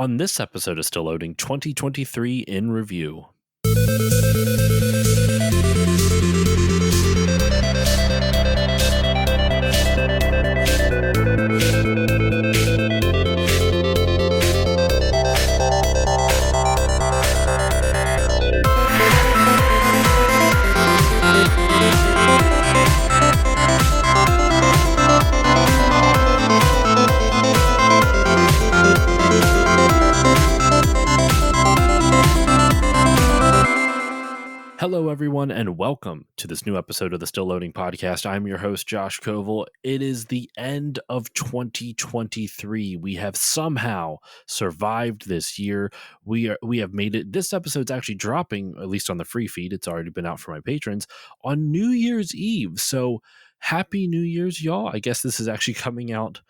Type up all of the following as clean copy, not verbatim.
On this episode of Still Loading 2023 in Review. Hello, everyone, and welcome to this new episode of the Still Loading podcast. I'm your host, Josh Koval. It is the end of 2023. We have somehow survived this year. We have made it. This episode's actually dropping, at least on the free feed. It's already been out for my patrons on New Year's Eve. So happy New Year's, y'all. I guess this is actually coming out.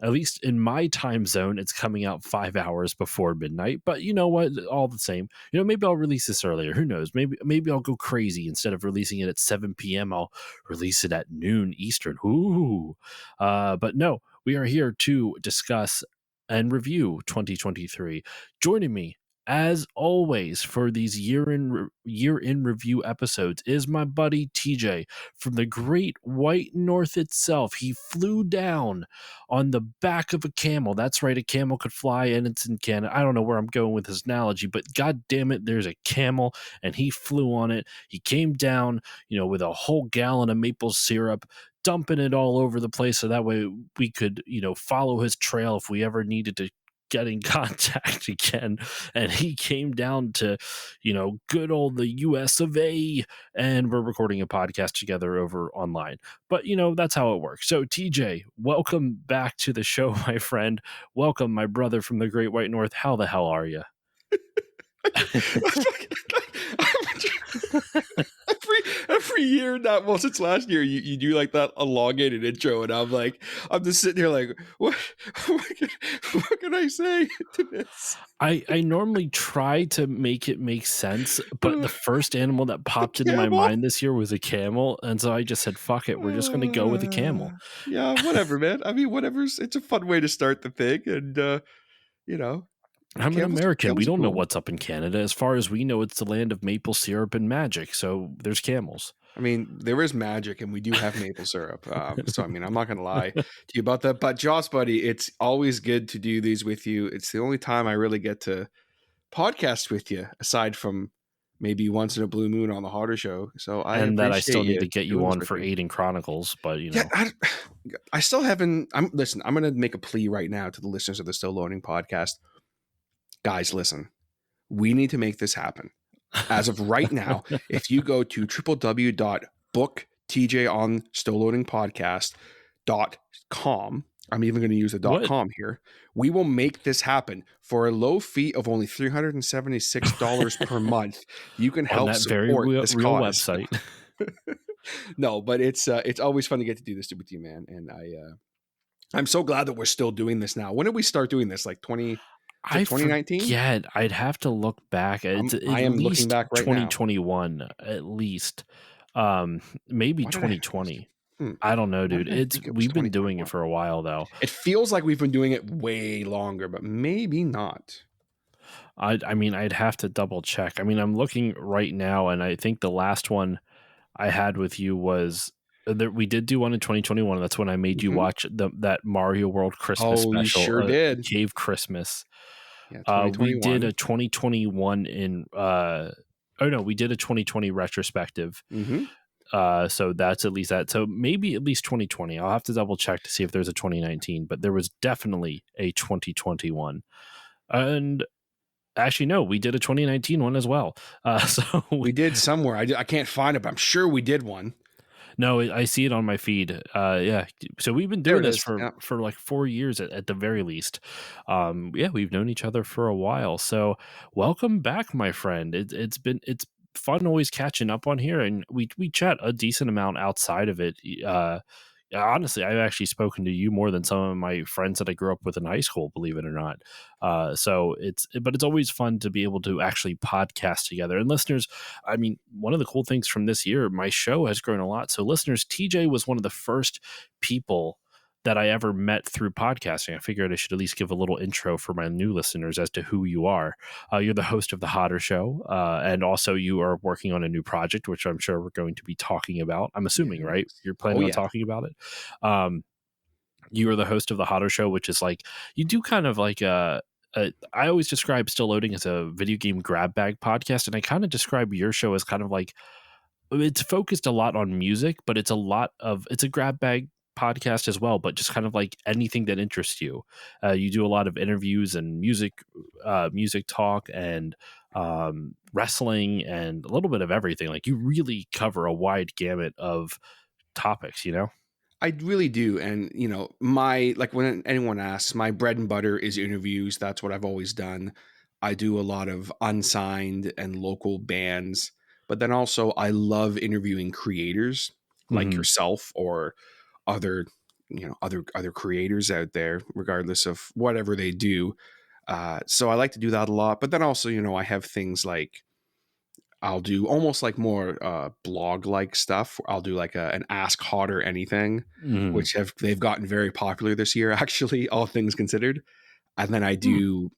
At least in my time zone, it's coming out 5 hours before midnight. But you know what? All the same, maybe I'll release this earlier. Who knows? Maybe I'll go crazy. Instead of releasing it at 7 p.m., I'll release it at noon Eastern. Ooh. But no, we are here to discuss and review 2023. Joining me, as always, for these year in review episodes is my buddy TJ from the great white north itself. He flew down on the back of a camel. That's right, a camel could fly, and it's in Canada. I don't know where I'm going with this analogy, but god damn it, there's a camel, and he flew on it. He came down, with a whole gallon of maple syrup, dumping it all over the place, so that way we could, follow his trail if we ever needed to get in contact again. And he came down to good old the US of A, and we're recording a podcast together over online. But that's how it works. So TJ, welcome back to the show, my friend. Welcome, my brother from the great white north. How the hell are you? Every year, not well, since last year, you do like that elongated intro, and I'm just sitting here like, what can I say to this? I normally try to make it make sense, but the first animal that popped into my mind this year was a camel, and so I just said, fuck it, we're just going to go with a camel. Yeah, whatever, man. I mean, whatever's, it's a fun way to start the thing, and I'm an American. We don't know what's up in Canada. As far as we know, it's the land of maple syrup and magic. So there's camels. I mean, there is magic, and we do have maple syrup. So, I mean, I'm not going to lie to you about that. But Josh, buddy, it's always good to do these with you. It's the only time I really get to podcast with you, aside from maybe once in a blue moon on the Hodder Show. So I still need to get you on for Aiden Chronicles, but yeah, I still haven't. Listen, I'm going to make a plea right now to the listeners of the Still Loading podcast. Guys, listen, we need to make this happen. As of right now, if you go to www.booktjonstillloadingpodcast.com, I'm even going to use the .com here, we will make this happen for a low fee of only $376 per month. You can help that support very this real cause. Website. No, but it's always fun to get to do this with you, man. And I'm so glad that we're still doing this now. When did we start doing this? Like 2019? Yeah, I'd have to look back. I am looking back right 2021, now. At least. Maybe 2020. I don't know, dude. We've been doing it for a while, though. It feels like we've been doing it way longer, but maybe not. I mean, I'd have to double check. I mean, I'm looking right now, and I think the last one I had with you was we did do one in 2021. That's when I made you watch that Mario World Christmas special. You sure did. Cave Christmas. Yeah, we did a 2021 we did a 2020 retrospective. So that's at least that. So maybe at least 2020. I'll have to double check to see if there's a 2019, but there was definitely a 2021. And actually, no, we did a 2019 one as well. So we did somewhere. I can't find it, but I'm sure we did one. No, I see it on my feed. Yeah. So we've been doing this for like 4 years at the very least. Yeah, we've known each other for a while. So welcome back, my friend. It's fun always catching up on here, and we chat a decent amount outside of it. Honestly, I've actually spoken to you more than some of my friends that I grew up with in high school, believe it or not. So it's always fun to be able to actually podcast together. And listeners, I mean, one of the cool things from this year, my show has grown a lot. So listeners, TJ was one of the first people that I ever met through podcasting. I figured I should at least give a little intro for my new listeners as to who you are. You're the host of the Hodder Show, and also you are working on a new project, which I'm sure we're going to be talking about. I'm assuming, Yes. right? You're Oh planning on yeah. talking about it. Um, you are the host of the Hodder Show, which is like you do kind of like I always describe Still Loading as a video game grab bag podcast, and I kind of describe your show as kind of like it's focused a lot on music, but it's a grab bag podcast as well, but just kind of like anything that interests you. You do a lot of interviews and music talk and wrestling and a little bit of everything. Like you really cover a wide gamut of topics, you know? I really do. And, my, like when anyone asks, my bread and butter is interviews. That's what I've always done. I do a lot of unsigned and local bands, but then also I love interviewing creators like Mhm. yourself or other, other creators out there, regardless of whatever they do. So I like to do that a lot. But then also, I have things like I'll do almost like more blog like stuff. I'll do like an Ask Hodder Anything, Mhm. which they've gotten very popular this year, actually, all things considered. And then I Hmm. do,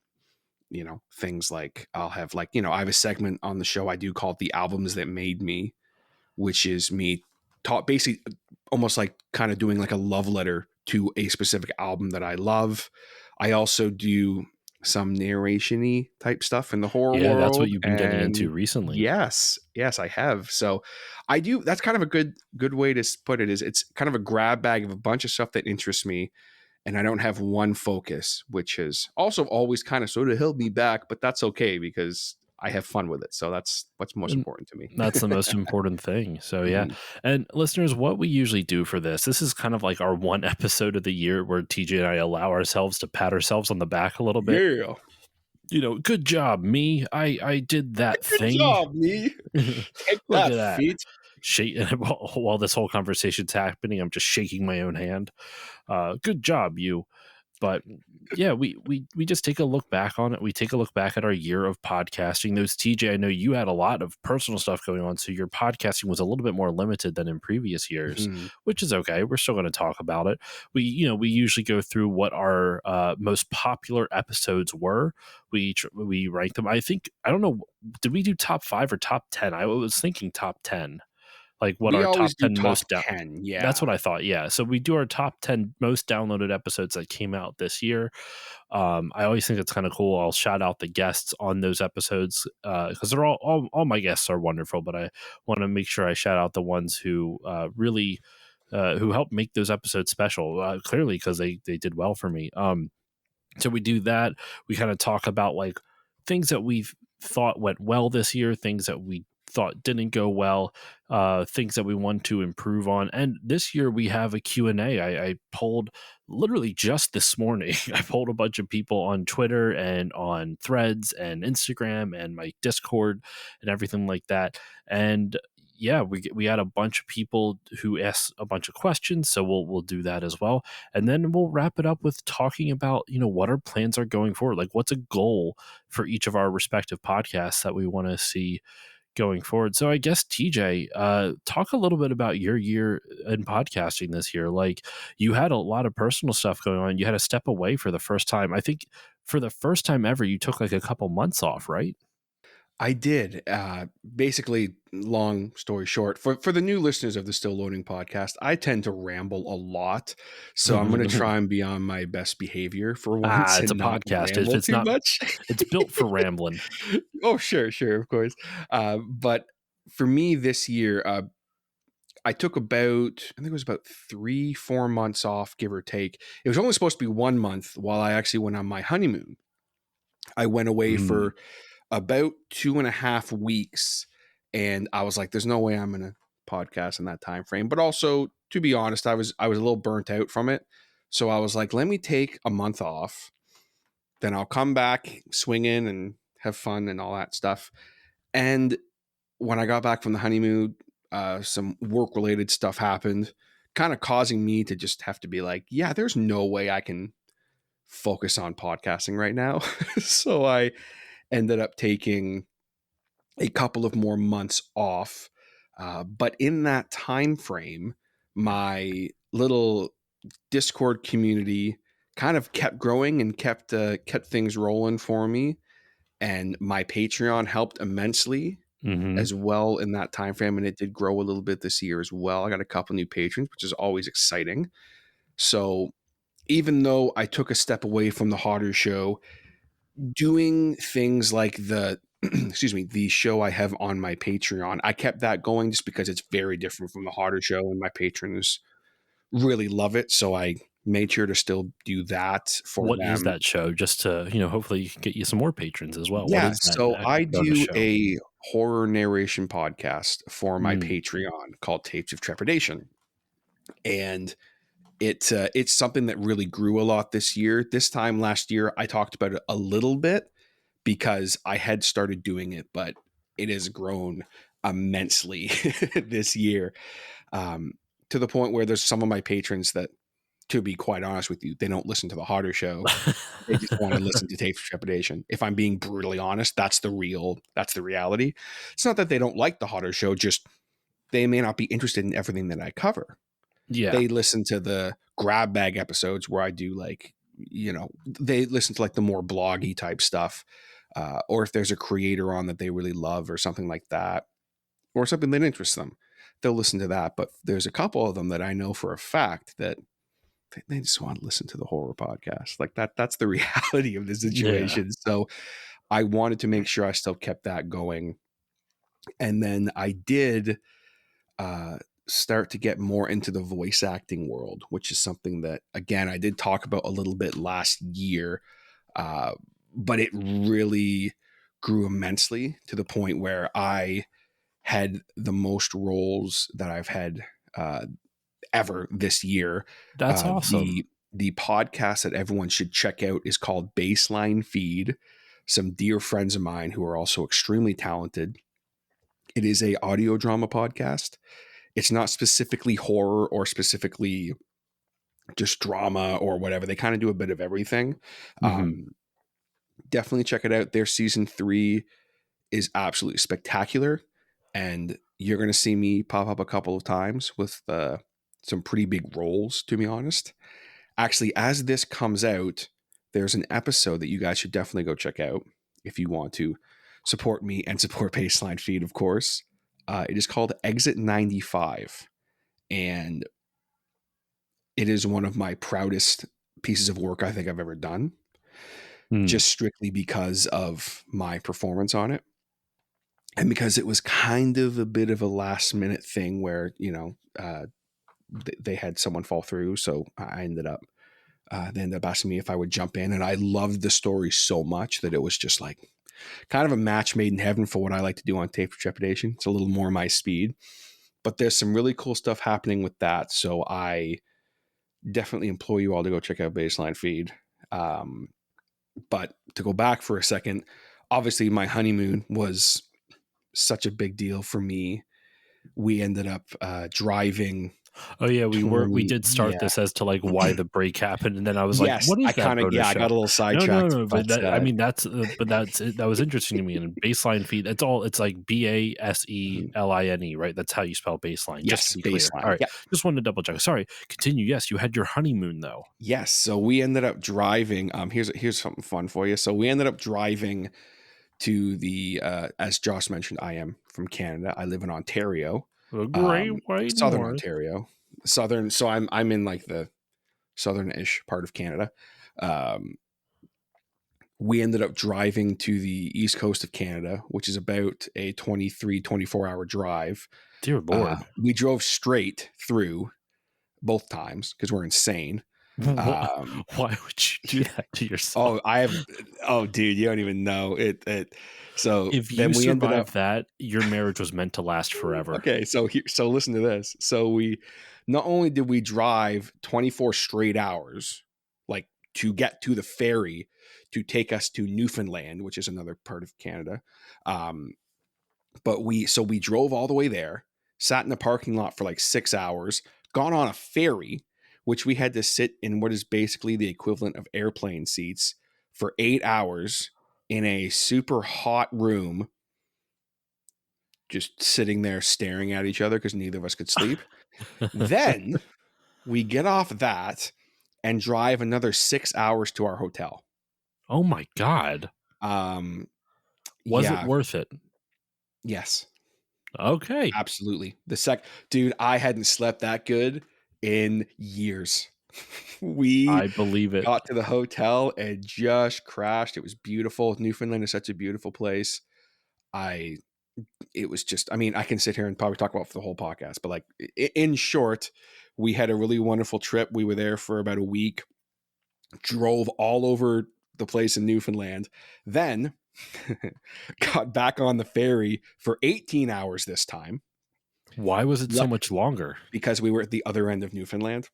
things like I'll have like, I have a segment on the show I do called The Albums That Made Me, which is me basically almost like kind of doing like a love letter to a specific album that I love. I also do some narration-y type stuff in the horror Yeah, that's what world. you've been getting into And recently. yes, I have. So I do. That's kind of a good way to put it. Is it's kind of a grab bag of a bunch of stuff that interests me, and I don't have one focus, which has also always kind of sort of held me back. But that's okay because I have fun with it. So that's what's most And important to me. that's the most important thing. So yeah. Mhm. And listeners, what we usually do for this is kind of like our one episode of the year where TJ and I allow ourselves to pat ourselves on the back a little bit. Yeah. You know, good job, me. I did that Good thing. job, me. Take Look that, at that. feet. Shake while this whole conversation's happening, I'm just shaking my own hand. Good job, you. But yeah, we just take a look back on it. We take a look back at our year of podcasting. Those TJ, I know you had a lot of personal stuff going on, so your podcasting was a little bit more limited than in previous years, Mhm. which is okay. We're still going to talk about it. We usually go through what our most popular episodes were. We rank them. I don't know. Did we do top 5 or top 10? I was thinking top 10. Like what We our always top do 10 top most 10. that's Yeah. what I thought. Yeah. So we do our top 10 most downloaded episodes that came out this year. I always think it's kind of cool. I'll shout out the guests on those episodes because they're all my guests are wonderful, but I want to make sure I shout out the ones who really who helped make those episodes special. Clearly, because they did well for me. So we do that. We kind of talk about like things that we've thought went well this year, things that we thought didn't go well, things that we want to improve on. And this year we have a Q&A. I polled literally just this morning. I polled a bunch of people on Twitter and on Threads and Instagram and my Discord and everything like that. And yeah, we had a bunch of people who asked a bunch of questions, so we'll do that as well, and then we'll wrap it up with talking about what our plans are going forward. Like, what's a goal for each of our respective podcasts that we want to see going forward. So I guess TJ, talk a little bit about your year in podcasting this year. Like, you had a lot of personal stuff going on. You had to step away for the first time. I think for the first time ever, you took like a couple months off, right? I did. Basically, long story short, for the new listeners of the Still Loading podcast, I tend to ramble a lot. So I'm going to try and be on my best behavior for once It's a and not podcast. If ramble it's too not, much. it's built for rambling. Oh, sure, of course. But for me this year, I took I think it was about 3, 4 months off, give or take. It was only supposed to be 1 month while I actually went on my honeymoon. I went away Mm. for about 2.5 weeks, and I was like, "There's no way I'm gonna podcast in that time frame." But also, to be honest, I was a little burnt out from it, so I was like, "Let me take a month off, then I'll come back, swing in, and have fun and all that stuff." And when I got back from the honeymoon, some work related stuff happened, kind of causing me to just have to be like, "Yeah, there's no way I can focus on podcasting right now." So I ended up taking a couple of more months off. But in that time frame, my little Discord community kind of kept growing and kept things rolling for me, and my Patreon helped immensely Mm-hmm. as well in that time frame, and it did grow a little bit this year as well. I got a couple new patrons, which is always exciting. So even though I took a step away from the Hodder Show, doing things like the excuse me, the show I have on my Patreon, I kept that going just because it's very different from the Hodder Show, and my patrons really love it. So I made sure to still do that for What is them. that show? Just to, hopefully you can get you some more patrons as well. What Yeah, is that so I bonus do show? a horror narration podcast for my Mm, Patreon called Tapes of Trepidation, and it's something that really grew a lot this year. This time last year, I talked about it a little bit because I had started doing it, but it has grown immensely this year, um, to the point where there's some of my patrons that, to be quite honest with you, they don't listen to the Hodder Show. They just want to listen to Tapes of Trepidation. If I'm being brutally honest, that's the reality. It's not that they don't like the Hodder Show, just they may not be interested in everything that I cover. yeah. They listen to the grab bag episodes where I do like, they listen to like the more bloggy type stuff. Or if there's a creator on that they really love or something like that, or something that interests them, they'll listen to that. But there's a couple of them that I know for a fact that they just want to listen to the horror podcast. Like that's the reality of the Yeah. situation. So I wanted to make sure I still kept that going. And then I did uh, start to get more into the voice acting world, which is something that, again, I did talk about a little bit last year, uh, but it really grew immensely to the point where I had the most roles that I've had uh, ever this year. That's awesome. The podcast that everyone should check out is called Baseline Feed. Some dear friends of mine who are also extremely talented. It is a audio drama podcast. It's not specifically horror or specifically just drama or whatever. They kind of do a bit of everything. Mhm. Um, Definitely check it out. Their season 3 is absolutely spectacular, and you're going to see me pop up a couple of times with some pretty big roles, to be honest. Actually, as this comes out, there's an episode that you guys should definitely go check out if you want to support me and support Baseline Feed, of course. It is called Exit 95, and it is one of my proudest pieces of work I think I've ever done, Mm. just strictly because of my performance on it. And because it was kind of a bit of a last minute thing where, they had someone fall through. So they ended up asking me if I would jump in. And I loved the story so much that it was just like kind of a match made in heaven for what I like to do on Tape for Trepidation. It's a little more my speed, but there's some really cool stuff happening with that. So I definitely implore you all to go check out Baseline Feed. Um, but to go back for a second, obviously my honeymoon was such a big deal for me. We ended up driving Oh yeah, we 20. did start Yeah. this as to like why the break happened, and then I was like, Yes, "What I is that kind of, bonus yeah, I show?" got a little No, no, sidetracked, no. but But that, I mean, that was interesting to me. And baseline feed, it's like Baseline, right? That's how you spell baseline. Just to yes, be clear. All Baseline. right, Yeah. just wanted to double check. Sorry, continue. Yes, you had your honeymoon though. Yes. So we ended up driving. Here's something fun for you. So we ended up driving to the as Josh mentioned, I am from Canada. I live in Ontario, The Great White Southern North. Ontario, Southern. So I'm in like the southern-ish part of Canada. Um, we ended up driving to the east coast of Canada, which is about a 24-hour drive. Dear Lord, We drove straight through both times because we're insane. Um, why would you do that to yourself? oh, dude, you don't even know it. So If you then we ended up, survive that, your marriage was meant to last forever. okay. So listen to this. So we, not only did we drive 24 straight hours, like to get to the ferry to take us to Newfoundland, which is another part of Canada. Um, but we drove all the way there, sat in the parking lot for like 6 hours, got on a ferry, which we had to sit in what is basically the equivalent of airplane seats for 8 hours in a super hot room, just sitting there staring at each other because neither of us could sleep. Then We get off that and drive another 6 hours to our hotel. Oh my God. Um, Was it yeah, worth it? yes, Okay. absolutely. Dude, I hadn't slept that good in years. We I believe it. got to the hotel and just crashed. It was beautiful. Newfoundland is such a beautiful place. I it was just, I mean, I can sit here and probably talk about it for the whole podcast, but like in short, we had a really wonderful trip. We were there for about a week, drove all over the place in Newfoundland, then got back on the ferry for 18 hours this time. Why was it so Luck much longer? because we were at the other end of Newfoundland.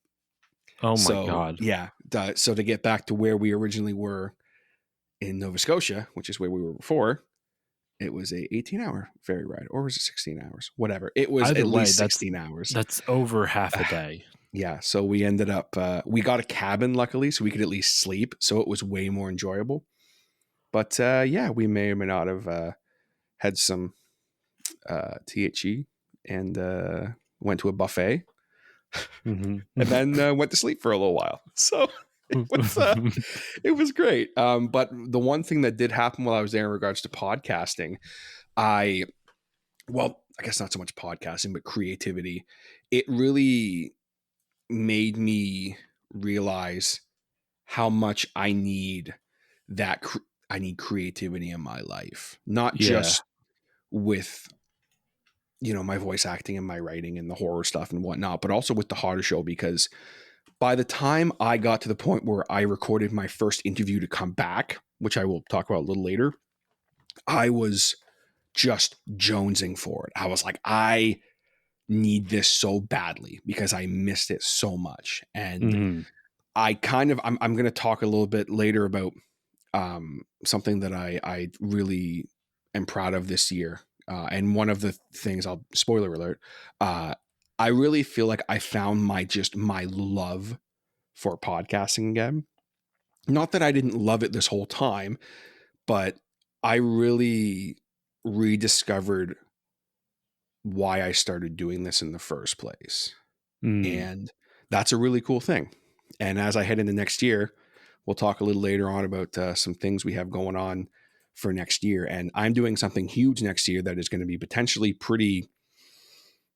Oh my So God. yeah, so to get back to where we originally were in Nova Scotia, which is where we were before, it was a 18-hour ferry ride, or was it 16 hours? Whatever. It was Either at way, least 16 hours. that's over half a day. Yeah. So we ended up, we got a cabin, luckily, so we could at least sleep. So it was way more enjoyable. But yeah, we may or may not have had some THE and went to a buffet Mhm. and then went to sleep for a little while. So it was great. But the one thing that did happen while I was there in regards to podcasting, I guess not so much podcasting, but creativity. It really made me realize how much I need I need creativity in my life, not Yeah. just with my voice acting and my writing and the horror stuff and whatnot, but also with the Hodder Show, because by the time I got to the point where I recorded my first interview to come back, which I will talk about a little later, I was just jonesing for it. I was like, I need this so badly because I missed it so much. And Mhm. I'm going to talk a little bit later about something that I really am proud of this year. And one of the things, I'll spoiler alert, I really feel like I found my love for podcasting again. Not that I didn't love it this whole time, but I really rediscovered why I started doing this in the first place. Mm. And that's a really cool thing. And as I head into next year, we'll talk a little later on about some things we have going on for next year. And I'm doing something huge next year that is going to be potentially pretty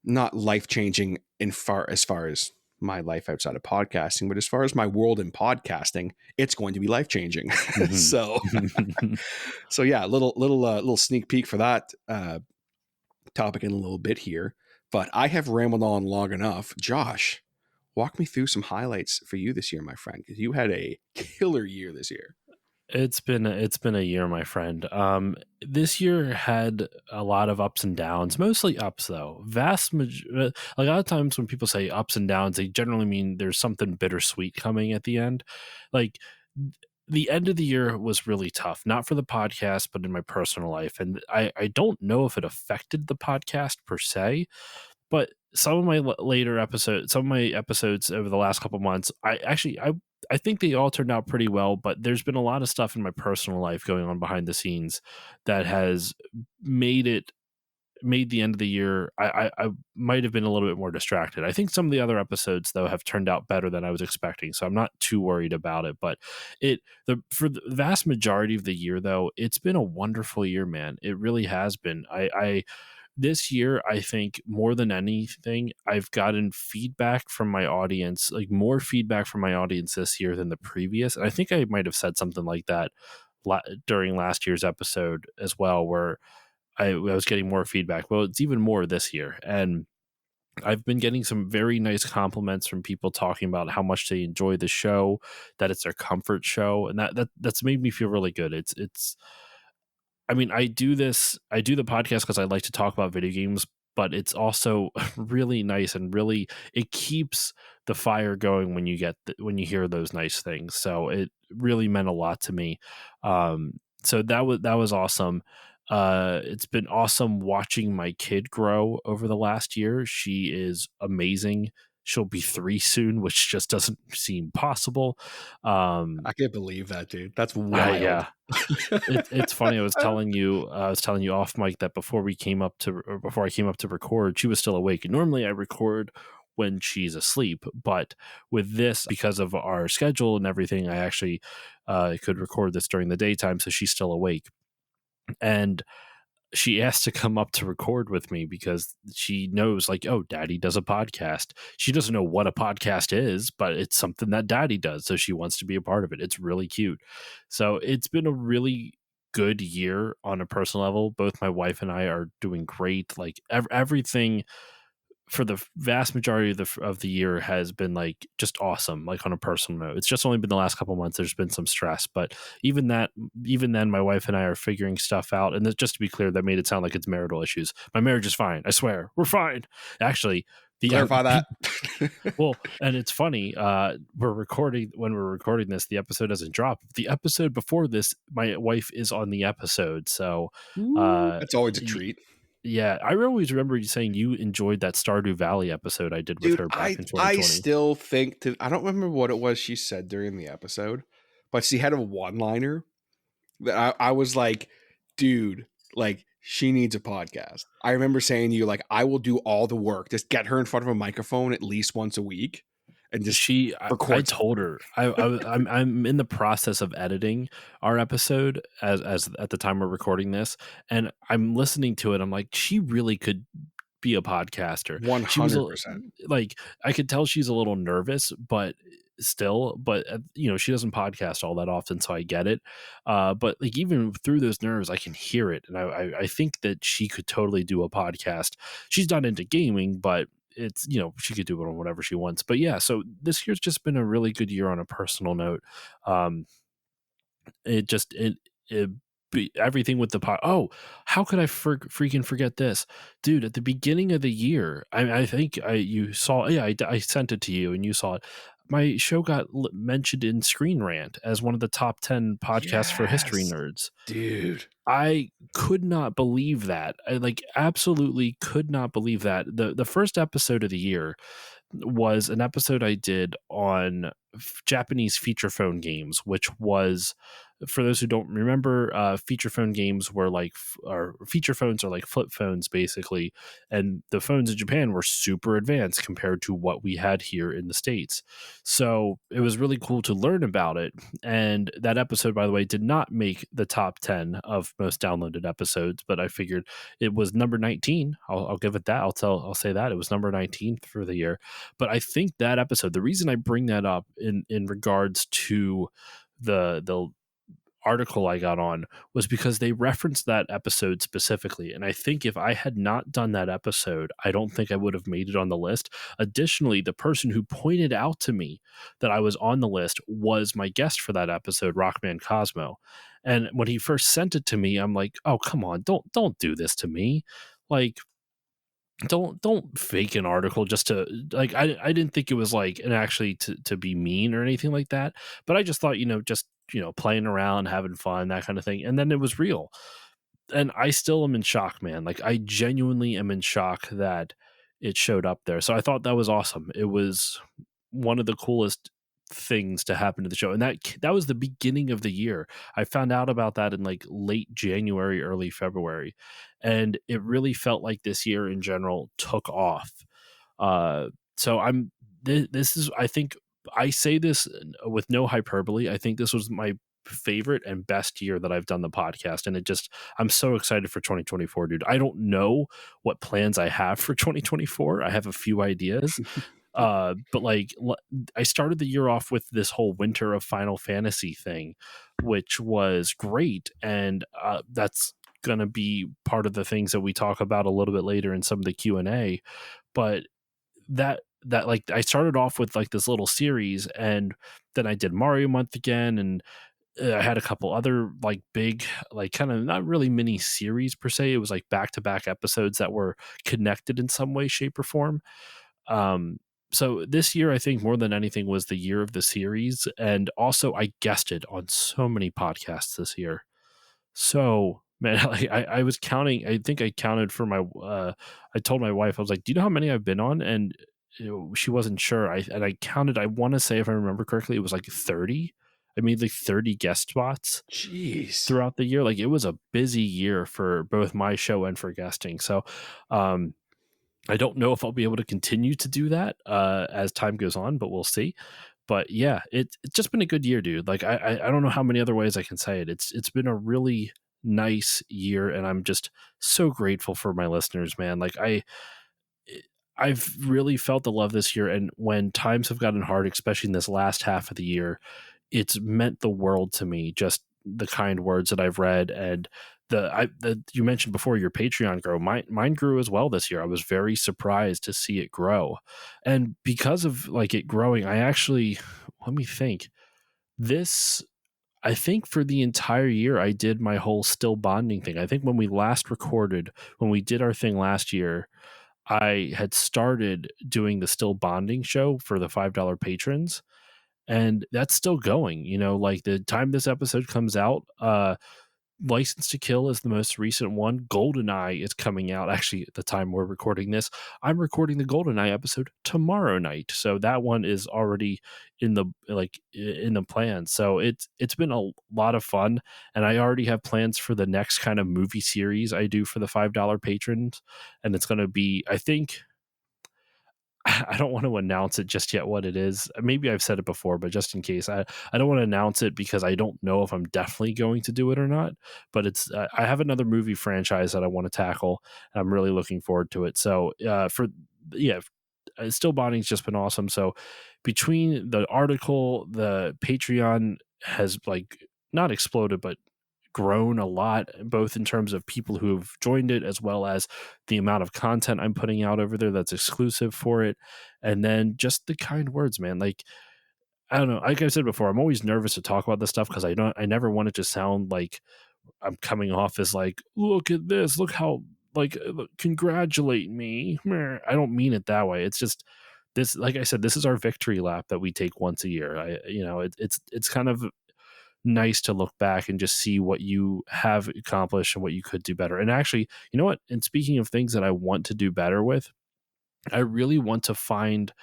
not life changing as far as my life outside of podcasting, but as far as my world in podcasting, it's going to be life changing. Mhm. So yeah, little sneak peek for that topic in a little bit here. But I have rambled on long enough. Josh, walk me through some highlights for you this year, my friend, because you had a killer year this year. It's been a year, my friend. This year had a lot of ups and downs, mostly ups though. A lot of times when people say ups and downs, they generally mean there's something bittersweet coming at the end. Like the end of the year was really tough, not for the podcast, but in my personal life. And I don't know if it affected the podcast per se, but some of my later episodes, some of my episodes over the last couple months, I think they all turned out pretty well, but there's been a lot of stuff in my personal life going on behind the scenes that has made it made the end of the year. I might have been a little bit more distracted. I think some of the other episodes though have turned out better than I was expecting, so I'm not too worried about it. But for the vast majority of the year though, it's been a wonderful year, man. It really has been. I this year, I think more than anything, I've gotten feedback from my audience, like more feedback from my audience this year than the previous. And I think I might have said something like that during last year's episode as well, where I was getting more feedback. Well, it's even more this year. And I've been getting some very nice compliments from people talking about how much they enjoy the show, that it's their comfort show, and that's made me feel really good. It's I mean, I do the podcast because I like to talk about video games, but it's also really nice and really it keeps the fire going when when you hear those nice things. So it really meant a lot to me. So that was awesome. It's been awesome watching my kid grow over the last year. She is amazing. She'll be 3 soon, which just doesn't seem possible. I can't believe that, dude. That's wild. Yeah, it's funny. I was telling you off mic that before I came up to record, she was still awake. And normally I record when she's asleep. But with this, because of our schedule and everything, I actually could record this during the daytime, so she's still awake. And she asked to come up to record with me because she knows, like, oh, daddy does a podcast. She doesn't know what a podcast is, but it's something that daddy does, so she wants to be a part of it. It's really cute. So it's been a really good year on a personal level. Both my wife and I are doing great. Like, everything for the vast majority of the year has been like just awesome, like on a personal note. It's just only been the last couple months there's been some stress, but even then my wife and I are figuring stuff out. And just to be clear, that made it sound like it's marital issues. My marriage is fine, I swear, we're fine. Actually, Clarify that. well, and it's funny, we're recording this, the episode doesn't drop. The episode before this, my wife is on the episode, so Ooh, uh that's always a treat. yeah, I always remember you saying you enjoyed that Stardew Valley episode I did with Dude, her back in I 2020. still think I don't remember what it was she said during the episode, but she had a one-liner that I was like, dude, like she needs a podcast. I remember saying to you, like, I will do all the work. Just get her in front of a microphone at least once a week and just I record told her I'm in the process of editing our episode as at the time we're recording this, and I'm listening to it. I'm like, she really could be a podcaster. She was 100%. like, I could tell she's a little nervous, but still, but she doesn't podcast all that often, so I get it. But like, even through those nerves, I can hear it, and I think that she could totally do a podcast. She's not into gaming, but it's, she could do it on whatever she wants. But yeah, so this year's just been a really good year on a personal note. um it just it everything with the pot. Oh, how could I freaking forget this, dude? At the beginning of the year, I think you saw, yeah, I sent it to you and you saw it. My show got mentioned in Screen Rant as one of the top 10 podcasts for history Yes, nerds. dude. I could not believe that. I like absolutely could not believe that. The first episode of the year was an episode I did on Japanese feature phone games, which was, for those who don't remember, feature phone games were like, or feature phones are like flip phones basically, and the phones in Japan were super advanced compared to what we had here in the States. So it was really cool to learn about it. And that episode, by the way, did not make the top 10 of most downloaded episodes, but I figured it was number 19. I'll give it that. I'll say that it was number 19 for the year. But I think that episode, the reason I bring that up in regards to the article I got on, was because they referenced that episode specifically. And I think if I had not done that episode, I don't think I would have made it on the list. Additionally, the person who pointed out to me that I was on the list was my guest for that episode, Rockman Cosmo. And when he first sent it to me, I'm like, oh, come on, don't do this to me. Like, don't fake an article just to, like, I didn't think it was like an actually to be mean or anything like that, but I just thought, just, playing around, having fun, that kind of thing. And then it was real. And I still am in shock, man. Like, I genuinely am in shock that it showed up there. So I thought that was awesome. It was one of the coolest things to happen to the show. And that was the beginning of the year. I found out about that in like late January, early February. And it really felt like this year in general took off. So this is, I think, I say this with no hyperbole. I think this was my favorite and best year that I've done the podcast. And I'm so excited for 2024, dude. I don't know what plans I have for 2024. I have a few ideas. But like, I started the year off with this whole Winter of Final Fantasy thing, which was great. And that's going to be part of the things that we talk about a little bit later in some of the Q&A. But that like, I started off with like this little series, and then I did Mario Month again, and I had a couple other like big, like, kind of not really mini series per se. It was like back-to-back episodes that were connected in some way, shape, or form. So this year, I think more than anything was the year of the series. And also I guested on so many podcasts this year. So, man, like, I was counting, I think I counted for my, I told my wife, I was like, do you know how many I've been on? And she wasn't sure. I counted, I want to say, if I remember correctly, it was like 30. I made like 30 guest spots Jeez. throughout the year. Like, it was a busy year for both my show and for guesting. So, I don't know if I'll be able to continue to do that as time goes on, but we'll see. But yeah, it's just been a good year, dude. Like I don't know how many other ways I can say it. It's been a really nice year, and I'm just so grateful for my listeners, man. Like I've really felt the love this year, and when times have gotten hard, especially in this last half of the year, it's meant the world to me. Just the kind words that I've read, and the you mentioned before your Patreon grow. Mine grew as well this year. I was very surprised to see it grow, and because of like it growing, I actually let me think. This I think for the entire year, I did my whole still bonding thing. I think when we last recorded, when we did our thing last year, I had started doing the still bonding show for the $5 patrons, and that's still going. You know, like the time this episode comes out, License to Kill is the most recent one. GoldenEye is coming out. Actually, at the time we're recording this, I'm recording the GoldenEye episode tomorrow night, so that one is already in the in the plan. So it's been a lot of fun, and I already have plans for the next kind of movie series I do for the $5 patrons, and it's going to be, I think, I don't want to announce it just yet what it is. Maybe I've said it before, but just in case, I don't want to announce it because I don't know if I'm definitely going to do it or not. But it's I have another movie franchise that I want to tackle, and I'm really looking forward to it. So for yeah, still bonding's just been awesome. So between the article, the Patreon has like not exploded, but grown a lot, both in terms of people who have joined it as well as the amount of content I'm putting out over there that's exclusive for it. And then just the kind words, man. Like, I don't know. Like I said before, I'm always nervous to talk about this stuff because I never want it to sound like I'm coming off as like, look at this, look how, like, congratulate me. Meh. I don't mean it that way. It's just this, like I said, this is our victory lap that we take once a year. It's kind of nice to look back and just see what you have accomplished and what you could do better. And actually, you know what? And speaking of things that I want to do better with, I really want to find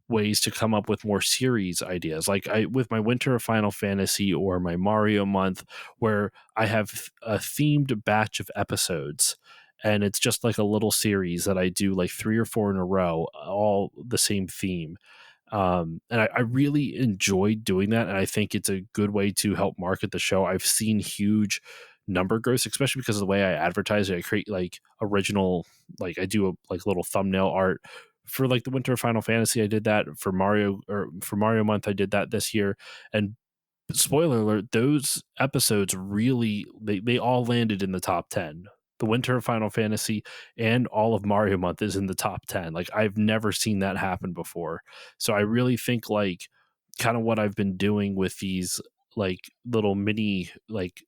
ways to come up with more series ideas. Like I with my Winter of Final Fantasy or my Mario month, where I have a themed batch of episodes. And it's just like a little series that I do like 3 or 4 in a row, all the same theme. And I really enjoyed doing that, and I think it's a good way to help market the show. I've seen huge number growth, especially because of the way I advertise it. I create like original, like I do a like little thumbnail art for like the Winter of Final Fantasy. I did that for Mario, or for Mario month. I did that this year, and spoiler alert, those episodes really they all landed in the top 10. The Winter of Final Fantasy and all of Mario month is in the top 10. Like I've never seen that happen before. So I really think like kind of what I've been doing with these like little mini like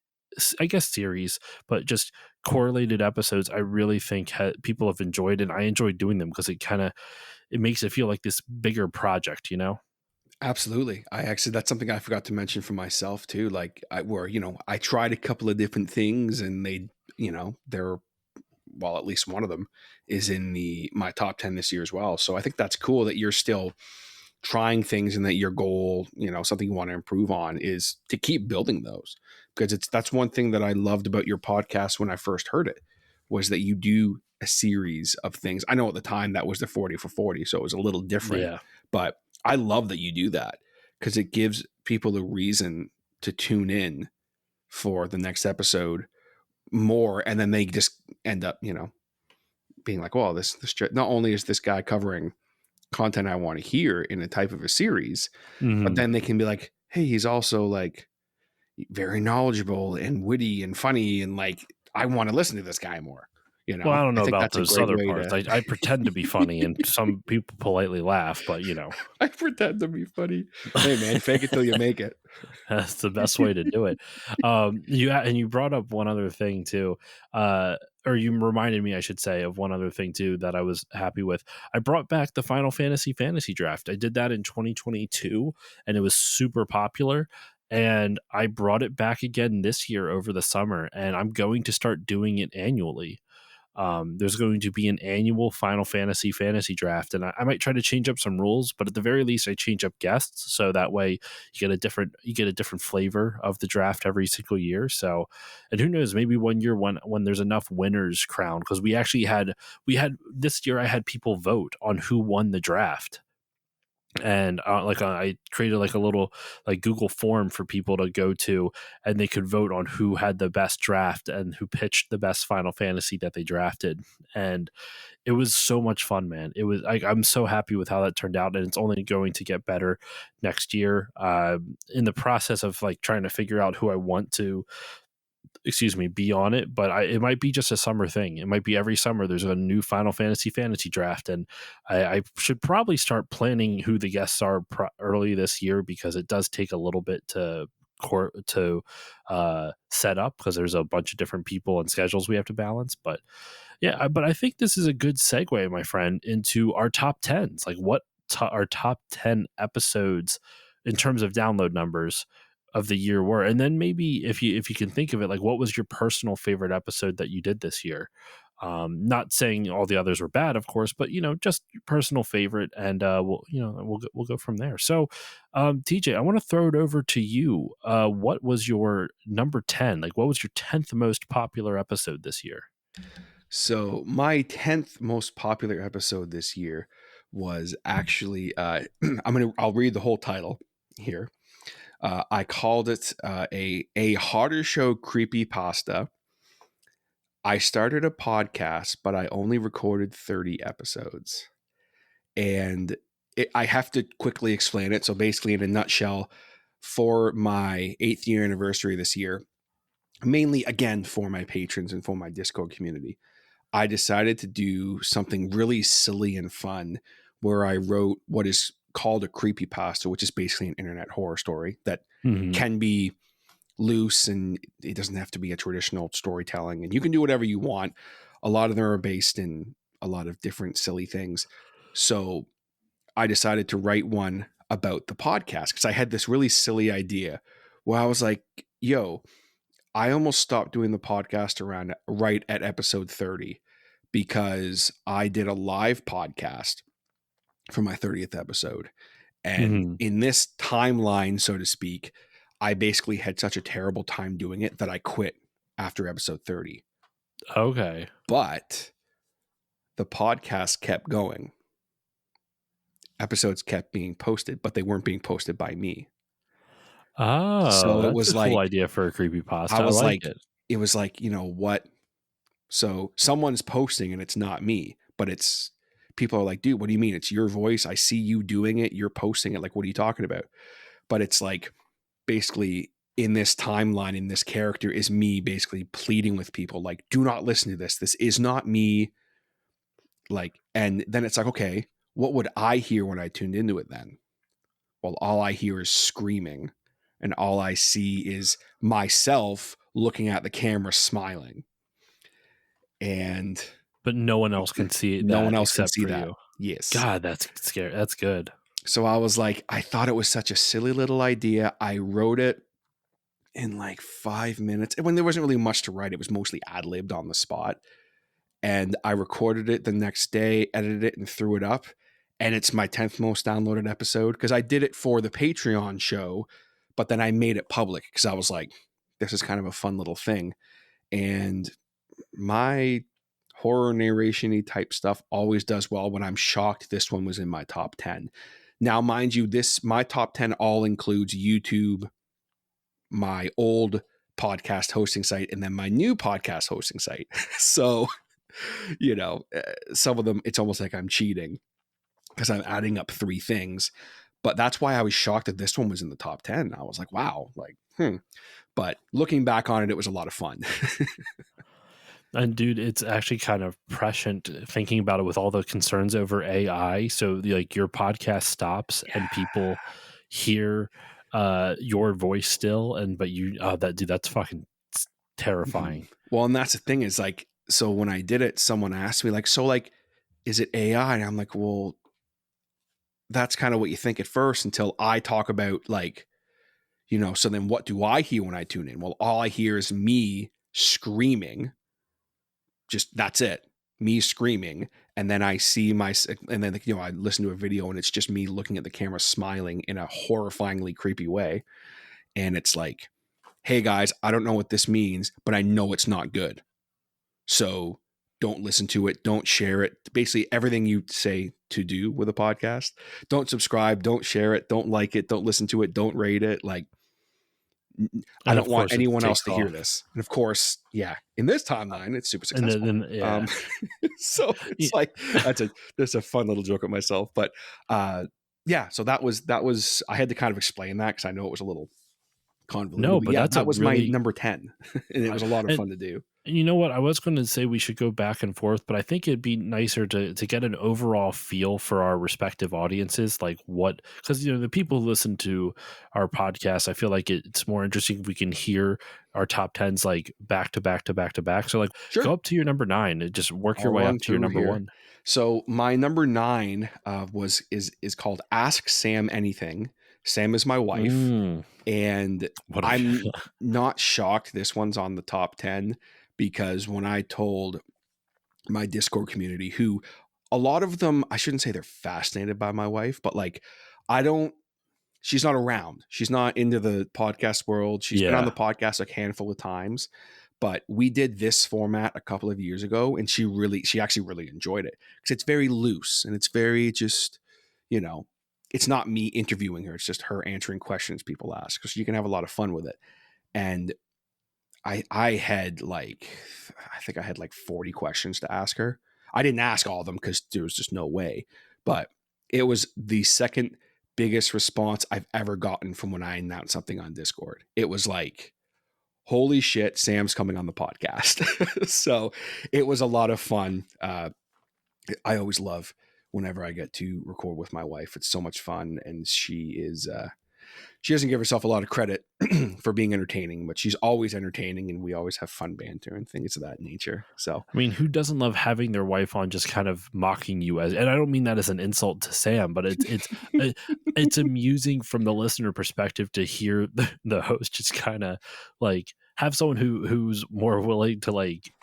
I guess series, but just correlated episodes, I really think people have enjoyed, and I enjoy doing them because it makes it feel like this bigger project, you know? Absolutely. I actually, that's something I forgot to mention for myself too. Like where, I tried a couple of different things and they're, well, at least one of them is in my top 10 this year as well. So I think that's cool that you're still trying things and that your goal, something you want to improve on is to keep building those, because that's one thing that I loved about your podcast when I first heard it, was that you do a series of things. I know at the time that was the 40 for 40, so it was a little different, Yeah. but I love that you do that because it gives people a reason to tune in for the next episode more, and then they just end up, being like, well, this not only is this guy covering content I want to hear in a type of a series, but Mhm. then they can be like, hey, he's also like very knowledgeable and witty and funny, and like I want to listen to this guy more. Well, I don't I know think about that's a those great other way parts. to. I pretend to be funny, and some people politely laugh, but you know, I pretend to be funny. Hey man, fake it till you make it. that's the best way to do it. And you brought up one other thing too, or you reminded me, I should say, of one other thing too that I was happy with. I brought back the Final Fantasy Draft. I did that in 2022, and it was super popular. And I brought it back again this year over the summer, and I'm going to start doing it annually. There's going to be an annual Final Fantasy draft, and I might try to change up some rules, but at the very least, I change up guests so that way you get a different flavor of the draft every single year. So, and who knows, maybe one year when there's enough winners crowned, because we had this year I had people vote on who won the draft. And I created like a little like Google form for people to go to, and they could vote on who had the best draft and who pitched the best Final Fantasy that they drafted. And it was so much fun, man. It was I'm so happy with how that turned out, and it's only going to get better next year. In the process of like trying to figure out who I want to be on it, but it might be just a summer thing. It might be every summer there's a new Final Fantasy draft, and I should probably start planning who the guests are early this year, because it does take a little bit to set up, because there's a bunch of different people and schedules we have to balance. But yeah, but I think this is a good segue, my friend, into our top 10s. Like what our top 10 episodes in terms of download numbers of the year were, and then maybe if you can think of it, like what was your personal favorite episode that you did this year? Not saying all the others were bad, of course, but just your personal favorite, and we'll go from there. So, TJ, I want to throw it over to you. What was your number 10? Like, what was your 10th most popular episode this year? So my 10th most popular episode this year was actually I'll read the whole title here. I called it a Hodder Show creepypasta. I started a podcast, but I only recorded 30 episodes. And I have to quickly explain it. So basically, in a nutshell, for my 8th year anniversary this year, mainly again for my patrons and for my Discord community, I decided to do something really silly and fun, where I wrote what is called a creepypasta, which is basically an internet horror story that can be loose, and it doesn't have to be a traditional storytelling, and you can do whatever you want. A lot of them are based in a lot of different silly things. So I decided to write one about the podcast, because I had this really silly idea where I was like, yo, I almost stopped doing the podcast around right at episode 30, because I did a live podcast for my 30th episode. And in this timeline, so to speak, I basically had such a terrible time doing it that I quit after episode 30. Okay. But the podcast kept going. Episodes kept being posted, but they weren't being posted by me. Oh, so it that's was a like, cool idea for a creepypasta. I was like, it. It was like, you know what? So someone's posting and it's not me, but it's people are like, dude, what do you mean? It's your voice. I see you doing it. You're posting it. Like, what are you talking about? But it's like, basically in this timeline, in this character is me basically pleading with people, like, do not listen to this. This is not me. Like, and then it's like, okay, what would I hear when I tuned into it then? Well, all I hear is screaming, and all I see is myself looking at the camera smiling. But no one else can see no that one else can except see for that. you. Yes. God, that's scary. That's good. So I was like, I thought it was such a silly little idea. I wrote it in like 5 minutes. And when there wasn't really much to write, it was mostly ad-libbed on the spot. And I recorded it the next day, edited it, and threw it up. And it's my 10th most downloaded episode, because I did it for the Patreon show, but then I made it public because I was like, this is kind of a fun little thing. And my horror narration-y type stuff always does well when I'm shocked this one was in my top 10. Now, mind you, my top 10 all includes YouTube, my old podcast hosting site, and then my new podcast hosting site. So, some of them, it's almost like I'm cheating because I'm adding up 3 things. But that's why I was shocked that this one was in the top 10. I was like, wow, But looking back on it, it was a lot of fun. And dude, it's actually kind of prescient thinking about it with all the concerns over AI. So like your podcast stops and people hear your voice still, but that's fucking terrifying. Well, and that's the thing is like, so when I did it, someone asked me like, so like, is it AI? And I'm like, well, that's kind of what you think at first until I talk about like, so then what do I hear when I tune in? Well, all I hear is me screaming. Just that's it. me screaming, and then I see and then I listen to a video and it's just me looking at the camera smiling in a horrifyingly creepy way, and it's like, hey guys, I don't know what this means, but I know it's not good, so don't listen to it, don't share it. Basically everything you say to do with a podcast. Don't subscribe, don't share it, don't like it, don't listen to it, don't rate it. Like, I And don't of want course it anyone else takes to hear off. this. And of course, yeah, in this timeline, it's super And successful. then yeah. So it's like, that's a fun little joke at myself. But yeah, so that was I had to kind of explain that because I know it was a little convoluted. No, But but yeah, that's a that was my really number 10. And it was a lot of and fun to do. And you know what? I was going to say we should go back and forth, but I think it'd be nicer to get an overall feel for our respective audiences, like what, because the people who listen to our podcast, I feel like it's more interesting if we can hear our top tens like back to back to back to back. So like, Sure. go up to your number 9 and just work I'll your way up run to your through number here. 1. So my number 9 is called Ask Sam Anything. Sam is my wife. And What I'm not shocked this one's on the top 10, because when I told my Discord community, who a lot of them, I shouldn't say they're fascinated by my wife, but like, she's not around. She's not into the podcast world. She's been on the podcast a handful of times, but we did this format a couple of years ago and she actually really enjoyed it because it's very loose and it's very just, it's not me interviewing her. It's just her answering questions people ask, because you can have a lot of fun with it. And I had I think I had like 40 questions to ask her. I didn't ask all of them because there was just no way, but it was the second biggest response I've ever gotten from when I announced something on Discord. It was like, holy shit, Sam's coming on the podcast. So it was a lot of fun. I always love whenever I get to record with my wife. It's so much fun. And she doesn't give herself a lot of credit for being entertaining, but she's always entertaining and we always have fun banter and things of that nature. So, I mean, who doesn't love having their wife on just kind of mocking you and I don't mean that as an insult to Sam, but it's amusing from the listener perspective to hear the host just kind of like have someone who's more willing to like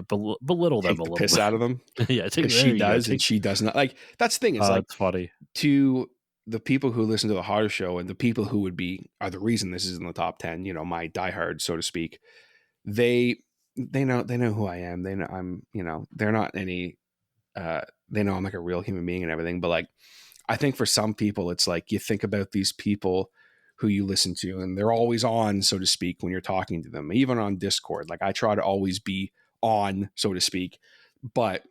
belittle them take a the little piss out of them. bit. Yeah, Because she does and she does not. Like, that's the thing is, like, it's funny. To the people who listen to the Hodder Show and the people who are the reason this is in the top 10, my diehard, so to speak, they know who I am. They know I'm, they're not any, they know I'm like a real human being and everything. But like, I think for some people, it's like, you think about these people who you listen to and they're always on, so to speak, when you're talking to them, even on Discord. Like, I try to always be on, so to speak, but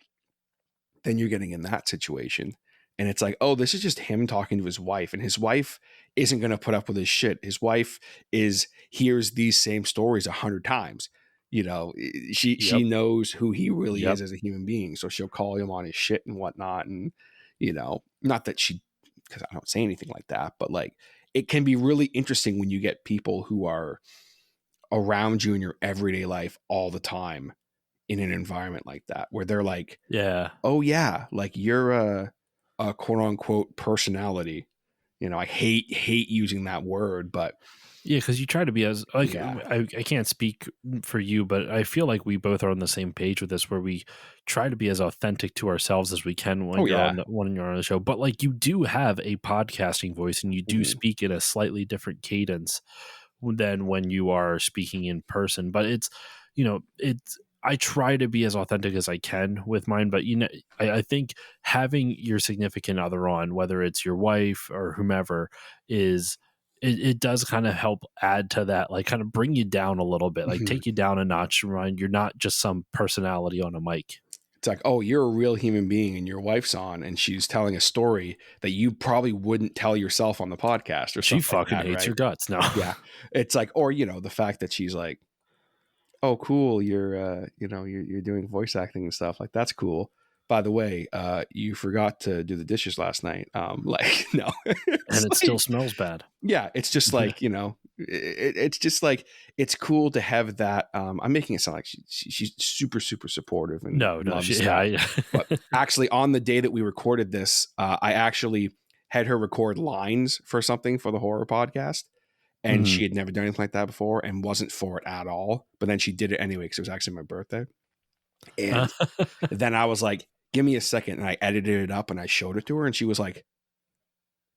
then you're getting in that situation and it's like, oh, this is just him talking to his wife, and his wife isn't going to put up with his shit. His wife hears these same stories 100 times. She knows who he really is as a human being. So she'll call him on his shit and whatnot. And, not that because I don't say anything like that, but like, it can be really interesting when you get people who are around you in your everyday life all the time in an environment like that, where they're like, oh yeah, like you're a quote unquote personality. I hate using that word, but yeah, because you try to be as like I can't speak for you, but I feel like we both are on the same page with this, where we try to be as authentic to ourselves as we can when you're on the show. But like, you do have a podcasting voice, and you do speak in a slightly different cadence than when you are speaking in person. But it's I try to be as authentic as I can with mine, but I think having your significant other on, whether it's your wife or whomever, it does kind of help add to that, like kind of bring you down a little bit, like take you down a notch. Remind you're not just some personality on a mic. It's like, oh, you're a real human being and your wife's on and she's telling a story that you probably wouldn't tell yourself on the podcast or something. She fucking like that, hates right? your guts. No. Yeah. It's like, or, the fact that she's like, oh, cool, you're you're doing voice acting and stuff, like, that's cool. By the way, you forgot to do the dishes last night. Like, no. And it still smells bad. Yeah, it's just like, it's just like, it's cool to have that. I'm making it sound like she's super, super supportive and loves that. But actually, on the day that we recorded this, I actually had her record lines for something for the horror podcast. And she had never done anything like that before and wasn't for it at all. But then she did it anyway because it was actually my birthday. And then I was like, give me a second. And I edited it up and I showed it to her. And she was like,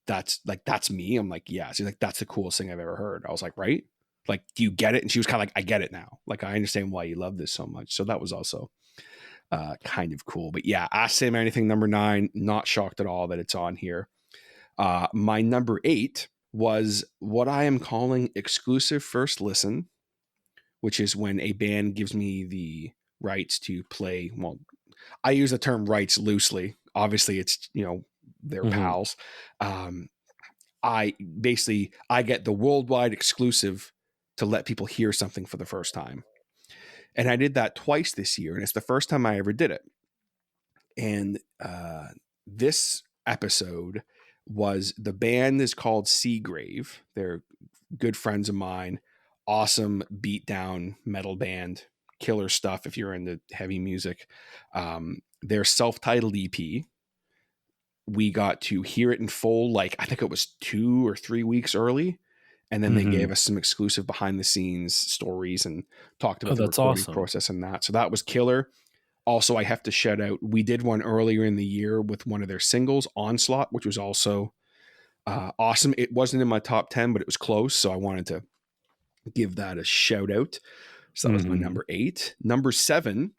that's me. I'm like, yeah. She's like, that's the coolest thing I've ever heard. I was like, right? Like, do you get it? And she was kind of like, I get it now. Like, I understand why you love this so much. So that was also kind of cool. But yeah, Ask Sam Anything number 9, not shocked at all that it's on here. My number 8 was what I am calling exclusive first listen, which is when a band gives me the rights to play. Well, I use the term rights loosely. Obviously, it's, they're pals. I get the worldwide exclusive to let people hear something for the first time. And I did that twice this year, and it's the first time I ever did it. And this episode was, the band is called Seagrave. They're good friends of mine. Awesome beatdown metal band. Killer stuff if you're into heavy music. Their self-titled EP, we got to hear it in full, like I think it was 2 or 3 weeks early. And then they gave us some exclusive behind the scenes stories and talked about the recording process and that. So that was killer. Also, I have to shout out, we did one earlier in the year with one of their singles, Onslaught, which was also awesome. It wasn't in my top 10, but it was close. So I wanted to give that a shout out. So that was my number 8. Number 7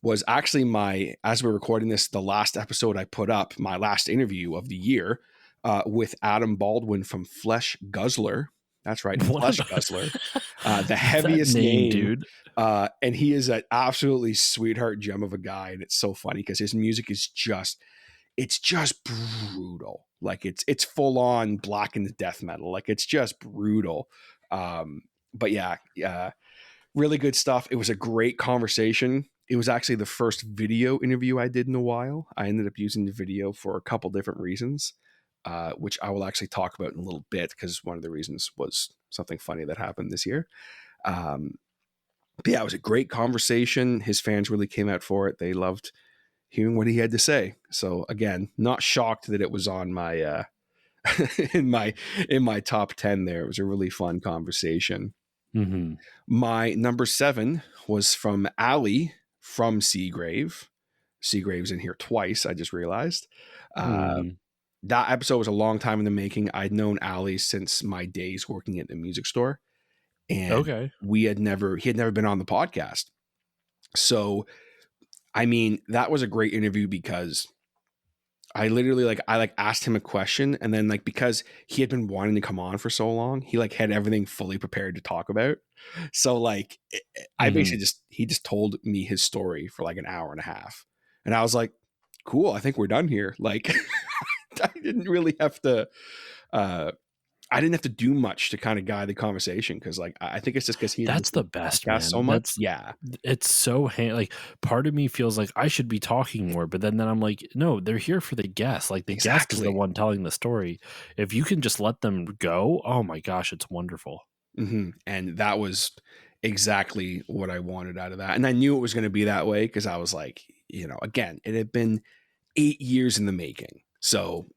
was actually as we're recording this, the last episode I put up, my last interview of the year with Adam Baldwin from Flesh Guzzler. That's right, Flesh Guzzler. The heaviest name, dude. And he is an absolutely sweetheart gem of a guy. And it's so funny because his music is just brutal. Like it's full on blackened death metal. Like it's just brutal. But yeah, really good stuff. It was a great conversation. It was actually the first video interview I did in a while. I ended up using the video for a couple different reasons, which I will actually talk about in a little bit, because one of the reasons was something funny that happened this year. But yeah, it was a great conversation. His fans really came out for it. They loved hearing what he had to say. So again, not shocked that it was on my in my top 10 there. It was a really fun conversation. My number 7 was from Ali from Seagrave. Seagrave's in here twice, I just realized. That episode was a long time in the making. I'd known Ali since my days working at the music store. And he had never been on the podcast. So, I mean, that was a great interview because I literally asked him a question, and then because he had been wanting to come on for so long, he had everything fully prepared to talk about. So I basically he just told me his story for an hour and a half, and I was like, cool, I think we're done here. I didn't really have to, I didn't have to do much to kind of guide the conversation, because I think it's just because that's the best, man. So much. It's so part of me feels like I should be talking more, but then I'm like, no, they're here for the guest. The guest is the one telling the story. If you can just let them go, oh my gosh, it's wonderful. And that was exactly what I wanted out of that. And I knew it was going to be that way, because I was like, again, it had been 8 years in the making. So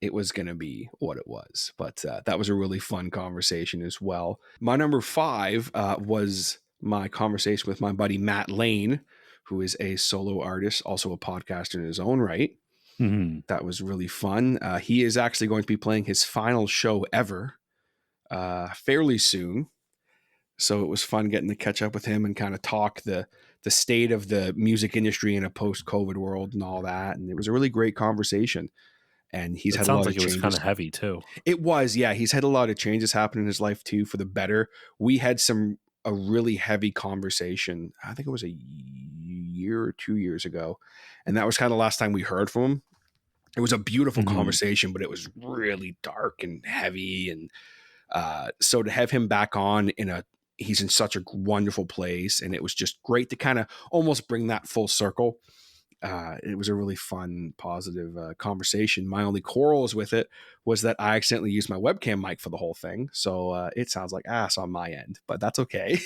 it was going to be what it was. But that was a really fun conversation as well. My number 5 was my conversation with my buddy Matt Lane, who is a solo artist, also a podcaster in his own right. That was really fun. He is actually going to be playing his final show ever fairly soon. So it was fun getting to catch up with him and kind of talk the state of the music industry in a post-COVID world and all that. And it was a really great conversation. And he's had a lot of changes. It was kind of heavy too. It was, yeah. He's had a lot of changes happen in his life too, for the better. We had a really heavy conversation. I think it was a year or 2 years ago. And that was kind of the last time we heard from him. It was a beautiful conversation, but it was really dark and heavy. And so to have him back on he's in such a wonderful place. And it was just great to kind of almost bring that full circle. It was a really fun, positive conversation. My only quarrels with it was that I accidentally used my webcam mic for the whole thing. So it sounds like ass on my end, but that's okay.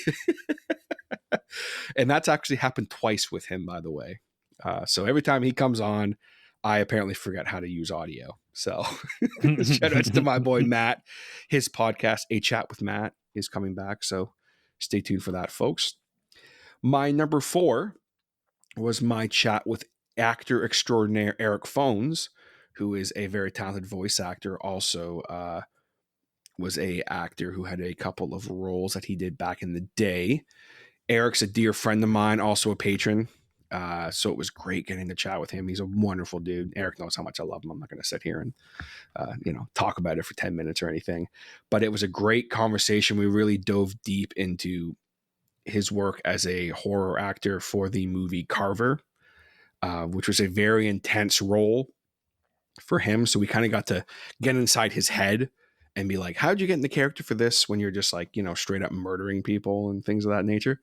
And that's actually happened twice with him, by the way. So every time he comes on, I apparently forget how to use audio. So shout outs to my boy Matt. His podcast, A Chat with Matt, is coming back. So stay tuned for that, folks. My number 4 was my chat with actor extraordinaire Eric Phones, who is a very talented voice actor. Also, was a actor who had a couple of roles that he did back in the day. Eric's a dear friend of mine, also a patron. So it was great getting to chat with him. He's a wonderful dude. Eric knows how much I love him. I'm not going to sit here and talk about it for 10 minutes or anything. But it was a great conversation. We really dove deep into his work as a horror actor for the movie Carver, which was a very intense role for him. So we kind of got to get inside his head and be like, how'd you get in the character for this when you're just like, straight up murdering people and things of that nature?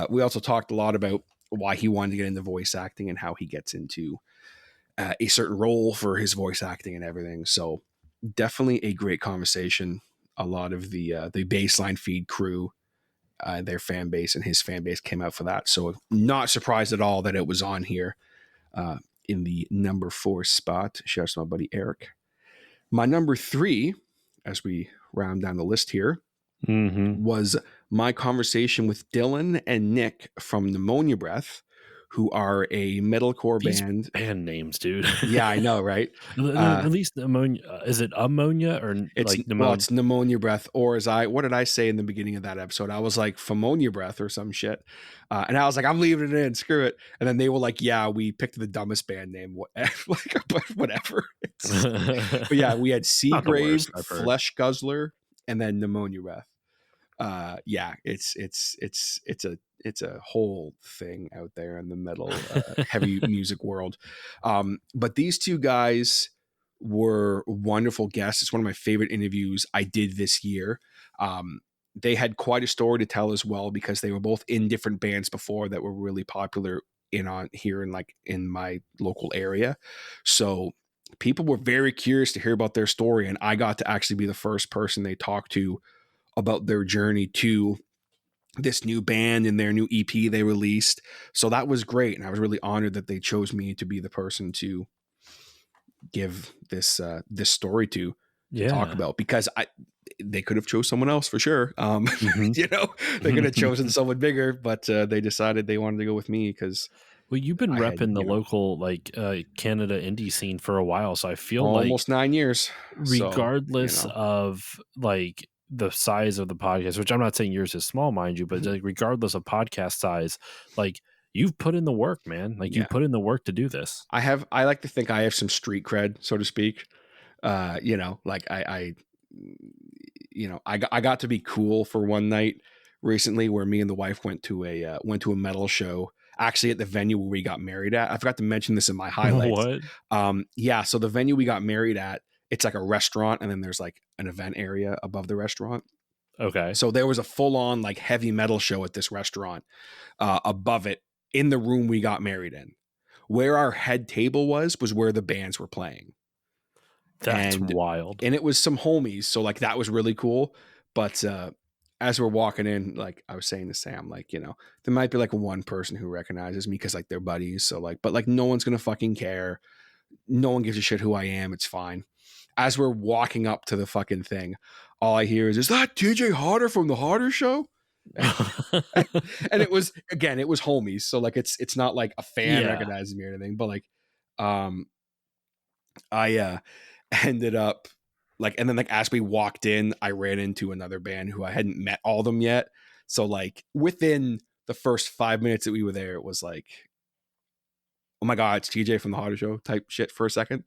We also talked a lot about why he wanted to get into voice acting and how he gets into a certain role for his voice acting and everything. So definitely a great conversation. A lot of the baseline feed crew, their fan base and his fan base came out for that. So not surprised at all that it was on here in the number 4 spot. Shout out to my buddy Eric. My number 3, as we round down the list here, was my conversation with Dylan and Nick from Pneumonia Breath, who are a metalcore band. Band names, dude. Yeah, I know, right? At least ammonia. Is it ammonia or It's like pneumonia? it's Pneumonia Breath, or what did I say in the beginning of that episode? I was like Pneumonia Breath or some shit, and I was like, I'm leaving it in, screw it. And then they were like, yeah, we picked the dumbest band name, but whatever. But yeah, we had Seagrave, Flesh Guzzler, and then Pneumonia Breath. Yeah, it's a whole thing out there in the metal heavy music world. But these two guys were wonderful guests. It's one of my favorite interviews I did this year. They had quite a story to tell as well, because they were both in different bands before that were really popular here in my local area. So people were very curious to hear about their story, and I got to actually be the first person they talked to about their journey to this new band and their new EP they released. So that was great. And I was really honored that they chose me to be the person to give this story to talk about, because they could have chose someone else for sure. They could have chosen someone bigger, but they decided they wanted to go with me because you've been repping the local Canada indie scene for a while, so I feel almost 9 years. Regardless of the size of the podcast, which I'm not saying yours is small, mind you, but regardless of podcast size, you've put in the work, man. You put in the work to do this. I like to think I have some street cred, so to speak. I got to be cool for one night recently where me and the wife went to a metal show, actually at the venue where we got married at. I forgot to mention this in my highlights. What? So the venue we got married at, it's like a restaurant, and then there's like an event area above the restaurant. Okay. So there was a full-on heavy metal show at this restaurant above it in the room we got married in. Where our head table was where the bands were playing. That's wild. And it was some homies, so that was really cool. But as we're walking in, I was saying to Sam, there might be one person who recognizes me because they're buddies. So but no one's gonna fucking care. No one gives a shit who I am. It's fine. As we're walking up to the fucking thing, all I hear is that TJ Hodder from the Hodder Show? And it was homies. So it's not like a fan recognizes me or anything, but I ended up and then as we walked in, I ran into another band who I hadn't met all of them yet. So within the first 5 minutes that we were there, it was oh my God, it's TJ from the Hodder Show type shit for a second.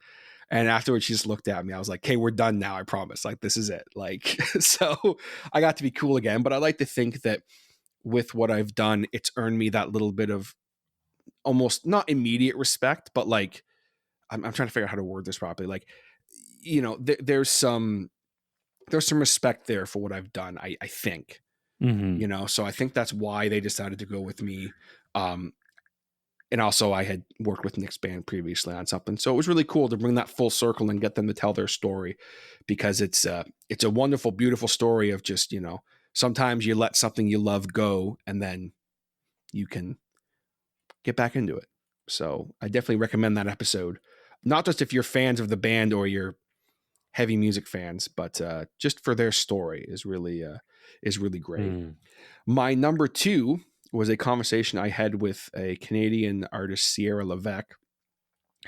And afterwards, she just looked at me. I was like, "Okay, we're done now. I promise. This is it." So I got to be cool again. But I like to think that with what I've done, it's earned me that little bit of almost not immediate respect, but I'm trying to figure out how to word this properly. There's some respect there for what I've done. I think, so I think that's why they decided to go with me. And also I had worked with Nick's band previously on something. So it was really cool to bring that full circle and get them to tell their story, because it's a wonderful, beautiful story of just, sometimes you let something you love go and then you can get back into it. So I definitely recommend that episode, not just if you're fans of the band or you're heavy music fans, but just for their story is really great. My number 2 was a conversation I had with a Canadian artist, Sierra Levesque,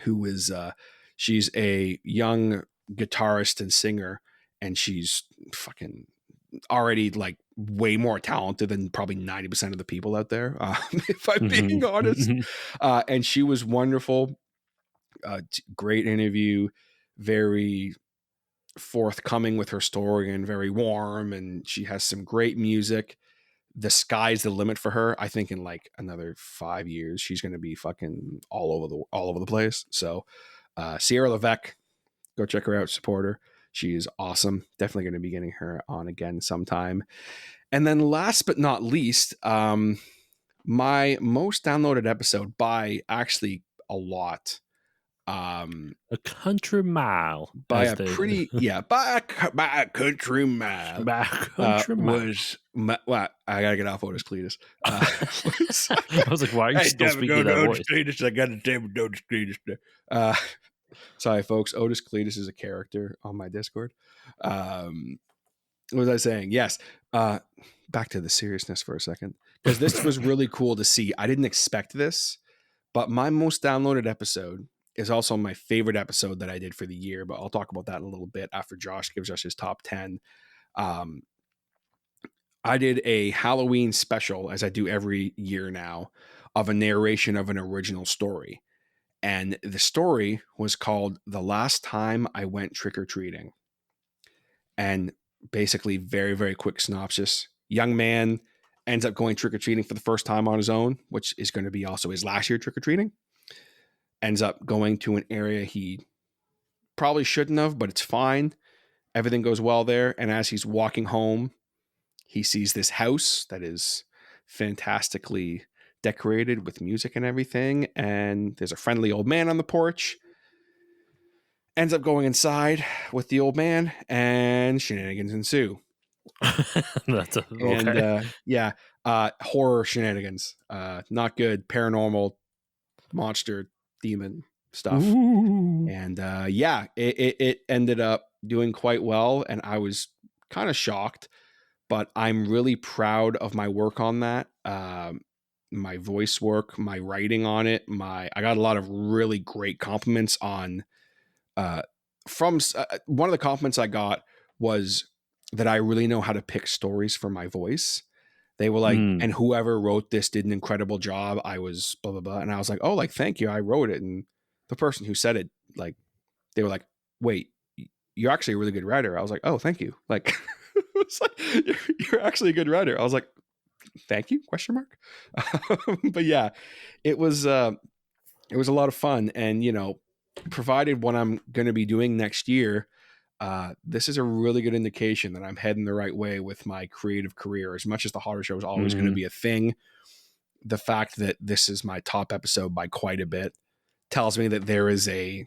who is she's a young guitarist and singer, and she's fucking already like way more talented than probably 90% of the people out there, if I'm being honest. And she was wonderful. Great interview, very forthcoming with her story and very warm, and she has some great music. The sky's the limit for her. I think in like another 5 years she's going to be fucking all over the place. So Sierra Levesque, go check her out, support her. She's awesome. Definitely going to be getting her on again sometime. And then last but not least, my most downloaded episode by actually a lot, A country mile, by as a they pretty by a country mile, by a country mile. was well, I gotta get off Otis Cletus. I was like, why are you still speaking that voice? Cletus, I gotta damn Otis Cletus. Sorry, folks. Otis Cletus is a character on my Discord. What was I saying? Yes. Back to the seriousness for a second, because this was really cool to see. I didn't expect this, but my most downloaded episode is also my favorite episode that I did for the year, but I'll talk about that in a little bit after Josh gives us his top 10. I did a Halloween special, as I do every year now, of a narration of an original story. And the story was called The Last Time I Went Trick-or-Treating. And basically, very, very quick synopsis. Young man ends up going trick-or-treating for the first time on his own, which is going to be also his last year trick-or-treating. Ends up going to an area he probably shouldn't have, but it's fine. Everything goes well there. And as he's walking home, he sees this house that is fantastically decorated with music and everything. And there's a friendly old man on the porch. Ends up going inside with the old man, and shenanigans ensue. That's okay. And horror shenanigans. Not good. Paranormal, monster, demon stuff. Ooh. And it ended up doing quite well, and I was kind of shocked, but I'm really proud of my work on that. My voice work, my writing on it, I got a lot of really great compliments on from one of the compliments I got was that I really know how to pick stories for my voice. They were like, and whoever wrote this did an incredible job. I was blah, blah, blah. And I was like, oh, like, thank you. I wrote it. And the person who said it, like, they were like, wait, you're actually a really good writer. I was like, oh, thank you. Like, it's like, you're actually a good writer. I was like, thank you, ? But yeah, it was a lot of fun. And, provided what I'm going to be doing next year, this is a really good indication that I'm heading the right way with my creative career. As much as the Hodder Show is always going to be a thing, the fact that this is my top episode by quite a bit tells me that there's a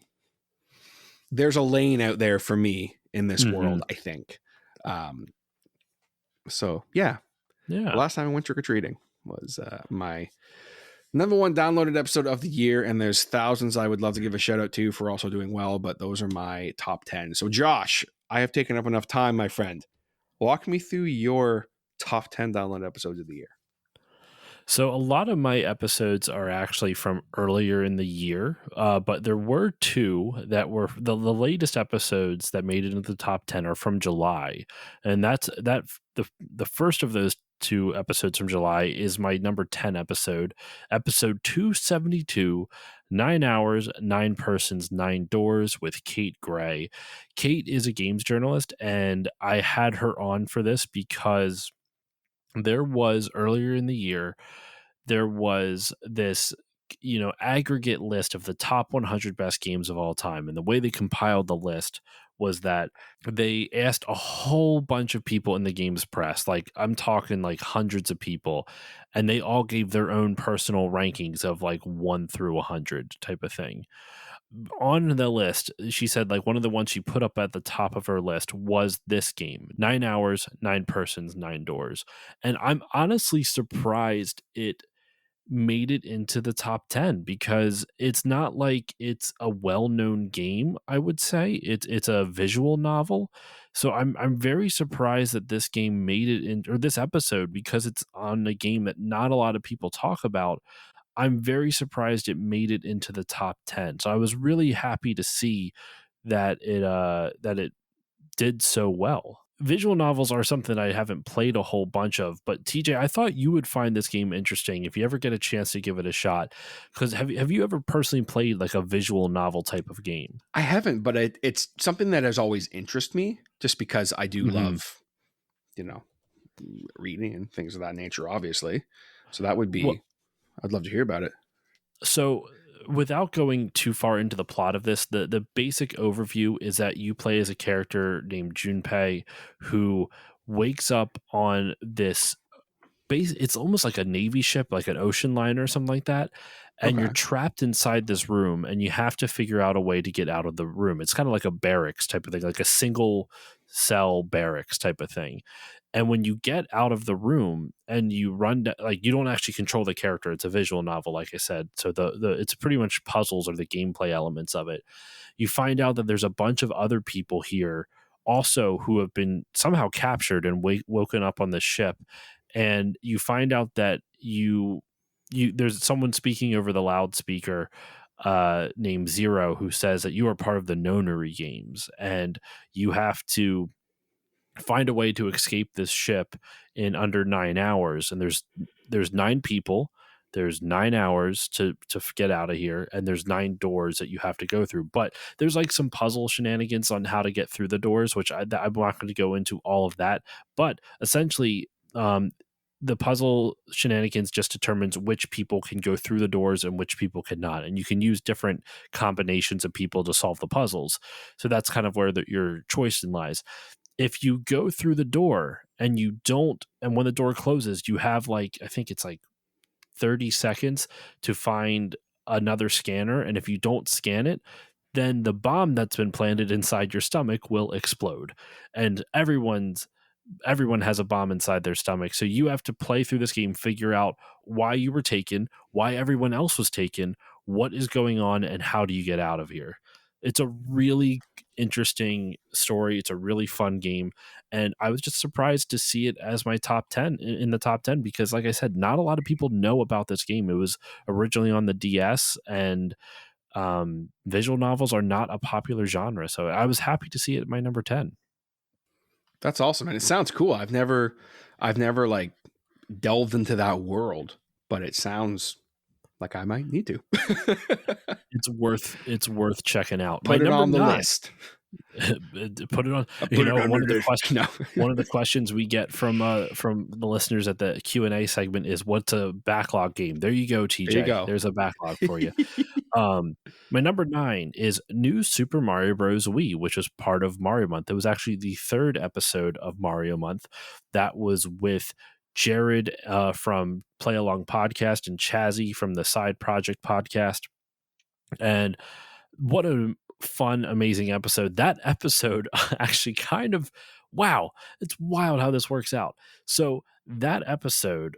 lane out there for me in this world, I think. So yeah. The last time I went trick-or-treating was my number one downloaded episode of the year, and there's thousands I would love to give a shout out to for also doing well, but those are my top 10. So Josh, I have taken up enough time, my friend. Walk me through your top 10 downloaded episodes of the year. So a lot of my episodes are actually from earlier in the year, but there were two that were the latest episodes that made it into the top 10 are from July, and the first of those two episodes from July is my number 10 episode 272, 9 hours, 9 persons, 9 doors with Kate Gray. Kate is a games journalist, and I had her on for this because there was earlier in the year, there was this, aggregate list of the top 100 best games of all time. And the way they compiled the list was that they asked a whole bunch of people in the games press, like I'm talking like hundreds of people, and they all gave their own personal rankings of like 1 through 100 type of thing. On the list, she said like one of the ones she put up at the top of her list was this game, 9 hours, 9 persons, 9 doors. And I'm honestly surprised it made it into the top 10 because it's not like it's a well-known game, I would say. It's a visual novel. So I'm very surprised that this game made it in, or this episode, because it's on a game that not a lot of people talk about. I'm very surprised it made it into the top 10. So I was really happy to see that it did so well. Visual novels are something I haven't played a whole bunch of, but TJ, I thought you would find this game interesting if you ever get a chance to give it a shot. Because have you ever personally played like a visual novel type of game? I haven't, but it's something that has always interested me, just because I do Hmm. love, you know, reading and things of that nature, obviously. So that would Well, be, I'd love to hear about it. so without going too far into the plot of this, the basic overview is that you play as a character named Junpei who wakes up on this base. It's almost like a navy ship, like an ocean liner or something like that, and you're Okay. trapped inside this room and you have to figure out a way to get out of the room. It's kind of like a barracks type of thing, like a single cell barracks type of thing. And when you get out of the room and you like, you don't actually control the character. It's a visual novel, like I said. So the it's pretty much puzzles or the gameplay elements of it. You find out that there's a bunch of other people here also who have been somehow captured and woken up on this ship. And you find out that you there's someone speaking over the loudspeaker named Zero, who says that you are part of the Nonary games and you have to find a way to escape this ship in under 9 hours. And there's nine people, there's 9 hours to get out of here, and there's nine doors that you have to go through. But there's like some puzzle shenanigans on how to get through the doors, which I'm not going to go into all of that. But essentially, the puzzle shenanigans just determines which people can go through the doors and which people cannot, and you can use different combinations of people to solve the puzzles. So that's kind of where your choice in lies. If you go through the door and you don't, and when the door closes, you have like, I think it's like 30 seconds to find another scanner. And if you don't scan it, then the bomb that's been planted inside your stomach will explode. And everyone has a bomb inside their stomach. So you have to play through this game, figure out why you were taken, why everyone else was taken, what is going on, and how do you get out of here. It's a really interesting story. It's a really fun game. And I was just surprised to see it as my top 10 in the top 10 because, like I said, not a lot of people know about this game. It was originally on the DS, and visual novels are not a popular genre. So I was happy to see it at my number 10. That's awesome. And it sounds cool. I've never like delved into that world, but it sounds like I might need to. It's worth checking out. My Put it number on the 9. list. Put it on. Put it under the no. One of the questions we get from the listeners at the Q&A segment is, what's a backlog game? There you go, TJ. There you go. There's a backlog for you. My number 9 is New Super Mario Bros. Wii, which was part of Mario Month. It was actually the third episode of Mario Month. That was with Jared from Play Along Podcast and Chazzy from the Side Project Podcast. And what a fun, amazing episode. That episode actually kind of, wow, it's wild how this works out. So in that episode,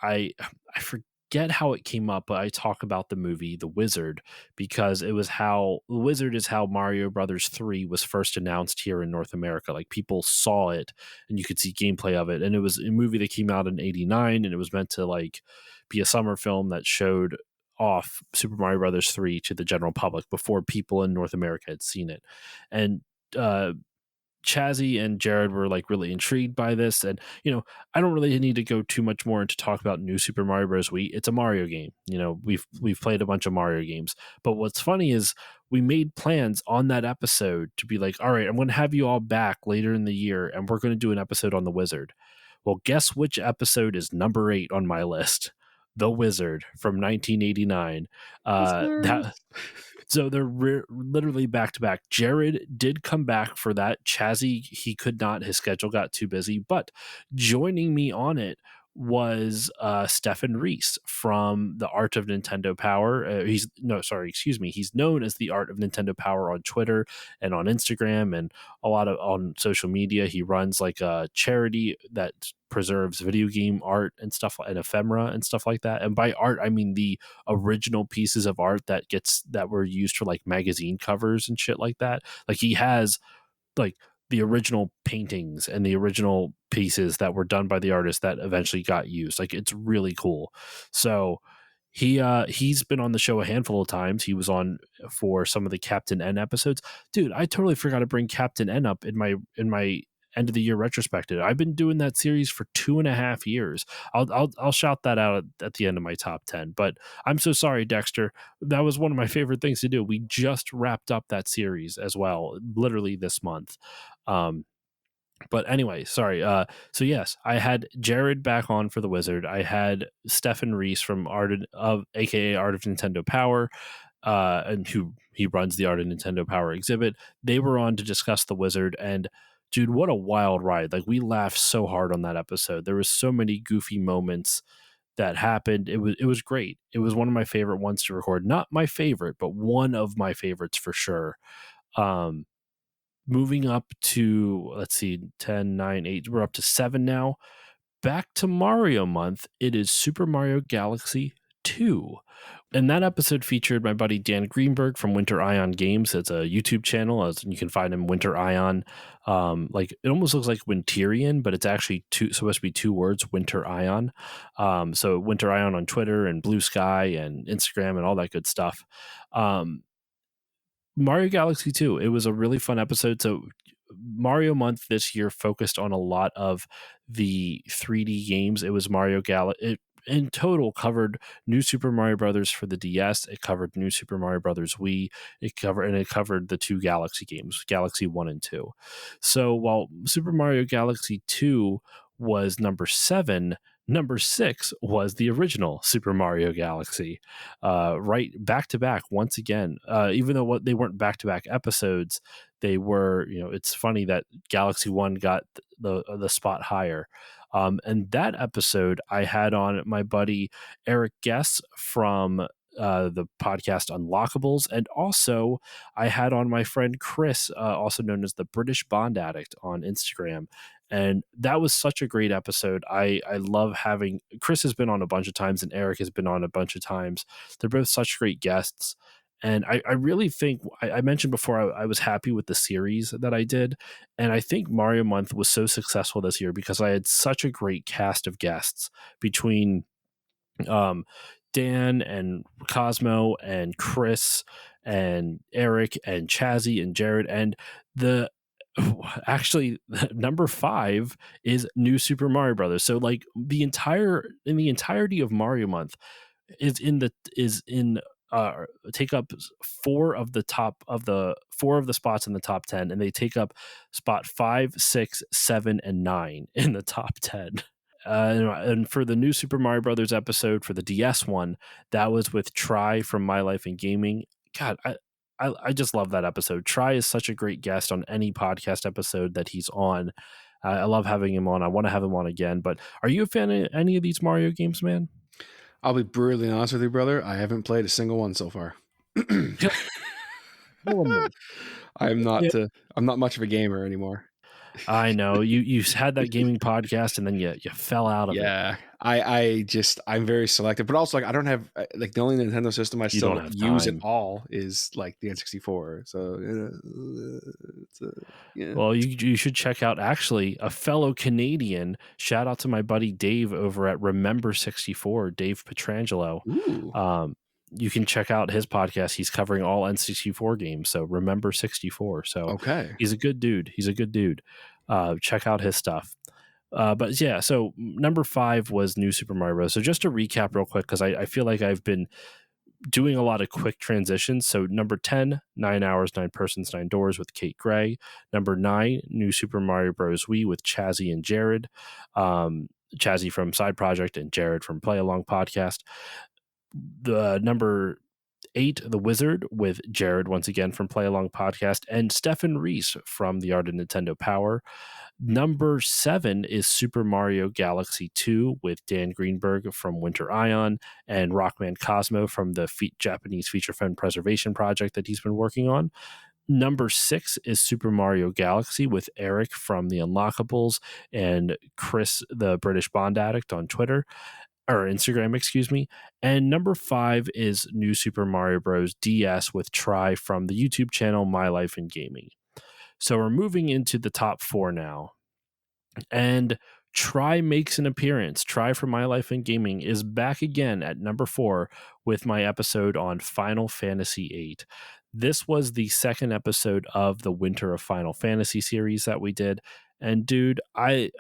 I forget how it came up, but I talk about the movie The Wizard because it was how The Wizard is how Mario Brothers 3 was first announced here in North America. Like, people saw it and you could see gameplay of it. And it was a movie that came out in 89, and it was meant to like be a summer film that showed off Super Mario Brothers 3 to the general public before people in North America had seen it. And Chazzy and Jared were like really intrigued by this. And, I don't really need to go too much more into talk about New Super Mario Bros. Wii. It's a Mario game. We've played a bunch of Mario games. But what's funny is we made plans on that episode to be like, all right, I'm going to have you all back later in the year and we're going to do an episode on The Wizard. Well, guess which episode is number 8 on my list? The Wizard from 1989. So they're literally back to back. Jared did come back for that. Chazzy, he could not. His schedule got too busy. But joining me on it was Stefan Reese from the Art of Nintendo Power. He's known as the Art of Nintendo Power on Twitter and on Instagram and a lot of on social media. He runs like a charity that preserves video game art and stuff and ephemera and stuff like that. And by art, I mean the original pieces of art that were used for like magazine covers and shit like that. Like he has like the original paintings and the original pieces that were done by the artist that eventually got used. Like it's really cool. So he's been on the show a handful of times. He was on for some of the Captain N episodes. Dude, I totally forgot to bring Captain N up in my end of the year retrospective. I've been doing that series for 2.5 years. I'll shout that out at the end of my top 10. But I'm so sorry, Dexter. That was one of my favorite things to do. We just wrapped up that series as well, literally this month. Um, but anyway, sorry. So yes, I had Jared back on for the Wizard. I had Stefan Reese from AKA Art of Nintendo Power, and who he runs the Art of Nintendo Power exhibit. They were on to discuss the Wizard, and dude, what a wild ride! Like we laughed so hard on that episode. There was so many goofy moments that happened. It was great. It was one of my favorite ones to record. Not my favorite, but one of my favorites for sure. Um, Moving up to, let's see, 10, 9, 8, we're up to 7 now. Back to Mario month, it is Super Mario Galaxy 2. And that episode featured my buddy Dan Greenberg from Winter Ion Games. It's a YouTube channel, as you can find him, Winter Ion. Like it almost looks like Winterian, but it's actually supposed to be two words, Winter Ion. So Winter Ion on Twitter and Blue Sky and Instagram and all that good stuff. Mario Galaxy 2, it was a really fun episode. So Mario month this year focused on a lot of the 3D games. It was Mario Galaxy. It in total covered New Super Mario Brothers for the DS. It covered New Super Mario Brothers Wii. It covered the two Galaxy games, Galaxy 1 and 2. So while Super Mario Galaxy 2 was number 7, number 6 was the original Super Mario Galaxy, right back to back once again. Even though they weren't back to back episodes, they were. It's funny that Galaxy 1 got the spot higher. And that episode, I had on my buddy Eric Guess from the podcast Unlockables, and also I had on my friend Chris, also known as the British Bond Addict on Instagram. And that was such a great episode. I love having Chris has been on a bunch of times and Eric has been on a bunch of times. They're both such great guests. And I really think I mentioned before I was happy with the series that I did. And I think Mario Month was so successful this year because I had such a great cast of guests between um, Dan and Cosmo and Chris and Eric and Chazzy and Jared. And the actually number 5 is New Super Mario Brothers. So like the entirety of Mario Month is in take up 4 of the spots in the top 10, and they take up spot 5, 6, 7, and 9 in the top 10. And for the New Super Mario Brothers episode for the DS one, that was with Try from My Life in Gaming. God, I just love that episode. Try is such a great guest on any podcast episode that he's on. I love having him on. I want to have him on again. But are you a fan of any of these Mario games, man? I'll be brutally honest with you, brother. I haven't played a single one so far. I'm not. I'm not much of a gamer anymore. I know you had that gaming podcast and then you fell out of it. Yeah, I'm very selective, but also like I don't have like the only Nintendo system I You don't still have use at time. all is like the N64. So yeah. Well, you should check out actually a fellow Canadian. Shout out to my buddy Dave over at Remember 64, Dave Petrangelo. Ooh. You can check out his podcast. He's covering all N64 games. So Remember 64. So Okay. he's a good dude. Check out his stuff. But yeah, so number 5 was New Super Mario Bros. So just to recap real quick, because I feel like I've been doing a lot of quick transitions. So number 10, 9 Hours, 9 Persons, 9 Doors with Kate Gray. Number 9, New Super Mario Bros. Wii with Chazzy and Jared. Chazzy from Side Project and Jared from Play Along Podcast. The number 8, The Wizard, with Jared, once again, from Play Along Podcast, and Stefan Reese from The Art of Nintendo Power. Number 7 is Super Mario Galaxy 2 with Dan Greenberg from Winter Ion and Rockman Cosmo from the Japanese feature phone preservation project that he's been working on. Number 6 is Super Mario Galaxy with Eric from The Unlockables and Chris, the British Bond Addict, on Twitter or Instagram, excuse me. And number 5 is New Super Mario Bros. DS with Try from the YouTube channel My Life in Gaming. So we're moving into the top 4 now. And Try makes an appearance. Try from My Life in Gaming is back again at number 4 with my episode on Final Fantasy VIII. This was the second episode of the Winter of Final Fantasy series that we did. And dude, I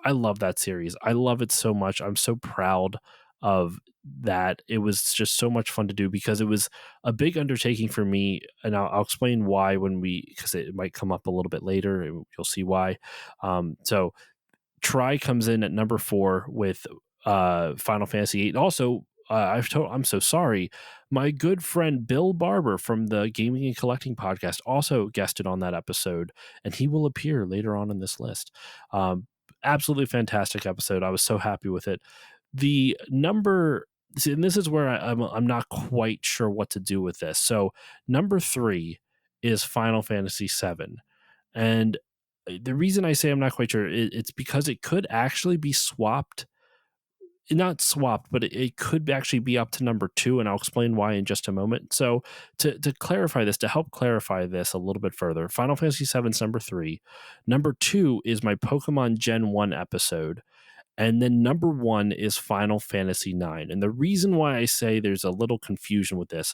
love that series. I love it so much. I'm so proud of that. It was just so much fun to do because it was a big undertaking for me. And I'll explain why because it might come up a little bit later. You'll see why. So Try comes in at number 4 with Final Fantasy VIII. Also, I'm so sorry. My good friend Bill Barber from the Gaming and Collecting podcast also guested on that episode, and he will appear later on in this list. Absolutely fantastic episode. I was so happy with it. The number, see, and this is where I'm not quite sure what to do with this. So number 3 is Final Fantasy VII, and the reason I say I'm not quite sure, it's because it could actually be swapped. Not swapped, but it could actually be up to number 2, and I'll explain why in just a moment. So to clarify this, to help clarify this a little bit further, Final Fantasy VII is number 3. Number 2 is my Pokemon Gen 1 episode. And then number 1 is Final Fantasy IX. And the reason why I say there's a little confusion with this,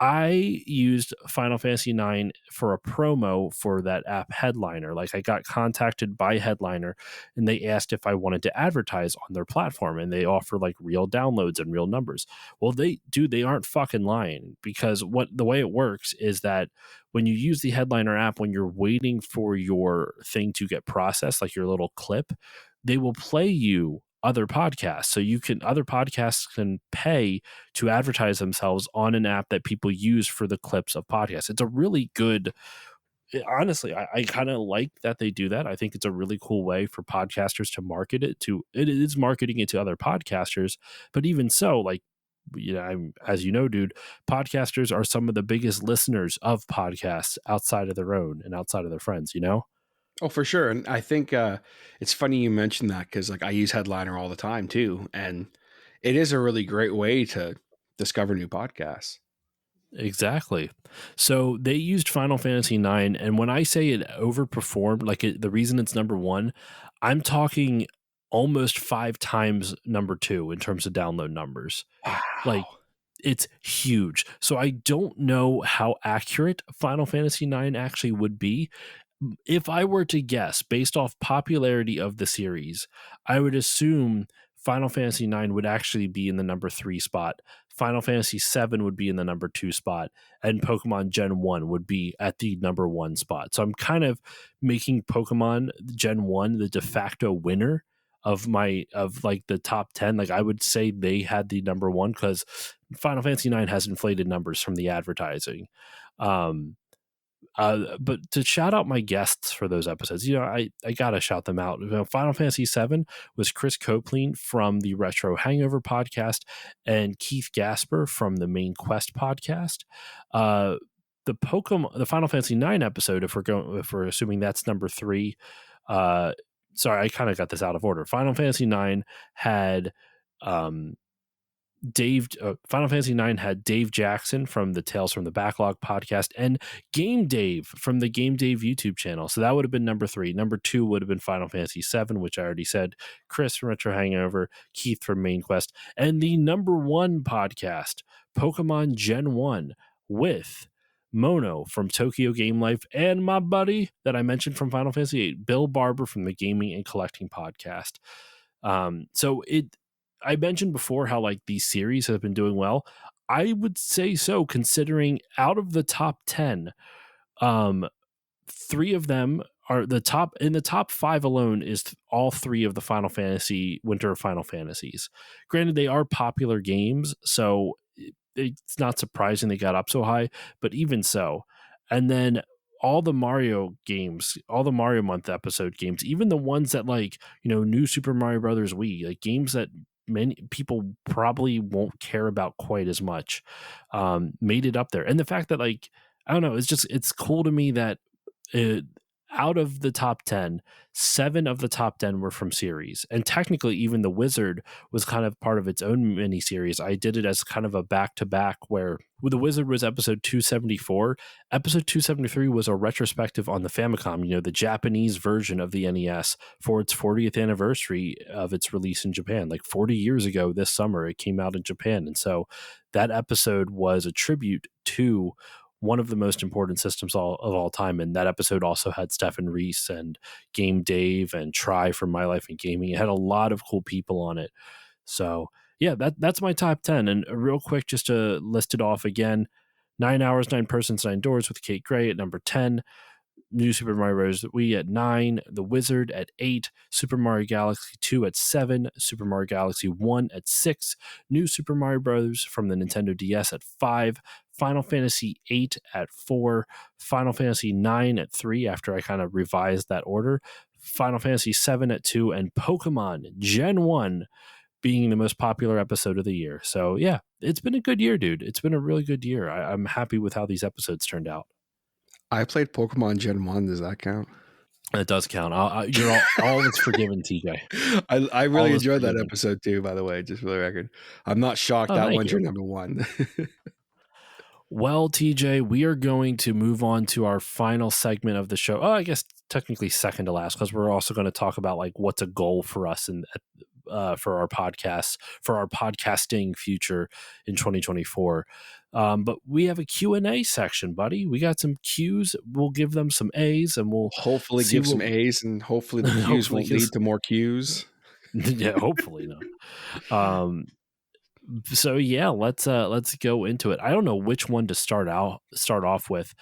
I used Final Fantasy IX for a promo for that app Headliner. Like, I got contacted by Headliner and they asked if I wanted to advertise on their platform, and they offer like real downloads and real numbers. Well, they aren't fucking lying, because the way it works is that when you use the Headliner app, when you're waiting for your thing to get processed, like your little clip, they will play you other podcasts. So other podcasts can pay to advertise themselves on an app that people use for the clips of podcasts. It's a really good, honestly, I kind of like that they do that. I think it's a really cool way for podcasters to market it it is marketing it to other podcasters. But even so, like, as you know, dude, podcasters are some of the biggest listeners of podcasts outside of their own and outside of their friends, you know? Oh, for sure. And I think it's funny you mentioned that, because like I use Headliner all the time too, and it is a really great way to discover new podcasts. Exactly. So they used Final Fantasy IX, and when I say it overperformed, like the reason it's number 1, I'm talking almost 5 times number 2 in terms of download numbers. Like, Wow. it's huge. So I don't know how accurate Final Fantasy IX actually would be. If I were to guess based off popularity of the series, I would assume Final Fantasy IX would actually be in the number 3 spot. Final Fantasy VII would be in the number 2 spot, and Pokemon Gen 1 would be at the number 1 spot. So I'm kind of making Pokemon Gen 1 the de facto winner of like the top 10. Like, I would say they had the number 1 because Final Fantasy IX has inflated numbers from the advertising. But to shout out my guests for those episodes, I gotta shout them out. Final Fantasy VII was Chris Copeland from the Retro Hangover podcast and Keith Gasper from the Main Quest podcast. The Final Fantasy IX episode, if we're assuming that's number 3. Sorry, I kind of got this out of order. Final Fantasy IX had Final Fantasy IX had Dave Jackson from the Tales from the Backlog podcast and Game Dave from the Game Dave YouTube channel. So that would have been number 3. Number 2 would have been Final Fantasy VII, which I already said. Chris from Retro Hangover, Keith from Main Quest, and the number 1 podcast, Pokemon Gen 1, with Mono from Tokyo Game Life and my buddy that I mentioned from Final Fantasy VIII, Bill Barber from the Gaming and Collecting podcast. I mentioned before how like these series have been doing well. I would say so, considering out of the top 10, 3 of them are the top. In the top 5 alone is all 3 of the Final Fantasy Winter of Final Fantasies. Granted, they are popular games, so it's not surprising they got up so high, but even so. And then all the Mario games, all the Mario Month episode games, even the ones that like, New Super Mario Brothers Wii, like games that many people probably won't care about quite as much, made it up there. And the fact that like, I don't know, it's cool to me that it, out of the top 10, 7 of the top 10 were from series. And technically, even The Wizard was kind of part of its own mini series. I did it as kind of a back to back where The Wizard was episode 274. Episode 273 was a retrospective on the Famicom, the Japanese version of the NES for its 40th anniversary of its release in Japan. Like 40 years ago this summer, it came out in Japan. And so that episode was a tribute to one of the most important systems of all time. And that episode also had Stephen Reese and Game Dave and Try from My Life in Gaming. It had a lot of cool people on it. So yeah, that's my top 10. And real quick, just to list it off again, 9 Hours, 9 Persons, 9 Doors with Kate Gray at number 10. New Super Mario Bros. Wii at 9, The Wizard at 8, Super Mario Galaxy 2 at 7, Super Mario Galaxy 1 at 6, New Super Mario Bros. From the Nintendo DS at 5, Final Fantasy 8 at 4, Final Fantasy 9 at 3 after I kind of revised that order, Final Fantasy 7 at 2, and Pokemon Gen 1 being the most popular episode of the year. So yeah, it's been a good year, dude. It's been a really good year. I'm happy with how these episodes turned out. I played Pokemon Gen 1. Does that count? It does count. You're all that's forgiven, TJ. I really enjoyed that episode too, by the way, just for the record. I'm not shocked that one's your number one. Well, TJ, we are going to move on to our final segment of the show. Oh, I guess technically second to last, because we're also going to talk about like what's a goal for us and for our podcasts, for our podcasting future in 2024. But we have a Q&A section, buddy. We got some Q's. We'll give them some A's, and we'll hopefully give some A's, and hopefully the Q's will lead to more Q's. Yeah, hopefully not. So yeah, let's go into it. I don't know which one to start off with.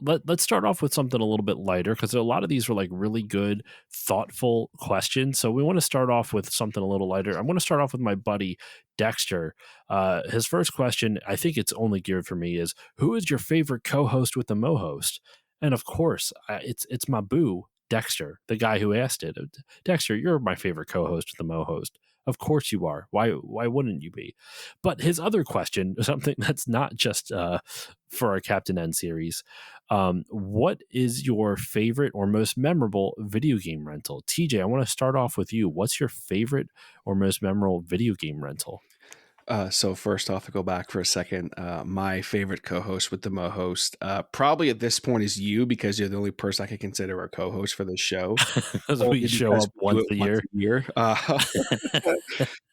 Let's start off with something a little bit lighter, because a lot of these were like really good, thoughtful questions. So we want to start off with something a little lighter. I'm going to start off with my buddy Dexter. His first question, I think it's only geared for me, is who is your favorite co-host with the Mo-host? And of course, it's my boo, Dexter, the guy who asked it. Dexter, you're my favorite co-host with the Mo-host. Of course you are. Why wouldn't you be? But his other question, something that's not just for our Captain N series, what is your favorite or most memorable video game rental? TJ, I want to start off with you. What's your favorite or most memorable video game rental? So first off, to go back for a second, my favorite co-host with the Mo-host, probably at this point is you, because you're the only person I can consider a co-host for this show. Because we show up once a year.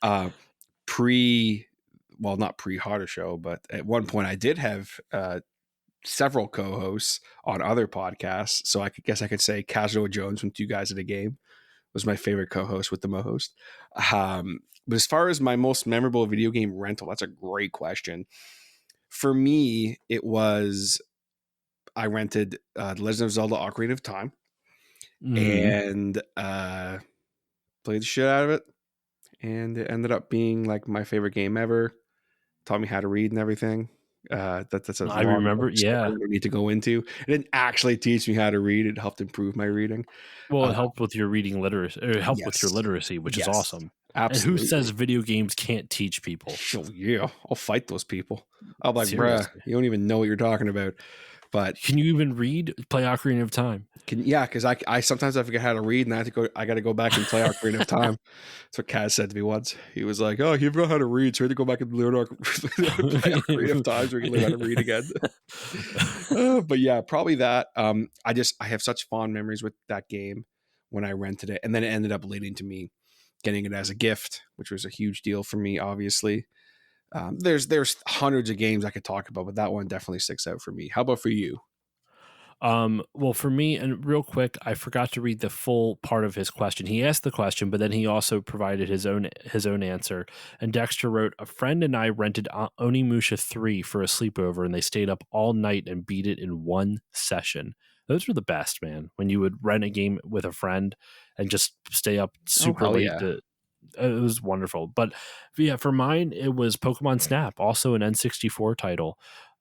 Not pre-Hodder Show, but at one point I did have several co-hosts on other podcasts. So I guess I could say Casual Jones from Two Guys at a Game was my favorite co-host with the Mo-host. But as far as my most memorable video game rental, that's a great question. For me, it was, I rented The Legend of Zelda Ocarina of Time and played the shit out of it. And it ended up being like my favorite game ever. Taught me how to read and everything. That's I remember, yeah. I don't need to go into. It didn't actually teach me how to read. It helped improve my reading. Well, it helped with your reading literacy. It helped with your literacy, which is awesome. Absolutely. And who says video games can't teach people? Oh, yeah, I'll fight those people. I'm like, bruh, you don't even know what you're talking about. But can you even read? Play Ocarina of Time? Because I sometimes I forget how to read, and I got to go back and play Ocarina of Time. That's what Kaz said to me once. He was like, "Oh, you forgot how to read, so you have to go back and learn Ocarina of Time so you can learn how to read again." But yeah, probably that. I have such fond memories with that game when I rented it, and then it ended up leading to me getting it as a gift, which was a huge deal for me, obviously. There's hundreds of games I could talk about, but that one definitely sticks out for me. How about for you? Well, for me, and real quick, I forgot to read the full part of his question. He asked the question, but then he also provided his own answer. And Dexter wrote, "A friend and I rented Onimusha 3 for a sleepover, and they stayed up all night and beat it in one session." Those were the best, man. When you would rent a game with a friend and just stay up super late. it was wonderful. But yeah, for mine, it was Pokemon Snap, also an N64 title.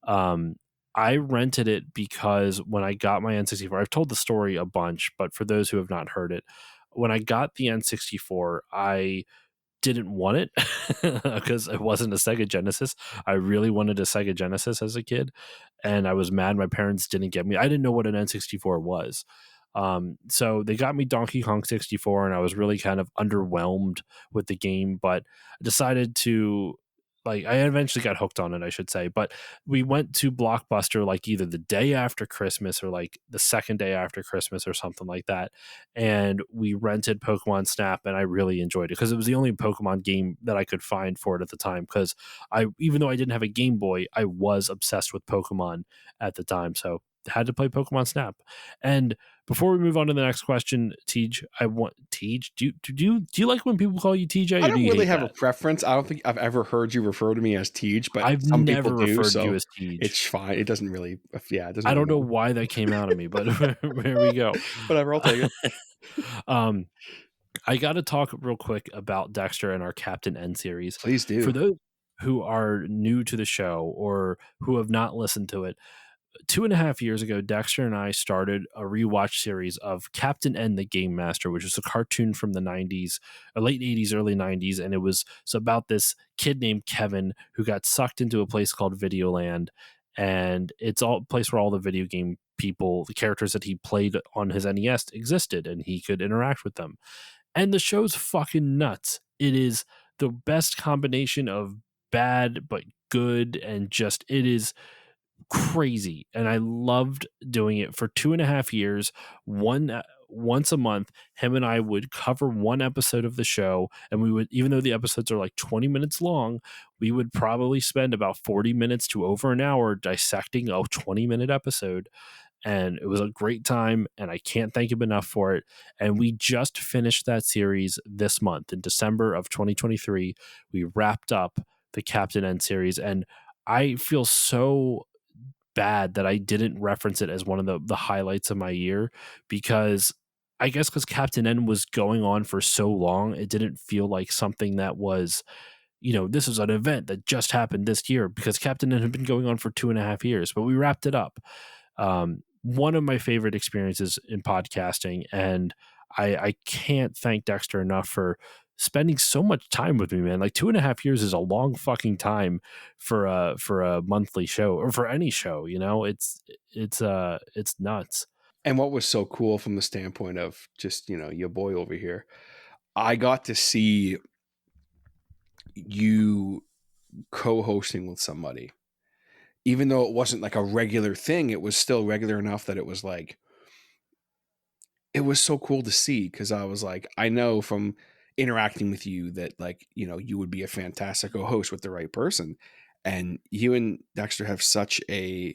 Um, I rented it because when I got my N64, I've told the story a bunch, but for those who have not heard it, when I got the N64, I didn't want it because it wasn't a Sega Genesis. I really wanted a Sega Genesis as a kid, and I was mad my parents didn't get me. I didn't know what an N64 was. So they got me Donkey Kong 64, and I was really kind of underwhelmed with the game, but I decided to, like, I eventually got hooked on it, I should say. But we went to Blockbuster like either the day after Christmas or like the second day after Christmas or something like that, and we rented Pokemon Snap, and I really enjoyed it because it was the only Pokemon game that I could find for it at the time. Because even though I didn't have a Game Boy, I was obsessed with Pokemon at the time, so had to play Pokemon Snap. And before we move on to the next question, Tej, do you like when people call you TJ, I or do don't you really hate have a that? preference. I don't think I've ever heard you refer to me as Tej, but I've some people never do, referred to you so as Tej. it's fine. It doesn't really, yeah, it doesn't I really don't know matter. why that came out of me, but there we go. Whatever, I'll take it. um, I got to talk real quick about Dexter and our Captain N series. Please For do. those who are new to the show or who have not listened to it, 2.5 years ago, Dexter and I started a rewatch series of Captain N, the Game Master, which was a cartoon from the 90s, or late 80s, early 90s. And it was about this kid named Kevin who got sucked into a place called Videoland. And it's all a place where all the video game people, the characters that he played on his NES existed, and he could interact with them. And the show's fucking nuts. It is the best combination of bad but good, and just it is crazy. And I loved doing it for 2.5 years. Once a month, him and I would cover one episode of the show, and we would, even though the episodes are like 20 minutes long, we would probably spend about 40 minutes to over an hour dissecting a 20-minute episode. And it was a great time, and I can't thank him enough for it. And we just finished that series this month in December of 2023. We wrapped up the Captain N series, and I feel so bad that I didn't reference it as one of the highlights of my year, because I guess because Captain N was going on for so long, it didn't feel like something that was, this is an event that just happened this year, because Captain N had been going on for 2.5 years, but we wrapped it up. One of my favorite experiences in podcasting, and I can't thank Dexter enough for spending so much time with me, man. Like 2.5 years is a long fucking time for a monthly show, or for any show. It's nuts. And what was so cool from the standpoint of just, your boy over here, I got to see you co-hosting with somebody. Even though it wasn't like a regular thing, it was still regular enough that it was like, it was so cool to see, because I was like, I know from interacting with you that, like, you would be a fantastic host with the right person. And you and Dexter have such an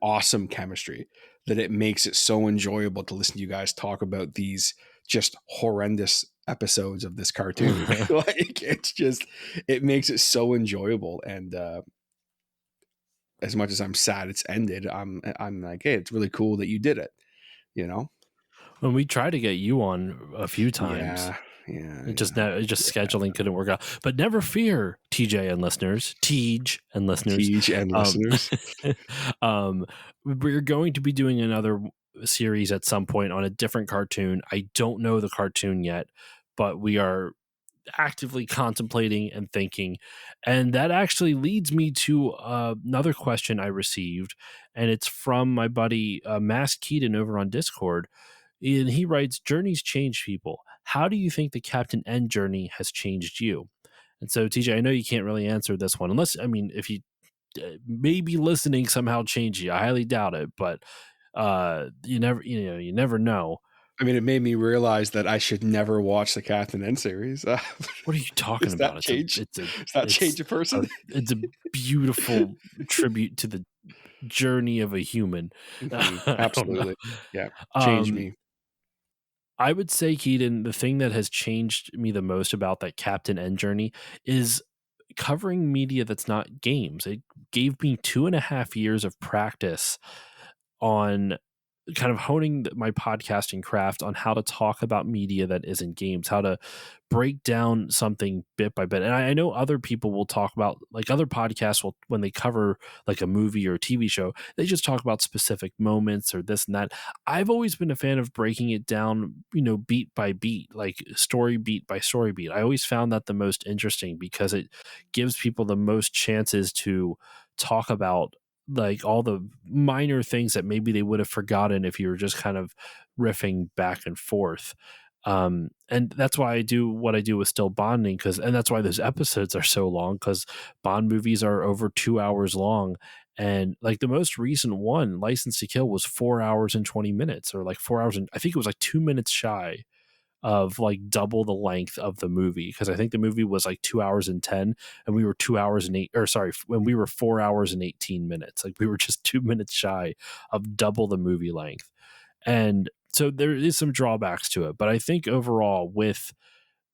awesome chemistry that it makes it so enjoyable to listen to you guys talk about these just horrendous episodes of this cartoon. Like, it makes it so enjoyable. And as much as I'm sad it's ended, I'm like, hey, it's really cool that you did it, you know? When we tried to get you on a few times, Yeah, yeah, it just yeah. scheduling couldn't work out. But never fear, TJ and listeners, Tej and listeners. Teach and Um, listeners. we're going to be doing another series at some point on a different cartoon. I don't know the cartoon yet, but we are actively contemplating and thinking. And that actually leads me to another question I received, and it's from my buddy Mass Keaton over on Discord. And he writes, "Journeys change people. How do you think the Captain N journey has changed you?" And so, TJ, I know you can't really answer this one, unless, I mean, if you maybe listening somehow changed you. I highly doubt it, but you never know. I mean, it made me realize that I should never watch the Captain N series. What are you talking Does about? that It's a, change? it's a, Does that it's change a person? it's a beautiful tribute to the journey of a human. I don't know. Absolutely. Yeah. Changed Um, me. I would say, Keaton, the thing that has changed me the most about that Captain N journey is covering media that's not games. It gave me 2.5 years of practice on kind of honing my podcasting craft on how to talk about media that isn't games, how to break down something bit by bit. And I know other people will talk about, like, other podcasts will, when they cover like a movie or a TV show, they just talk about specific moments or this and that. I've always been a fan of breaking it down, beat by beat, like story beat by story beat. I always found that the most interesting because it gives people the most chances to talk about like all the minor things that maybe they would have forgotten if you were just kind of riffing back and forth. And that's why I do what I do with Still Bonding, and that's why those episodes are so long, because Bond movies are over 2 hours long. And like the most recent one, License to Kill, was 4 hours and 20 minutes, or like 4 hours, and I think it was like 2 minutes shy of like double the length of the movie, because I think the movie was like 2 hours and 10, and we were 2 hours and eight, or sorry, when we were 4 hours and 18 minutes, like we were just 2 minutes shy of double the movie length. And so there is some drawbacks to it, but I think overall with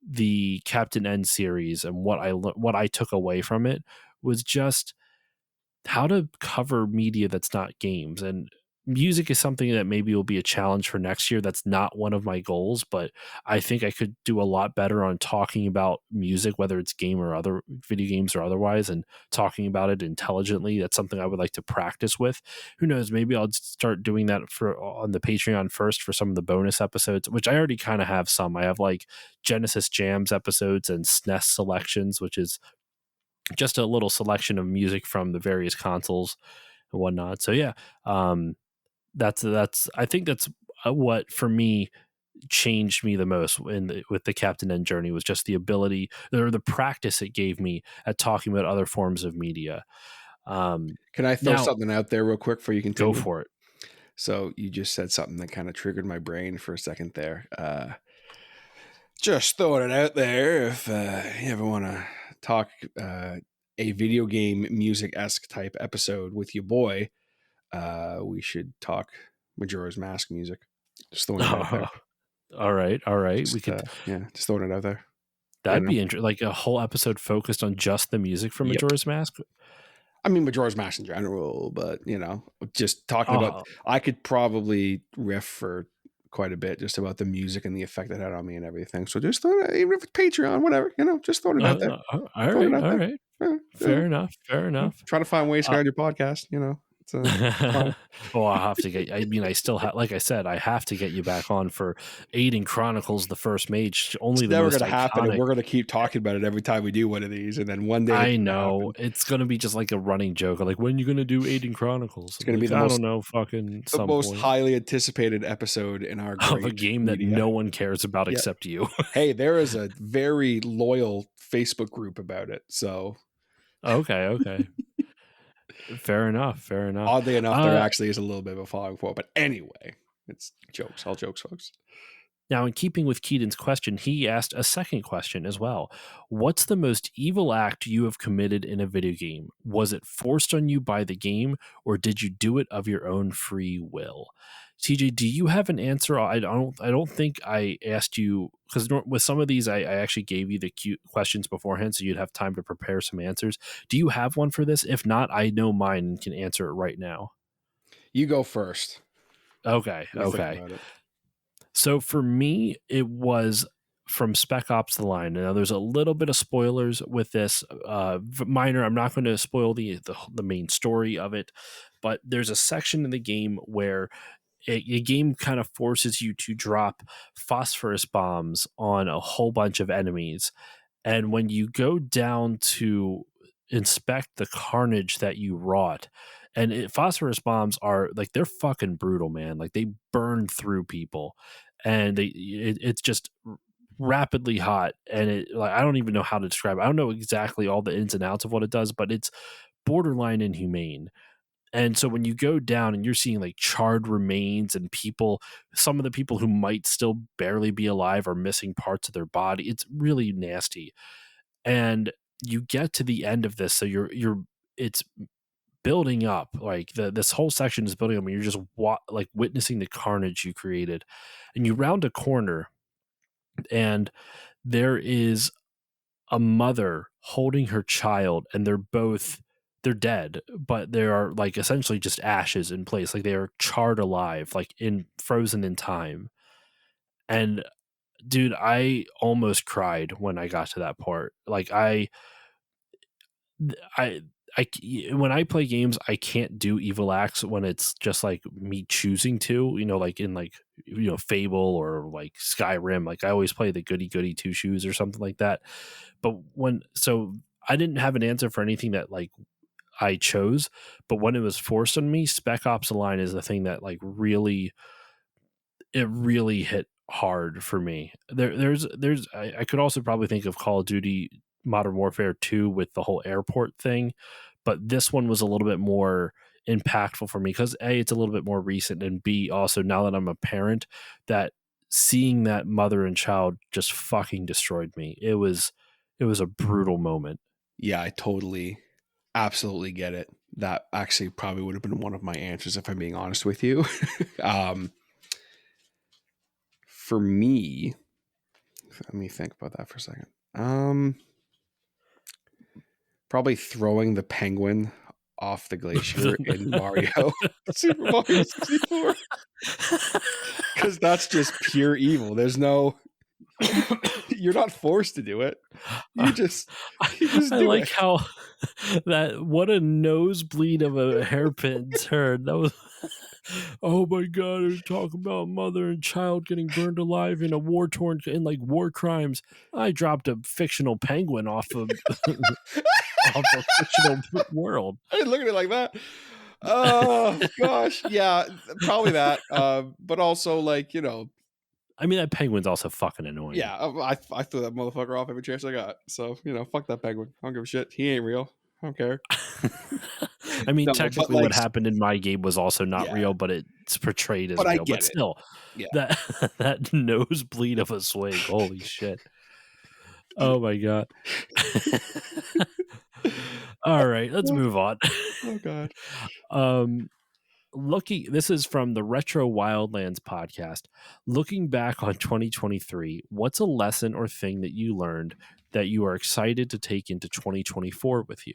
the Captain N series, and what I took away from it was just how to cover media that's not games. And music is something that maybe will be a challenge for next year. That's not one of my goals, but I think I could do a lot better on talking about music, whether it's game or other video games or otherwise, and talking about it intelligently. That's something I would like to practice with. Who knows? Maybe I'll start doing that for on the Patreon first for some of the bonus episodes, which I already kind of have some. I have like Genesis Jams episodes and SNES selections, which is just a little selection of music from the various consoles and whatnot. So yeah, that's I think that's what for me changed me the most with the Captain N journey, was just the ability or the practice it gave me at talking about other forms of media. Can I throw Now, something out there real quick before you go continue? for it. So you just said something that kind of triggered my brain for a second there. Just throwing it out there. If you ever want to talk a video game music-esque type episode with your boy, we should talk Majora's Mask music. Just throwing it out there. All right, all right. We Just could. just throwing it out there. You That'd know. be interesting. Like a whole episode focused on just the music from Yep. Majora's Mask. I mean Majora's Mask in general, but just talking about, I could probably riff for quite a bit just about the music and the effect it had on me and everything. So just throw it, even if it's Patreon, whatever, just throwing it out there. All Throwing it right, out all there. right. Yeah, Fair enough. Fair enough. trying to find ways to Uh, get on your podcast. It's fine. well, I'll have to get. I mean, I still have, like I said, I have to get you back on for Aiden Chronicles: The First Mage. Only It's the never most going to happen, and iconic. we're going to keep talking about it every time we do one of these, and then one day it's I going to know happen. it's going to be just like a running joke. Like, when are you going to do Aiden Chronicles? It's going to be Like, I don't know, fucking the some most point highly anticipated episode in our of a great game that media. no one cares about Yep. except you. Hey, there is a very loyal Facebook group about it. So Okay. Fair enough. Fair enough. oddly enough, there actually is a little bit of a following for it. But anyway, it's jokes, all jokes, folks. Now, in keeping with Keaton's question, he asked a second question as well. What's the most evil act you have committed in a video game? Was it forced on you by the game, or did you do it of your own free will? TJ, do you have an answer? I don't think I asked you, because with some of these, I actually gave you the cute questions beforehand, so you'd have time to prepare some answers. Do you have one for this? If not, I know mine and can answer it right now. You go first. Okay. Let me think about it. So for me, it was from Spec Ops: The Line. Now, there's a little bit of spoilers with this, minor. I'm not going to spoil the main story of it, but there's a section in the game where a game kind of forces you to drop phosphorus bombs on a whole bunch of enemies. And when you go down to inspect the carnage that you wrought, and phosphorus bombs are like, they're fucking brutal, man. Like, they burn through people, and it's just rapidly hot. And like, I don't even know how to describe it. I don't know exactly all the ins and outs of what it does, but it's borderline inhumane. And so when you go down and you're seeing like charred remains and people, some of the people who might still barely be alive are missing parts of their body. It's really nasty. And you get to the end of this, so it's building up, like this whole section is building up, and you're just like witnessing the carnage you created. And you round a corner, and there is a mother holding her child, and they're they're dead, but they are like essentially just ashes in place. Like they are charred alive, like frozen in time. And dude, I almost cried when I got to that part. Like I when I play games, I can't do evil acts when it's just like me choosing to, like in like, Fable or like Skyrim. Like I always play the goody two shoes or something like that. But so I didn't have an answer for anything that like I chose, but when it was forced on me, Spec Ops: The Line is the thing that like really hit hard for me. I could also probably think of Call of Duty Modern Warfare 2 with the whole airport thing, but this one was a little bit more impactful for me because A, it's a little bit more recent, and B, also now that I'm a parent, that seeing that mother and child just fucking destroyed me. It was a brutal moment. Yeah, I totally, absolutely get it. That actually probably would have been one of my answers if I'm being honest with you. For me, let me think about that for a second. Probably throwing the penguin off the glacier in Mario, Super Mario 64, because that's just pure evil. There's no, you're not forced to do it. You just I do like it. how what a nosebleed of a hairpin turn. That was, oh my God, they're talking about mother and child getting burned alive in a in like war crimes. I dropped a fictional penguin off of off a fictional world. I didn't look at it like that. Oh gosh, yeah, probably that. But also like, I mean, that penguin's also fucking annoying. yeah, I threw that motherfucker off every chance I got. So fuck that penguin. I don't give a shit. He ain't real. I don't care. I mean, No, but technically, like, what happened in my game was also not yeah, real, but it's portrayed as but I real. But get it. still, Yeah. that that nosebleed of a swig, holy shit! Oh my God! All right, let's move on. Oh god. um, this is from the Retro Wildlands podcast. Looking back on 2023, what's a lesson or thing that you learned that you are excited to take into 2024 with you?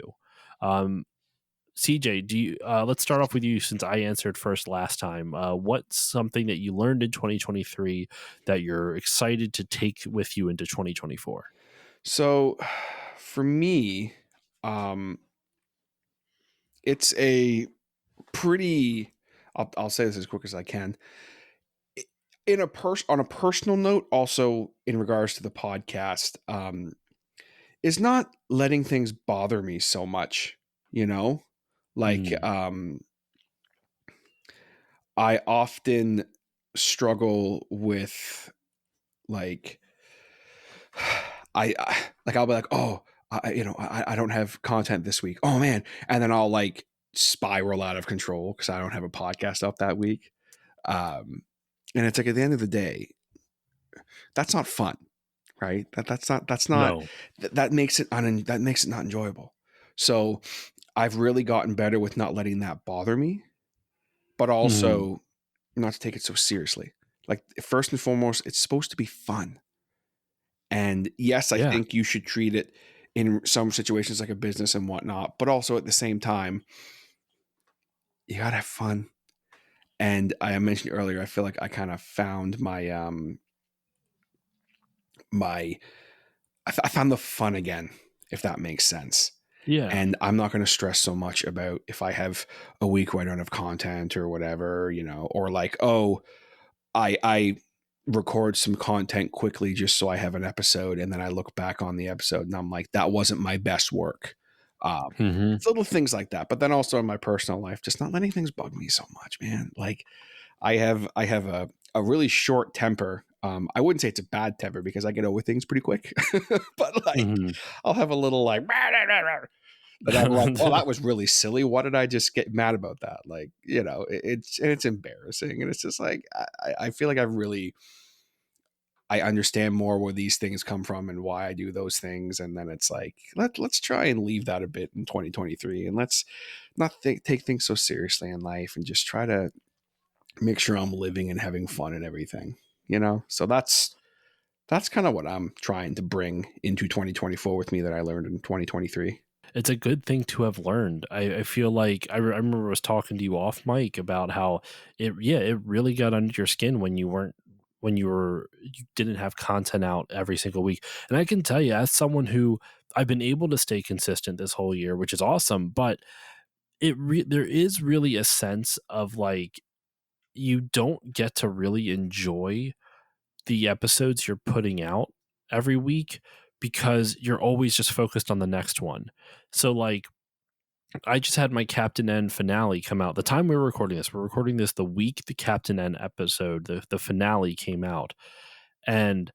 CJ, do you? Let's start off with you since I answered first last time. What's something that you learned in 2023 that you're excited to take with you into 2024? So for me, it's a pretty, I'll say this as quick as I can. On a personal note, also in regards to the podcast, is not letting things bother me so much, like, I often struggle with like, I'll be like, oh, I don't have content this week. Oh man. And then I'll like spiral out of control because I don't have a podcast up that week. And it's like at the end of the day, that's not fun, right? No. That makes it not enjoyable. So I've really gotten better with not letting that bother me, but Mhm. also not to take it so seriously. Like first and foremost, it's supposed to be fun. And yes, I Yeah. think you should treat it in some situations like a business and whatnot, but also at the same time, you gotta have fun. And I mentioned earlier, I feel like I kind of found my I found the fun again, if that makes sense. Yeah. And I'm not going to stress so much about if I have a week where I don't have content or whatever, or like, oh, I record some content quickly just so I have an episode, and then I look back on the episode and I'm like, that wasn't my best work. Hmm. It's little things like that. But then also in my personal life, just not letting things bug me so much, man. Like I have a really short temper. I wouldn't say it's a bad temper because I get over things pretty quick, but like Hmm. I'll have a little like, and I'm like, oh, that was really silly. Why did I just get mad about that? Like, it's embarrassing, and it's just like I feel like I understand more where these things come from and why I do those things, and then it's like let's try and leave that a bit in 2023, and let's not take things so seriously in life, and just try to make sure I'm living and having fun and everything, So that's kind of what I'm trying to bring into 2024 with me that I learned in 2023. it's a good thing to have learned. I feel like I remember I was talking to you off mic about how it really got under your skin when you didn't have content out every single week. And I can tell you, as someone who I've been able to stay consistent this whole year, which is awesome, but there is really a sense of like you don't get to really enjoy the episodes you're putting out every week because you're always just focused on the next one. So like I just had my Captain N finale come out. The time we're recording this the week the Captain N episode, the finale came out. And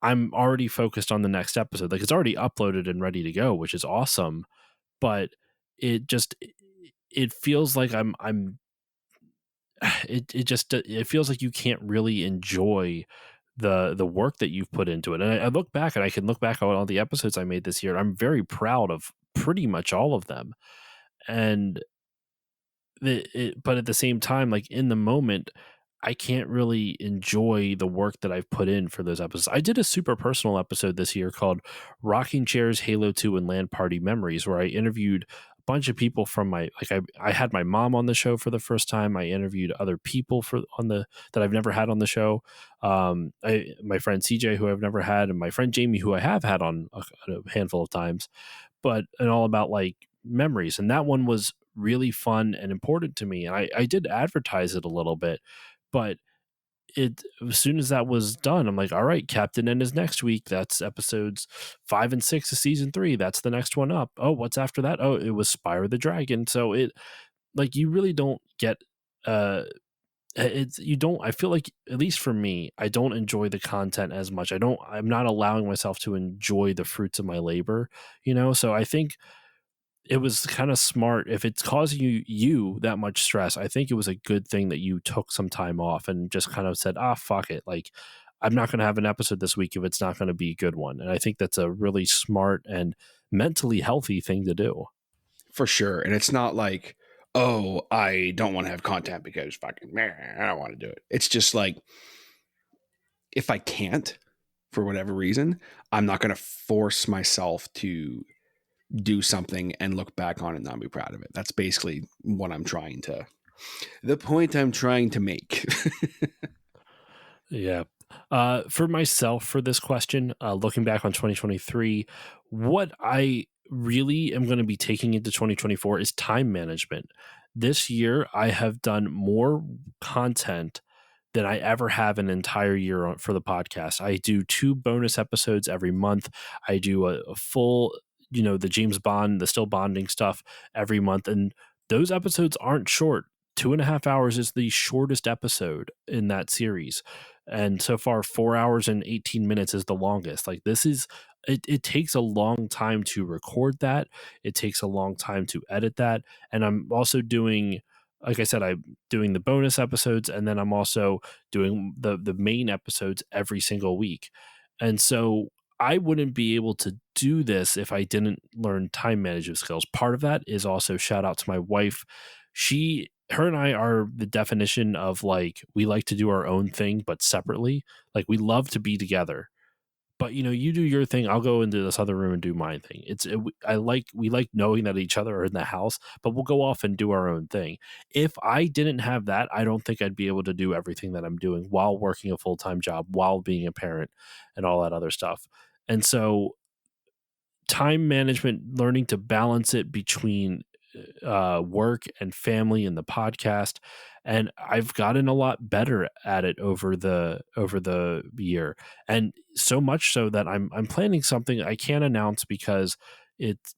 I'm already focused on the next episode. Like it's already uploaded and ready to go, which is awesome. But it feels like I'm it feels like you can't really enjoy the work that you've put into it. And I look back and I can look back on all the episodes I made this year. I'm very proud of pretty much all of them. And but at the same time, like in the moment, I can't really enjoy the work that I've put in for those episodes. I did a super personal episode this year called Rocking Chairs, Halo 2, and LAN Party Memories, where I interviewed a bunch of people from I had my mom on the show for the first time. I interviewed other people that I've never had on the show. My friend CJ, who I've never had, and my friend Jamie, who I have had on a handful of times, and all about like memories. And that one was really fun and important to me. And I did advertise it a little bit, but as soon as that was done, I'm like, all right, Captain N is next week. That's episodes 5 and 6 of season 3. That's the next one up. Oh, what's after that? Oh, it was Spire the Dragon. So it like you really don't get you don't I feel like, at least for me, I don't enjoy the content as much. I'm not allowing myself to enjoy the fruits of my labor, So I think it was kind of smart. If it's causing you that much stress, I think it was a good thing that you took some time off and just kind of said, fuck it. Like, I'm not going to have an episode this week if it's not going to be a good one. And I think that's a really smart and mentally healthy thing to do. For sure. And it's not like, oh, I don't want to have content because fucking, I don't want to do it. It's just like, if I can't, for whatever reason, I'm not going to force myself to do something and look back on it and not be proud of it. That's basically the point I'm trying to make. Yeah. For myself, for this question, looking back on 2023, what I really am going to be taking into 2024 is time management. This year, I have done more content than I ever have an entire year for the podcast. I do 2 bonus episodes every month. I do a full, the James Bond, the still bonding stuff every month. And those episodes aren't short. 2.5 hours is the shortest episode in that series. And so far, 4 hours and 18 minutes is the longest. Like it takes a long time to record that. It takes a long time to edit that. And I'm also doing, like I said, I'm doing the bonus episodes, and then I'm also doing the main episodes every single week. And so I wouldn't be able to do this if I didn't learn time management skills. Part of that is also shout out to my wife. Her and I are the definition of like, we like to do our own thing, but separately. Like we love to be together, but you do your thing. I'll go into this other room and do my thing. We like knowing that each other are in the house, but we'll go off and do our own thing. If I didn't have that, I don't think I'd be able to do everything that I'm doing while working a full-time job, while being a parent and all that other stuff. And so time management, learning to balance it between work and family and the podcast, and I've gotten a lot better at it over the year, and so much so that I'm planning something I can't announce because it's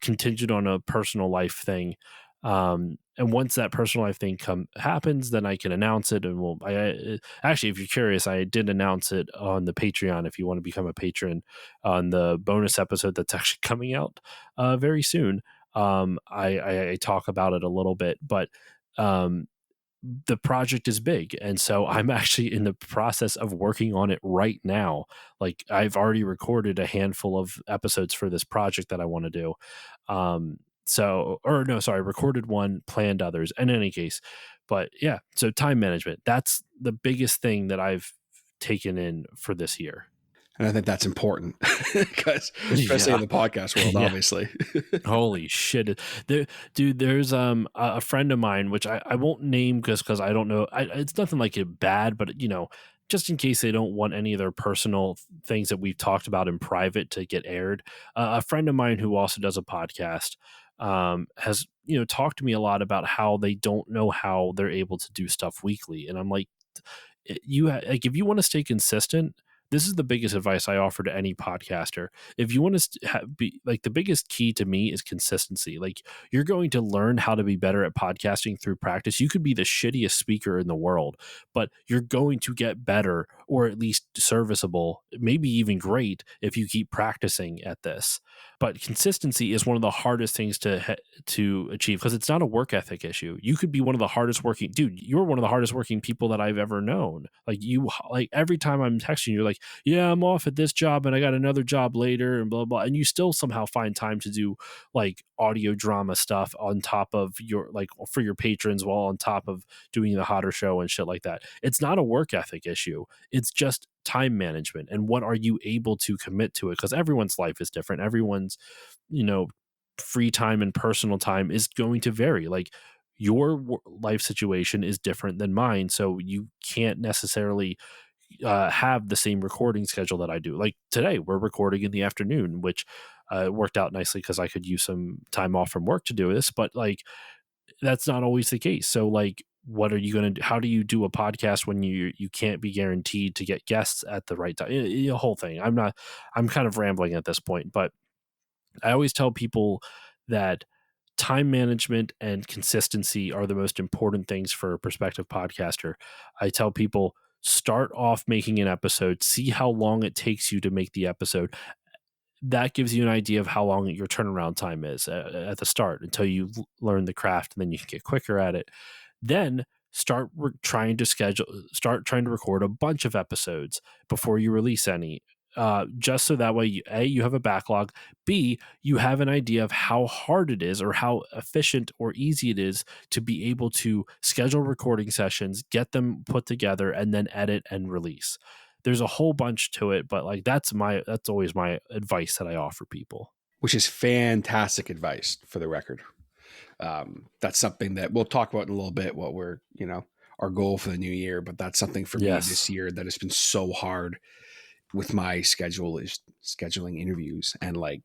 contingent on a personal life thing. And once that personal life thing happens, then I can announce it. And actually, if you're curious, I did announce it on the Patreon. If you want to become a patron, on the bonus episode that's actually coming out very soon, I talk about it a little bit, but the project is big, and so I'm actually in the process of working on it right now. Like I've already recorded a handful of episodes for this project that I want to do. Recorded one, planned others. In any case, but yeah, so time management, that's the biggest thing that I've taken in for this year. And I think that's important because, especially in Yeah. the podcast world, Yeah. obviously. Holy shit. Dude, there's a friend of mine, which I won't name because I don't know. It's nothing like it bad, but just in case they don't want any of their personal things that we've talked about in private to get aired. A friend of mine who also does a podcast has talked to me a lot about how they don't know how they're able to do stuff weekly, and I'm like, like if you want to stay consistent, this is the biggest advice I offer to any podcaster. If you want to be like, the biggest key to me is consistency. Like, you're going to learn how to be better at podcasting through practice. You could be the shittiest speaker in the world, but you're going to get better, or at least serviceable, maybe even great, if you keep practicing at this. But consistency is one of the hardest things to achieve, because it's not a work ethic issue. You could be one of the hardest working, dude. You're one of the hardest working people that I've ever known. Like every time I'm texting you, you're like, yeah, I'm off at this job and I got another job later and blah blah, and you still somehow find time to do like audio drama stuff on top of your, like, for your patrons, while on top of doing the Hodder Show and shit like that. It's not a work ethic issue. It's just time management and what are you able to commit to it, because everyone's life is different. Everyone's you know free time and personal time is going to vary. Like, your life situation is different than mine, so you can't necessarily have the same recording schedule that I do. Like today, we're recording in the afternoon, which worked out nicely because I could use some time off from work to do this. But like, that's not always the case. So like, what are you going to do? How do you do a podcast when you can't be guaranteed to get guests at the right time? The whole thing. I'm kind of rambling at this point, but I always tell people that time management and consistency are the most important things for a prospective podcaster. I tell people, start off making an episode, see how long it takes you to make the episode. That gives you an idea of how long your turnaround time is at the start, until you learn the craft, and then you can get quicker at it. Then start trying to record a bunch of episodes before you release any, just so that way, you have a backlog, B, you have an idea of how hard it is, or how efficient or easy it is to be able to schedule recording sessions, get them put together, and then edit and release. There's a whole bunch to it, but like, that's always my advice that I offer people. Which is fantastic advice, for the record. That's something that we'll talk about in a little bit, what we're, our goal for the new year. But that's something for me this Yes. year that has been so hard with my schedule, is scheduling interviews. And like,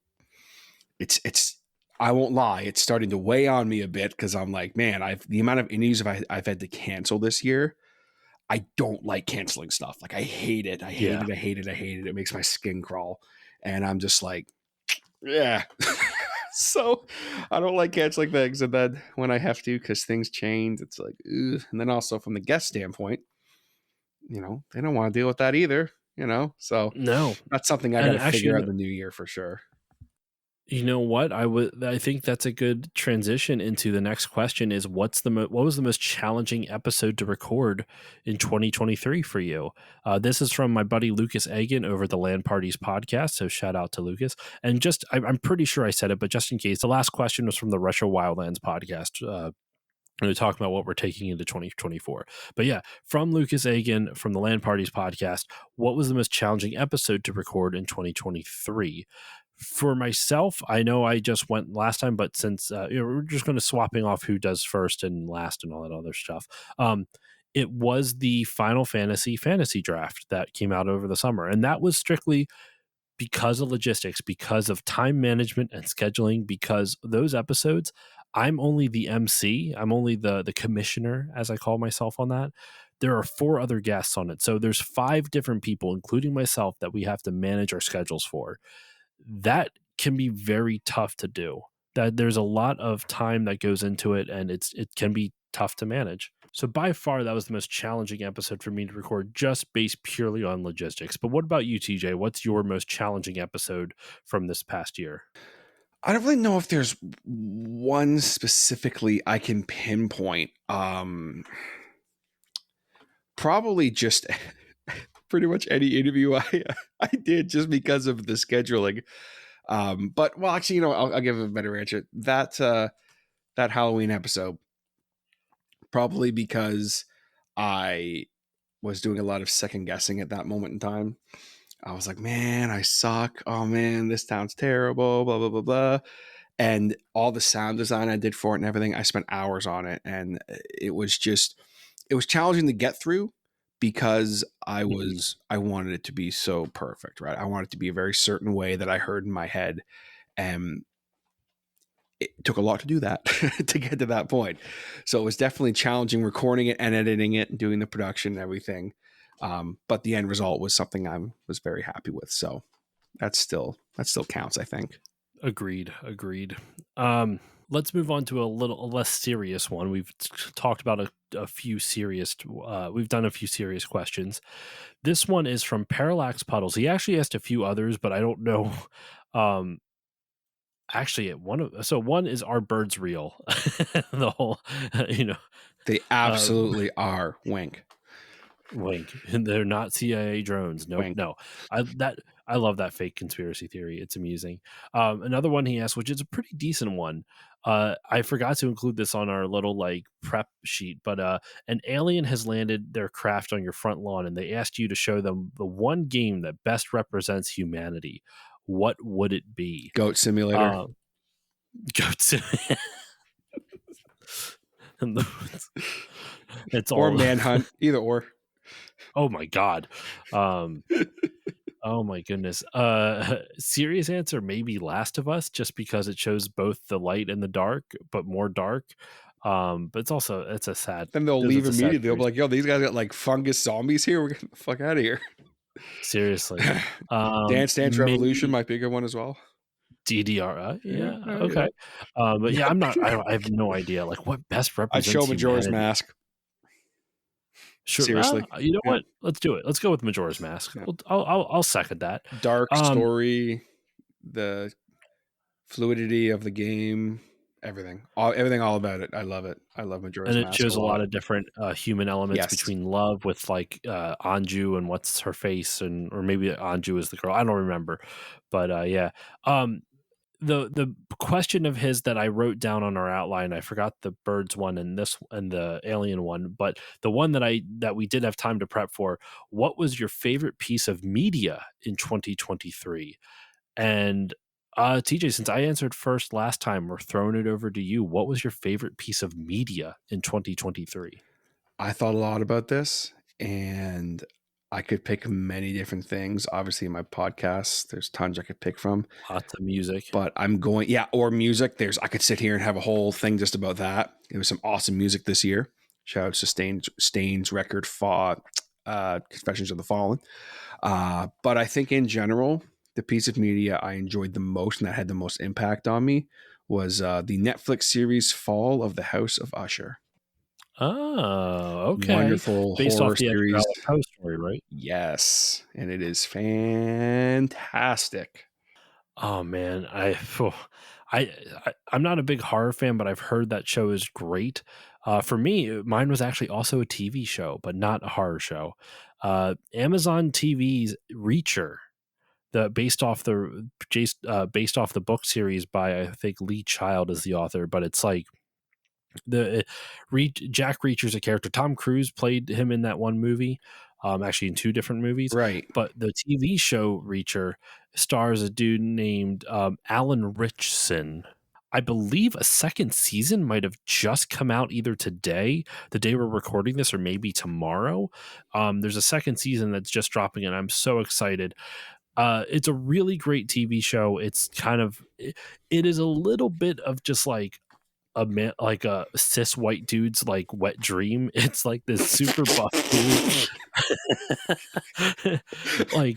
it's, I won't lie, it's starting to weigh on me a bit, because I'm like, man, the amount of interviews I've had to cancel this year. I don't like canceling stuff. Like, I hate it. I hate Yeah. it. I hate it. I hate it. It makes my skin crawl. And I'm just like, yeah. So I don't like canceling things. And then when I have to, because things change, it's like, ugh. And then also from the guest standpoint, they don't want to deal with that either, So No. that's something I got And to figure out actually, in the new year for sure. you know what? I think that's a good transition into the next question: is what was the most challenging episode to record in 2023 for you? This is from my buddy Lucas Egan over the Land Parties podcast. So shout out to Lucas. And I'm pretty sure I said it, but just in case, the last question was from the Retro Wildlands podcast. And we're talking about what we're taking into 2024. But yeah, from Lucas Egan from the Land Parties podcast, what was the most challenging episode to record in 2023? For myself, I know I just went last time, but since we're just going to swapping off who does first and last and all that other stuff. It was the Final Fantasy draft that came out over the summer, and that was strictly because of logistics, because of time management and scheduling, because those episodes, I'm only the MC, I'm only the commissioner, as I call myself on that. There are 4 other guests on it. So there's 5 different people, including myself, that we have to manage our schedules for. That can be very tough to do. That there's a lot of time that goes into it, and it can be tough to manage. So by far, that was the most challenging episode for me to record, just based purely on logistics. But what about you, TJ? What's your most challenging episode from this past year? I don't really know if there's one specifically I can pinpoint. Probably just pretty much any interview I did, just because of the scheduling. But well, actually, I'll give a better answer. That Halloween episode, probably because I was doing a lot of second guessing at that moment in time. I was like, man, I suck. Oh man, this sounds terrible. Blah blah blah blah. And all the sound design I did for it and everything, I spent hours on it, and it was challenging to get through because Mhm. I wanted it to be so perfect, right? I wanted it to be a very certain way that I heard in my head, and it took a lot to do that to get to that point. So it was definitely challenging recording it and editing it and doing the production and everything. But the end result was something I was very happy with. So that still counts, I think. Agreed. Let's move on to a little less serious one. We've talked about a few serious. We've done a few serious questions. This one is from Parallax Puddles. He actually asked a few others, but I don't know. Um, actually, one is, are birds real? The whole, you know, They uh, absolutely are. Wink. wink. And they're not CIA drones. Nope. Wink. No. I love that fake conspiracy theory. It's amusing. Another one he asked, which is a pretty decent one. I forgot to include this on our little like prep sheet, but an alien has landed their craft on your front lawn, and they asked you to show them the one game that best represents humanity. What would it be? Goat Simulator Uh, go to and it's or all. Manhunt, either or. Oh my god. Um, Oh my goodness. Serious answer, maybe Last of Us, just because it shows both the light and the dark, but more dark. But it's a sad Then they'll because leave it's a sad immediately. They'll be series. like, yo, these guys got like fungus zombies here. We're getting the fuck out of here. Seriously. Dance Dance Revolution Maybe might be a good one as well. DDR. Yeah, Yeah, yeah. okay. But yeah, I have no idea. Like what best I'd show represents Majora's humanity. Mask. Sure. Seriously. You know Yeah. what? Let's do it. Let's go with Majora's Mask. Yeah. I'll second that. Dark Um, story, the fluidity of the game, everything. Everything all about it. I love it. I love and Majora's it Mask a shows a lot lot. of different human elements Yes. between love with like Anju and what's her face, and or maybe Anju is the girl. I don't remember, but yeah. Um, the question of his that I wrote down on our outline, I forgot the birds one and this and the alien one, but the one that we did have time to prep for. What was your favorite piece of media in 2023? And TJ, since I answered first last time, we're throwing it over to you. What was your favorite piece of media in 2023? I thought a lot about this, and I could pick many different things. Obviously, in my podcast, there's tons I could pick from. Lots of music. But I'm going, yeah, or music. I could sit here and have a whole thing just about that. It was some awesome music this year. Shout out to Stain's record, Confessions of the Fallen. But I think in general, the piece of media I enjoyed the most and that had the most impact on me was the Netflix series Fall of the House of Usher. Oh, okay. Wonderful Based off horror the Edgar series. Allan Poe story, right? Yes. And it is fantastic. Oh man, I'm not a big horror fan, but I've heard that show is great. For me, mine was actually also a TV show, but not a horror show. Amazon TV's Reacher, the based off the book series by I think Lee Child is the author, but it's like Jack Reacher's a character. Tom Cruise played him in that one movie, actually in two different movies. Right. But the TV show Reacher stars a dude named Alan Richson. I believe a second season might have just come out either today, the day we're recording this, or maybe tomorrow. There's a second season that's just dropping, and I'm so excited. It's a really great TV show. It's kind of it is a little bit of just like a man, like a cis white dude's like wet dream. It's like this super buff dude. Like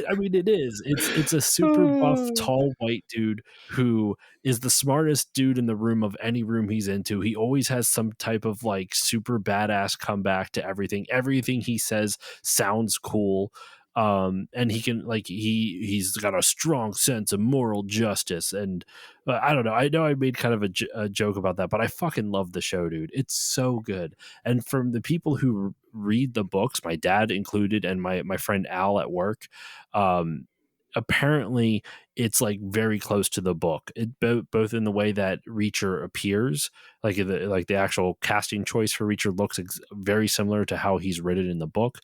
I mean, it is. It's a super buff, tall white dude who is the smartest dude in the room of any room he's into. He always has some type of like super badass comeback to everything. Everything he says sounds cool. And he can like he's got a strong sense of moral justice, and I don't know. I know I made kind of a joke about that, but I fucking love the show, dude. It's so good. And from the people who read the books, my dad included, and my friend Al at work, um, apparently it's like very close to the book. Both in the way that Reacher appears, like the actual casting choice for Reacher looks very similar to how he's written in the book.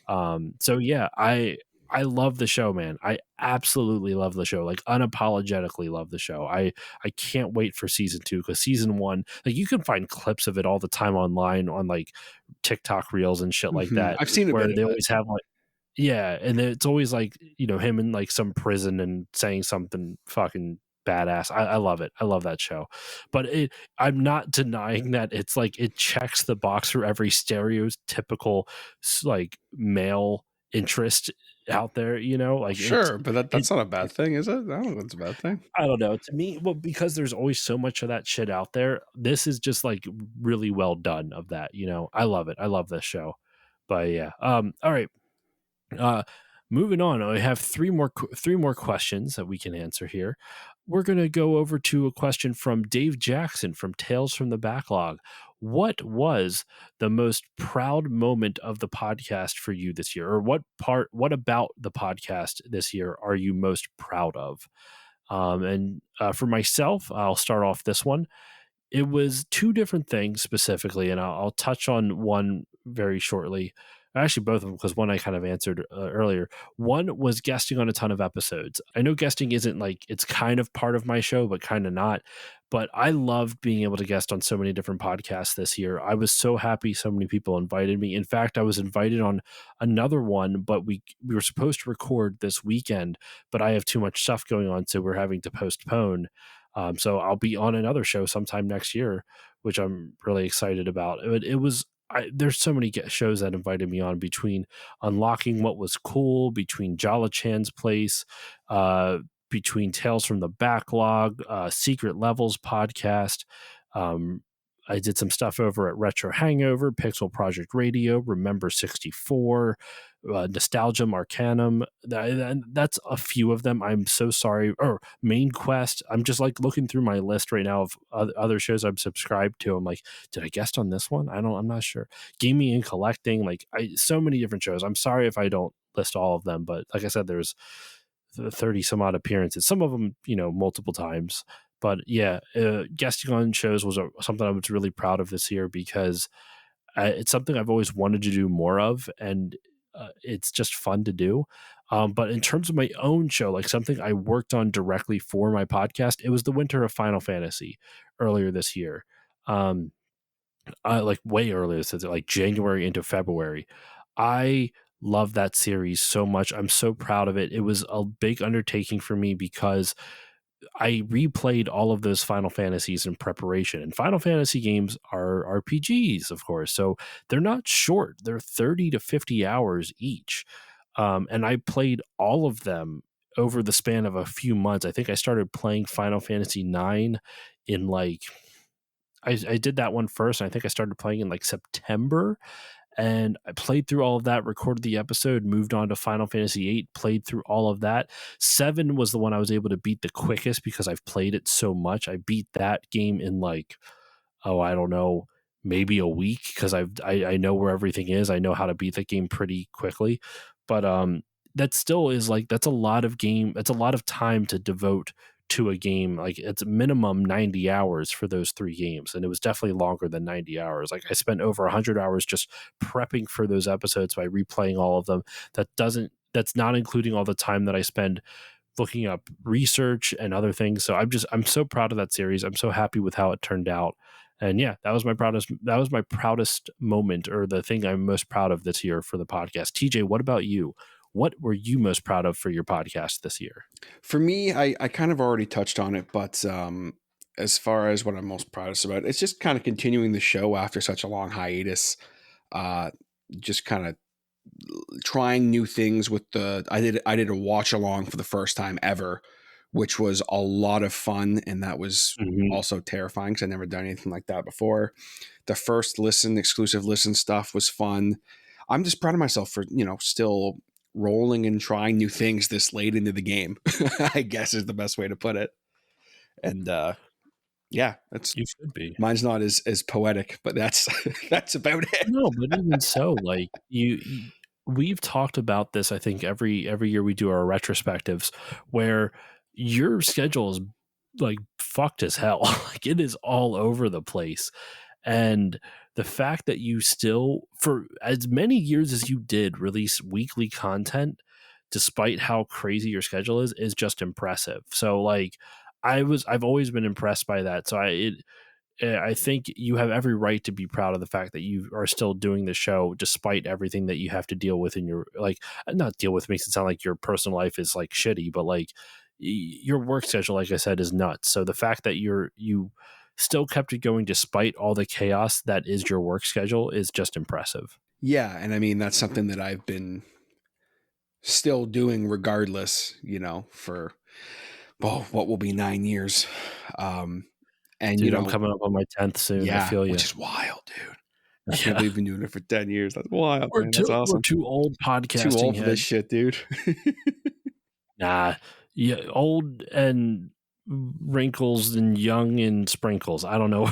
So yeah, I love the show, man. I absolutely love the show. Like unapologetically love the show. I can't wait for season 2 because season 1, like you can find clips of it all the time online on like TikTok reels and shit like that, I've seen a bit where of they it. always have like yeah, and it's always like, him in like some prison and saying something fucking badass. I love it. I love that show. But I'm not denying that it's like it checks the box for every stereotypical like male interest out there, like Sure, but it that's not a bad thing, is it? I don't think that's a bad thing. I don't know. To me, well, because there's always so much of that shit out there, this is just like really well done of that. I love it. I love this show. But yeah. All right. Uh, moving on, I have three more questions that we can answer here. We're going to go over to a question from Dave Jackson from Tales from the Backlog. What was the most proud moment of the podcast for you this year? Or what about the podcast this year are you most proud of? And for myself, I'll start off this one. It was two different things specifically, and I'll touch on one very shortly. Actually, both of them, because one I kind of answered earlier. One was guesting on a ton of episodes. I know guesting isn't like, it's kind of part of my show, but kind of not. But I loved being able to guest on so many different podcasts this year. I was so happy so many people invited me. In fact, I was invited on another one, but we were supposed to record this weekend, but I have too much stuff going on, so we're having to postpone. So I'll be on another show sometime next year, which I'm really excited about. There's so many shows that invited me on, between Unlocking What Was Cool, between Jala Chan's Place, between Tales from the Backlog, Secret Levels podcast. Um, I did some stuff over at Retro Hangover, Pixel Project Radio, Remember 64, Nostalgia Arcanum. That's a few of them. I'm so sorry. Or Main Quest. I'm just like looking through my list right now of other shows I'm subscribed to. I'm like, did I guest on this one? I'm not sure. Gaming and Collecting. Like, so many different shows. I'm sorry if I don't list all of them, but like I said, there's 30 some odd appearances. Some of them, multiple times. But yeah, guesting on shows was something I was really proud of this year, because it's something I've always wanted to do more of, and it's just fun to do. But in terms of my own show, like something I worked on directly for my podcast, it was the Winter of Final Fantasy earlier this year. Like way earlier, so like January into February. I love that series so much. I'm so proud of it. It was a big undertaking for me because I replayed all of those Final Fantasies in preparation. And Final Fantasy games are RPGs, of course. So they're not short. They're 30 to 50 hours each. And I played all of them over the span of a few months. I think I started playing Final Fantasy 9 in like, I did that one first. And I think I started playing in like September, and I played through all of that, recorded the episode, moved on to Final Fantasy VIII, played through all of that. 7 was the one I was able to beat the quickest because I've played it so much. I beat that game in like, I don't know, maybe a week, because I know where everything is. I know how to beat the game pretty quickly. But that still is like, that's a lot of time to devote to a game. Like, it's minimum 90 hours for those 3 games, and it was definitely longer than 90 hours. Like, I spent over 100 hours just prepping for those episodes by replaying all of them. That's not including all the time that I spend looking up research and other things. So I'm so proud of that series. I'm so happy with how it turned out. And yeah, that was my proudest moment, or the thing I'm most proud of this year for the podcast. TJ, what about you? What were you most proud of for your podcast this year? For me, I kind of already touched on it, but as far as what I'm most proudest about, it's just kind of continuing the show after such a long hiatus. Uh, just kind of trying new things with I did a watch along for the first time ever, which was a lot of fun, and that was Mhm. also terrifying because I'd never done anything like that before. The first exclusive listen stuff was fun. I'm just proud of myself for, still rolling and trying new things this late into the game, I guess is the best way to put it. And yeah, that's You should be. mine's not as poetic, but that's that's about it. No, but even so, like we've talked about this. I think every year we do our retrospectives, where your schedule is like fucked as hell. Like, it is all over the place, and the fact that you still, for as many years as you did, release weekly content, despite how crazy your schedule is just impressive. So like I've always been impressed by that. So I think you have every right to be proud of the fact that you are still doing the show despite everything that you have to deal with in your, like, not deal with makes it sound like your personal life is like shitty, but like your work schedule, like I said, is nuts. So the fact that you still kept it going despite all the chaos that is your work schedule is just impressive. Yeah, and I mean that's something that I've been still doing regardless, for what will be 9 years. And Dude, I'm coming up on my 10th soon. I yeah, feel you. which is wild, dude. I can't Yeah. believe you've been doing it for 10 years. That's wild, man. That's We're awesome. too old Too podcasting old for this heads. shit, dude. Nah, yeah, old and wrinkles and young and sprinkles. I don't know.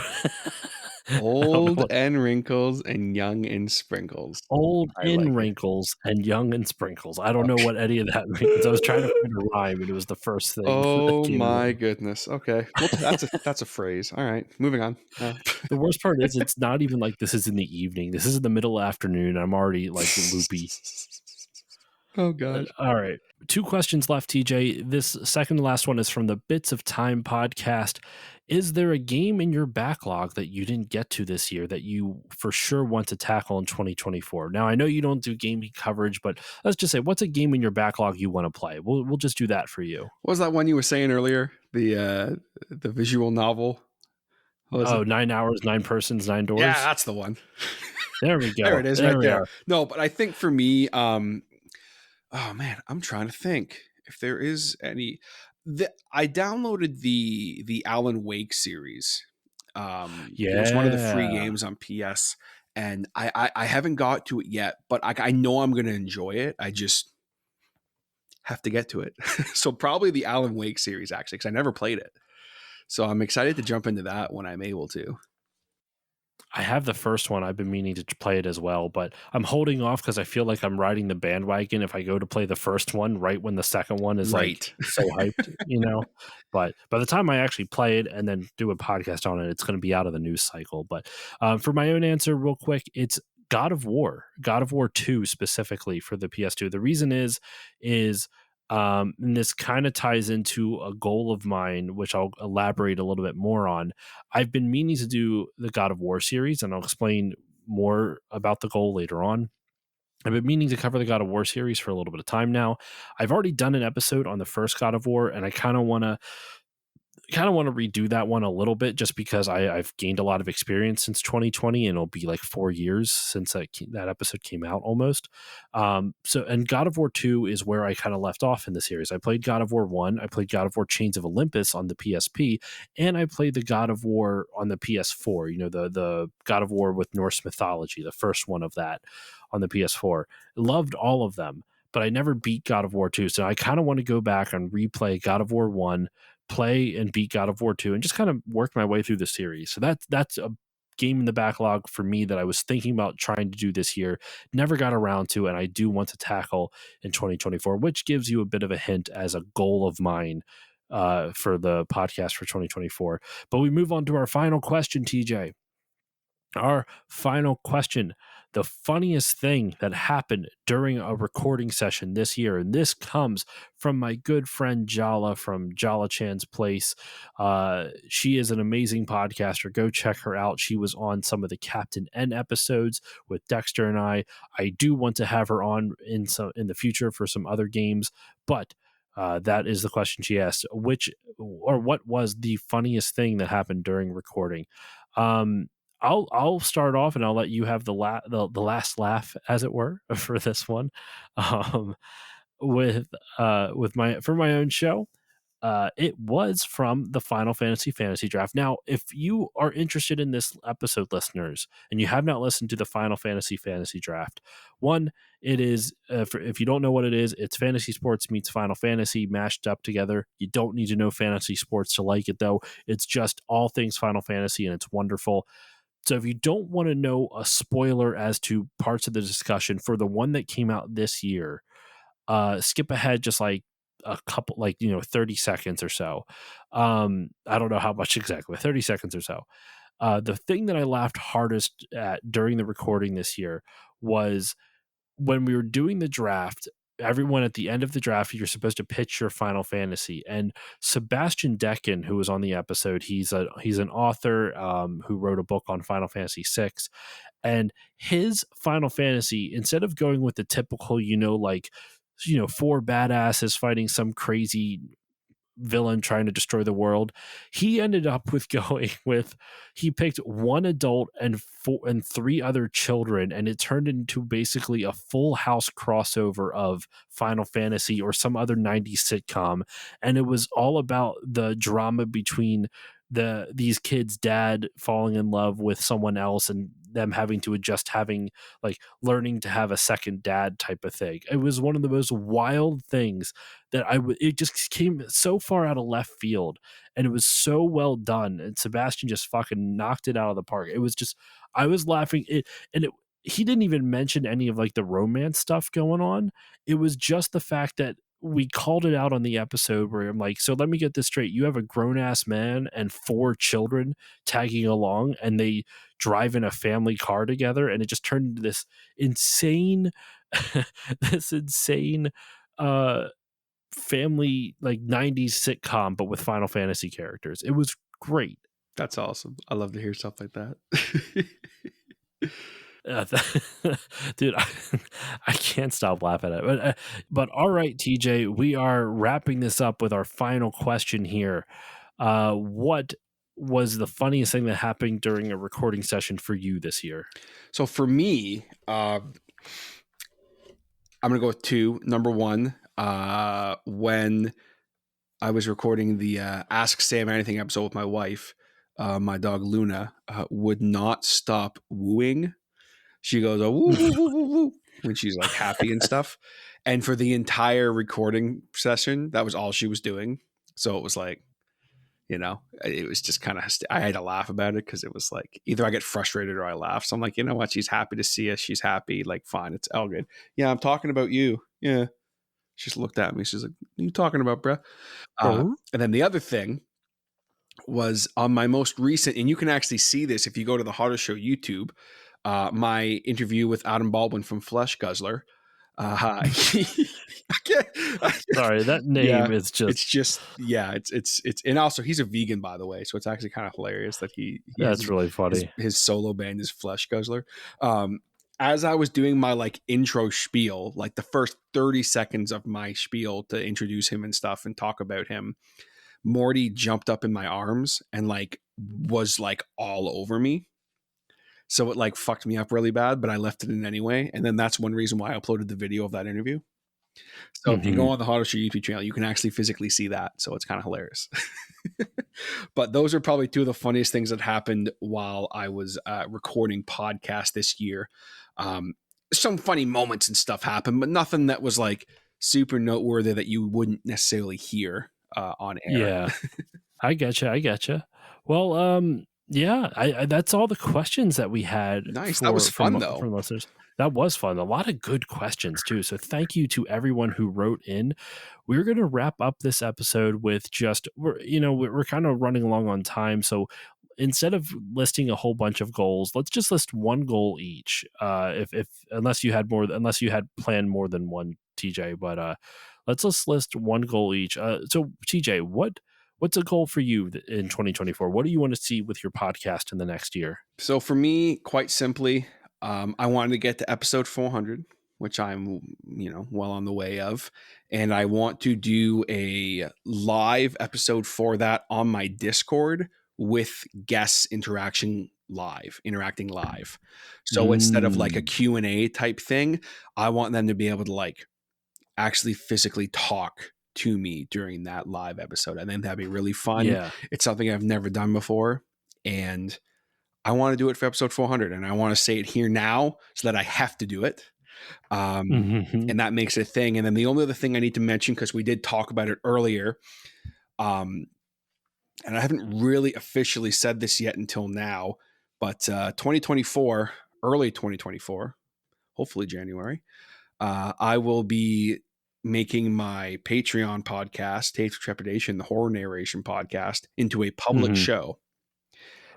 I don't know Old what and wrinkles and young and sprinkles. old I in like it. wrinkles and young and sprinkles. I don't know Okay. what any of that means. I was trying to find a rhyme, and it was the first thing that Oh came to my mind. goodness. Okay. Well, that's a phrase. All right. Moving on. The worst part is it's not even like this is in the evening. This is in the middle of the afternoon. I'm already like loopy. Oh gosh. All right. Two questions left, TJ. This second to last one is from the Bits of Time podcast. Is there a game in your backlog that you didn't get to this year that you for sure want to tackle in 2024? Now, I know you don't do gaming coverage, but let's just say, what's a game in your backlog you want to play? We'll just do that for you. What was that one you were saying earlier? The visual novel. What was it? Oh, 9 hours, 9 persons, 9 doors. Yeah, that's the one. There we There go. it is, There right we there. are. No, but I think for me, oh man, I'm trying to think if there is any. I downloaded the Alan Wake series. It was one of the free Yeah. games on PS, and I haven't got to it yet, but I know I'm going to enjoy it. I just have to get to it. So probably the Alan Wake series actually, because I never played it. So I'm excited to jump into that when I'm able to. I have the first one. I've been meaning to play it as well, but I'm holding off because I feel like I'm riding the bandwagon if I go to play the first one right when the second one is like Right. so hyped, you know. But by the time I actually play it and then do a podcast on it, it's going to be out of the news cycle. But for my own answer, real quick, it's God of War 2 specifically for the PS2. The reason is and this kind of ties into a goal of mine, which I'll elaborate a little bit more on. I've been meaning to do the God of War series, and I'll explain more about the goal later on. I've been meaning to cover the God of War series for a little bit of time now. I've already done an episode on the first God of War, and I kind of want to redo that one a little bit just because I've gained a lot of experience since 2020, and it'll be like 4 years since that episode came out almost. And God of War 2 is where I kind of left off in the series. I played God of War 1, I played God of War Chains of Olympus on the PSP, and I played the God of War on the PS4, the God of War with Norse mythology, the first one of that on the PS4. Loved all of them, but I never beat God of War 2. So I kind of want to go back and replay God of War 1, play and beat God of War 2, and just kind of work my way through the series. So that's a game in the backlog for me that I was thinking about trying to do this year, never got around to, and I do want to tackle in 2024, which gives you a bit of a hint as a goal of mine for the podcast for 2024. But we move on to our final question, TJ. Our final question: the funniest thing that happened during a recording session this year. And this comes from my good friend Jala from Jala Chan's Place. She is an amazing podcaster. Go check her out. She was on some of the Captain N episodes with Dexter and I. I do want to have her on in the future for some other games, but that is the question she asked. What was the funniest thing that happened during recording? I'll start off and I'll let you have the last laugh, as it were, for this one. Um, with my own show. It was from the Final Fantasy Draft. Now, if you are interested in this episode, listeners, and you have not listened to the Final Fantasy Draft, one, it is, if you don't know what it is, it's fantasy sports meets Final Fantasy mashed up together. You don't need to know fantasy sports to like it, though. It's just all things Final Fantasy, and it's wonderful. So if you don't want to know a spoiler as to parts of the discussion for the one that came out this year, skip ahead just like a couple, 30 seconds or so. I don't know how much exactly, 30 seconds or so. The thing that I laughed hardest at during the recording this year was when we were doing the draft. everyone at the end of the draft, you're supposed to pitch your Final Fantasy. And Sebastian Decken, who was on the episode, he's an author who wrote a book on Final Fantasy VI. And his Final Fantasy, instead of going with the typical, four badasses fighting some crazy villain trying to destroy the world, he ended up with he picked one adult and three other children, and it turned into basically a Full House crossover of Final Fantasy or some other 90s sitcom. And it was all about the drama between these kids' dad falling in love with someone else and them having to adjust, learning to have a second dad type of thing. It was one of the most wild things that it just came so far out of left field, and it was so well done, and Sebastian just fucking knocked it out of the park. It was just, I was laughing he didn't even mention any of the romance stuff going on. It was just the fact that we called it out on the episode where I'm like, so let me get this straight. You have a grown ass man and four children tagging along, and they drive in a family car together, and it just turned into this insane, this insane, family 90s sitcom, but with Final Fantasy characters. It was great. That's awesome. I love to hear stuff like that. Dude, I can't stop laughing at it. But all right, TJ, we are wrapping this up with our final question here. What was the funniest thing that happened during a recording session for you this year? So for me, I'm gonna go with two. Number one, when I was recording the Ask Sam Anything episode with my wife, my dog Luna would not stop wooing. She goes, oh, woo, woo, woo, woo, woo, when she's happy and stuff. And for the entire recording session, that was all she was doing. So it was it was just kind of, I had to laugh about it because it was either I get frustrated or I laugh. So I'm like, you know what? She's happy to see us. She's happy. Fine. It's all good. Yeah, I'm talking about you. Yeah. She just looked at me. She's like, what are you talking about, bruh? And then the other thing was on my most recent, and you can actually see this if you go to the Hodder Show YouTube, my interview with Adam Baldwin from Flesh Guzzler. Sorry, that name is just. It's and also he's a vegan, by the way, so it's actually kind of hilarious that that's really funny. His solo band is Flesh Guzzler. As I was doing my intro spiel, the first 30 seconds of my spiel to introduce him and stuff and talk about him, Morty jumped up in my arms and was all over me. So it fucked me up really bad, but I left it in anyway. And then that's one reason why I uploaded the video of that interview. So if you go on the Hodder Show YouTube channel, you can actually physically see that. So it's kind of hilarious. But those are probably two of the funniest things that happened while I was recording podcasts this year. Some funny moments and stuff happened, but nothing that was super noteworthy that you wouldn't necessarily hear on air. Yeah, I getcha. Well, yeah, that's all the questions that we had. Nice. That was fun, though. From listeners. That was fun. A lot of good questions, too. So thank you to everyone who wrote in. We're going to wrap up this episode with we're kind of running along on time. So instead of listing a whole bunch of goals, let's just list one goal each. Unless you had planned more than one, TJ. But let's just list one goal each. So TJ, what's a goal for you in 2024? What do you want to see with your podcast in the next year? So for me, quite simply, I wanted to get to episode 400, which I'm, well on the way of. And I want to do a live episode for that on my Discord with guests interacting live. So instead of a Q&A type thing, I want them to be able to actually physically talk to me during that live episode. And then that'd be really fun. Yeah. It's something I've never done before. And I want to do it for episode 400, and I want to say it here now so that I have to do it. And that makes it a thing. And then the only other thing I need to mention, because we did talk about it earlier, and I haven't really officially said this yet until now, but 2024, early 2024, hopefully January, I will be making my Patreon podcast, Taste of Trepidation, the horror narration podcast, into a public show.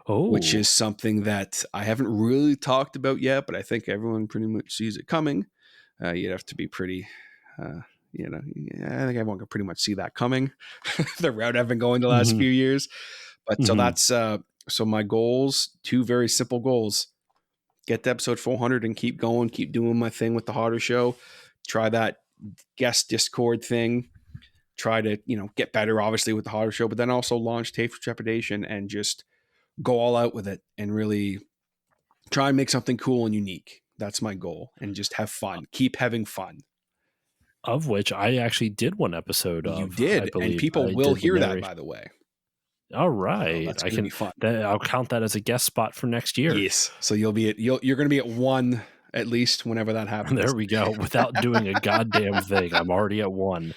Which is something that I haven't really talked about yet, but I think everyone pretty much sees it coming. You'd have to be pretty I think everyone can pretty much see that coming. The route I've been going the last Mhm. few years. But so Mhm. that's so my goals, two very simple goals. Get to episode 400 and keep going, keep doing my thing with the Hodder Show. Try that guest Discord thing. Try to, get better, obviously, with the Hodder Show, but then also launch Tape for Trepidation and just go all out with it and really try and make something cool and unique. That's my goal. And just have fun. Keep having fun. Of which I actually did one episode You of, I did. And believe. people I will did the hear that, narration. by the way. All So right. that's going to be fun. I'll count that as a guest spot for next year. Yes. So you're going to be at one at least whenever that happens. There we go. Without doing a goddamn thing, I'm already at one.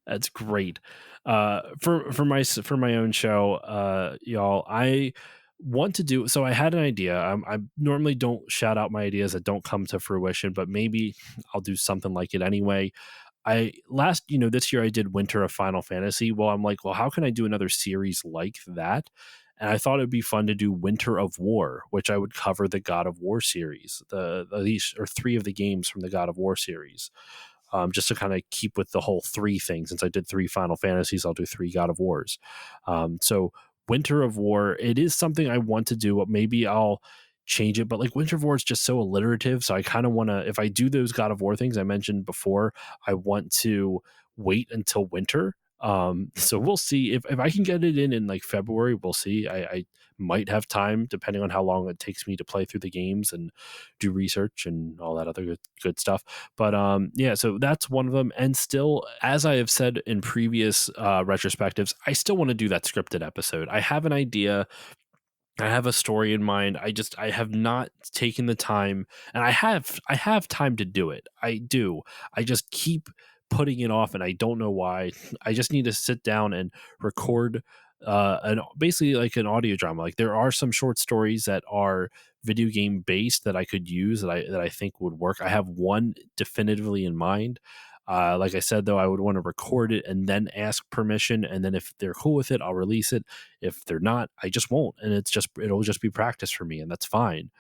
That's great. For my own show, y'all, I want to do. So I had an idea. I normally don't shout out my ideas that don't come to fruition, but maybe I'll do something like it anyway. This year I did Winter of Final Fantasy. Well, I'm like, well, how can I do another series like that? And I thought it'd be fun to do Winter of War, which I would cover the God of War series, these or three of the games from the God of War series, just to kind of keep with the whole three thing. Since I did three Final Fantasies, I'll do three God of Wars. So Winter of War, it is something I want to do. But maybe I'll change it, but like Winter of War is just so alliterative, so I kind of want to, if I do those God of War things I mentioned before, I want to wait until winter. So we'll see if I can get it in like February. We'll see. I might have time depending on how long it takes me to play through the games and do research and all that other good stuff. But yeah, so that's one of them. And still, as I have said in previous retrospectives, I still want to do that scripted episode. I have an idea, I have a story in mind. I have not taken the time, and I have time to do it. I do. I just keep putting it off, and I don't know why. I just need to sit down and record basically like an audio drama. Like there are some short stories that are video game based that I could use that I think would work. I have one definitively in mind. Like I said, though, I would want to record it and then ask permission, and then if they're cool with it, I'll release it. If they're not, I just won't, and it'll just be practice for me, and that's fine.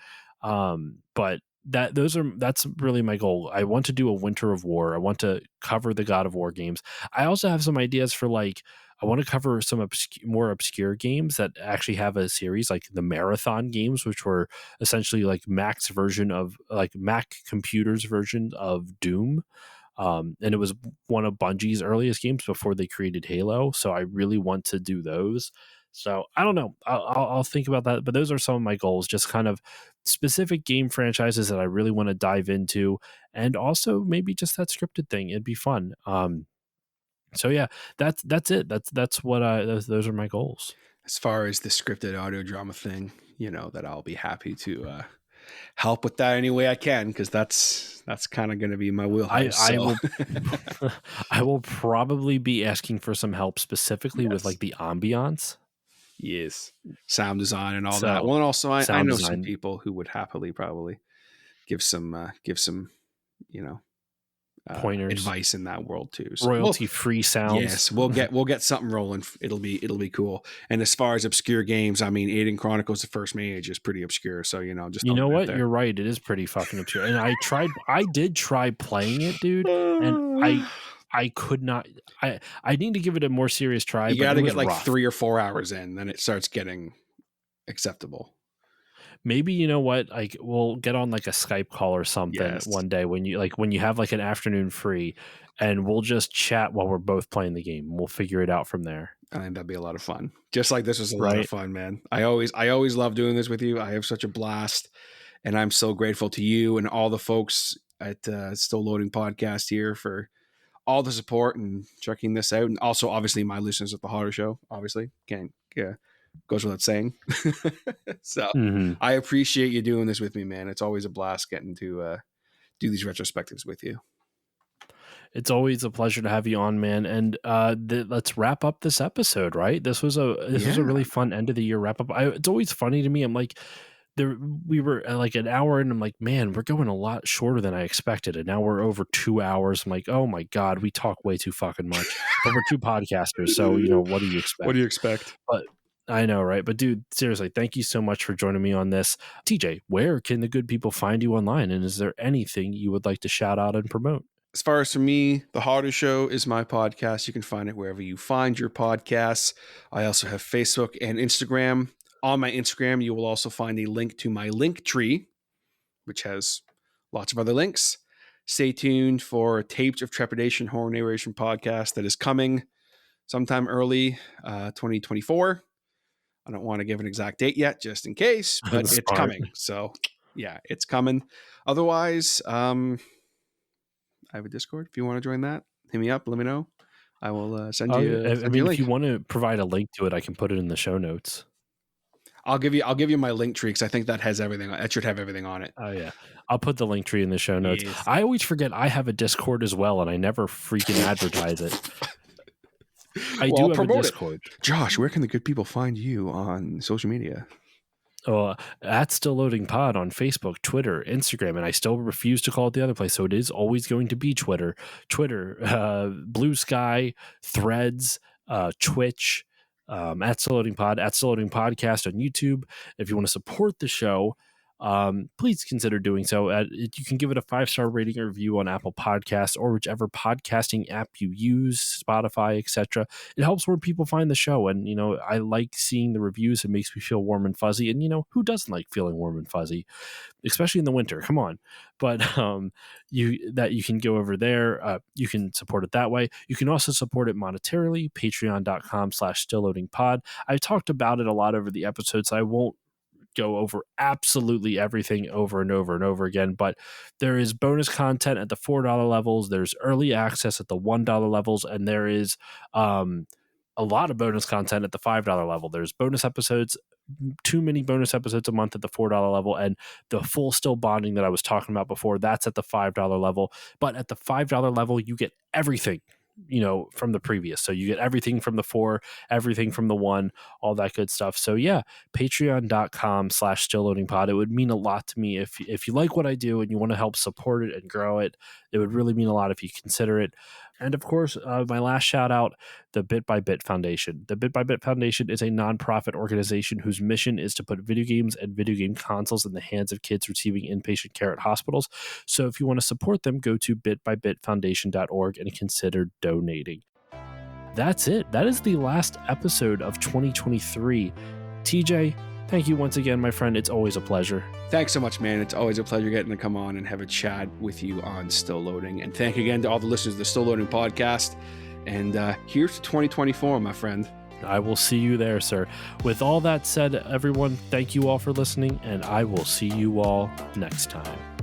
But that's really my goal. I want to do a Winter of War. I want to cover the God of War games. I also have some ideas for like I want to cover some more obscure games that actually have a series, like the Marathon games, which were essentially like Mac's version of like Mac computers version of Doom. And it was one of Bungie's earliest games before they created Halo. So I really want to do those. So I don't know. I'll think about that. But those are some of my goals, just kind of specific game franchises that I really want to dive into. And also maybe just that scripted thing. It'd be fun. So yeah, that's it. That's what those are my goals. As far as the scripted audio drama thing, that I'll be happy to help with that any way I can, because that's kind of going to be my wheelhouse. I So will I will probably be asking for some help specifically with yes, like the ambiance. yes, sound design and all that. So Well, and also I sound know some design people who would happily probably give some you know pointers, advice in that world too. So royalty free sounds. yes, we'll get something rolling. It'll be cool. And as far as obscure games, I mean, Aiden Chronicles: The First Mage is pretty obscure. So just You throwing know it out what? there. You're right. It is pretty fucking obscure. And I did try playing it, dude, and I could not. I need to give it a more serious try, You but got it to was get like rough. 3 or 4 hours in, then it starts getting acceptable. Maybe you know what? Like we'll get on like a Skype call or something Yes, one day when you have like an afternoon free, and we'll just chat while we're both playing the game. We'll figure it out from there. I think that'd be a lot of fun. Just like this was a lot of Right? fun, man. I always love doing this with you. I have such a blast, and I'm so grateful to you and all the folks at Still Loading Podcast here for all the support and checking this out, and also obviously my listeners at the Hodder Show. Obviously, can't goes without saying. So Mm-hmm. I appreciate you doing this with me, man. It's always a blast getting to do these retrospectives with you. It's always a pleasure to have you on, man. And let's wrap up this episode, right? This was a really fun end of the year wrap up. It's always funny to me. I'm like, we were at like an hour, and I'm like, man, we're going a lot shorter than I expected, and now we're over 2 hours. I'm like, oh my god, we talk way too fucking much. But we're two podcasters, so what do you expect? What do you expect? But I know, right? But dude, seriously, thank you so much for joining me on this. TJ, where can the good people find you online? And is there anything you would like to shout out and promote? As far as for me, The Hodder Show is my podcast. You can find it wherever you find your podcasts. I also have Facebook and Instagram. On my Instagram, you will also find a link to my link tree, which has lots of other links. Stay tuned for Tapes of Trepidation Horror Narration podcast that is coming sometime early 2024. I don't want to give an exact date yet, just in case, but it's coming. So yeah, it's coming. Otherwise, I have a Discord. If you want to join that, hit me up. Let me know. I will send you. I mean, a link. if you want to provide a link to it, I can put it in the show notes. I'll give you my link tree because I think that has everything. That should have everything on it. Oh yeah, I'll put the link tree in the show notes. Yes. I always forget I have a Discord as well, and I never freaking advertise it. I do have a Discord. Josh, where can the good people find you on social media? At Still Loading Pod on Facebook, Twitter, Instagram, and I still refuse to call it the other place. So it is always going to be Twitter, Blue Sky, Threads, Twitch, at Still Loading Pod, at Still Loading Podcast on YouTube. If you want to support the show, please consider doing so. You can give it a 5-star rating or review on Apple Podcasts or whichever podcasting app you use, Spotify, etc. It helps more people find the show, and I like seeing the reviews. It makes me feel warm and fuzzy, and who doesn't like feeling warm and fuzzy, especially in the winter? Come on. But you can go over there. You can support it that way. You can also support it monetarily. Patreon.com/stillloadingpod. I've talked about it a lot over the episodes, so I won't go over absolutely everything over and over and over again, but there is bonus content at the $4 levels, there's early access at the $1 levels, and there is a lot of bonus content at the $5 level. There's bonus episodes, too many bonus episodes a month at the $4 level, and the full still bonding that I was talking about before, that's at the $5 level. But at the $5 level, you get everything from the previous. So you get everything from the 4, everything from the 1, all that good stuff. So yeah, patreon.com/stillloadingpod. It would mean a lot to me if you like what I do and you want to help support it and grow it. It would really mean a lot if you consider it. And of course, my last shout out, the Bit by Bit Foundation. The Bit by Bit Foundation is a nonprofit organization whose mission is to put video games and video game consoles in the hands of kids receiving inpatient care at hospitals. So if you want to support them, go to bitbybitfoundation.org and consider donating. That's it. That is the last episode of 2023. TJ, thank you once again, my friend. It's always a pleasure. Thanks so much, man. It's always a pleasure getting to come on and have a chat with you on Still Loading. And thank you again to all the listeners of the Still Loading podcast. And here's to 2024, my friend. I will see you there, sir. With all that said, everyone, thank you all for listening, and I will see you all next time.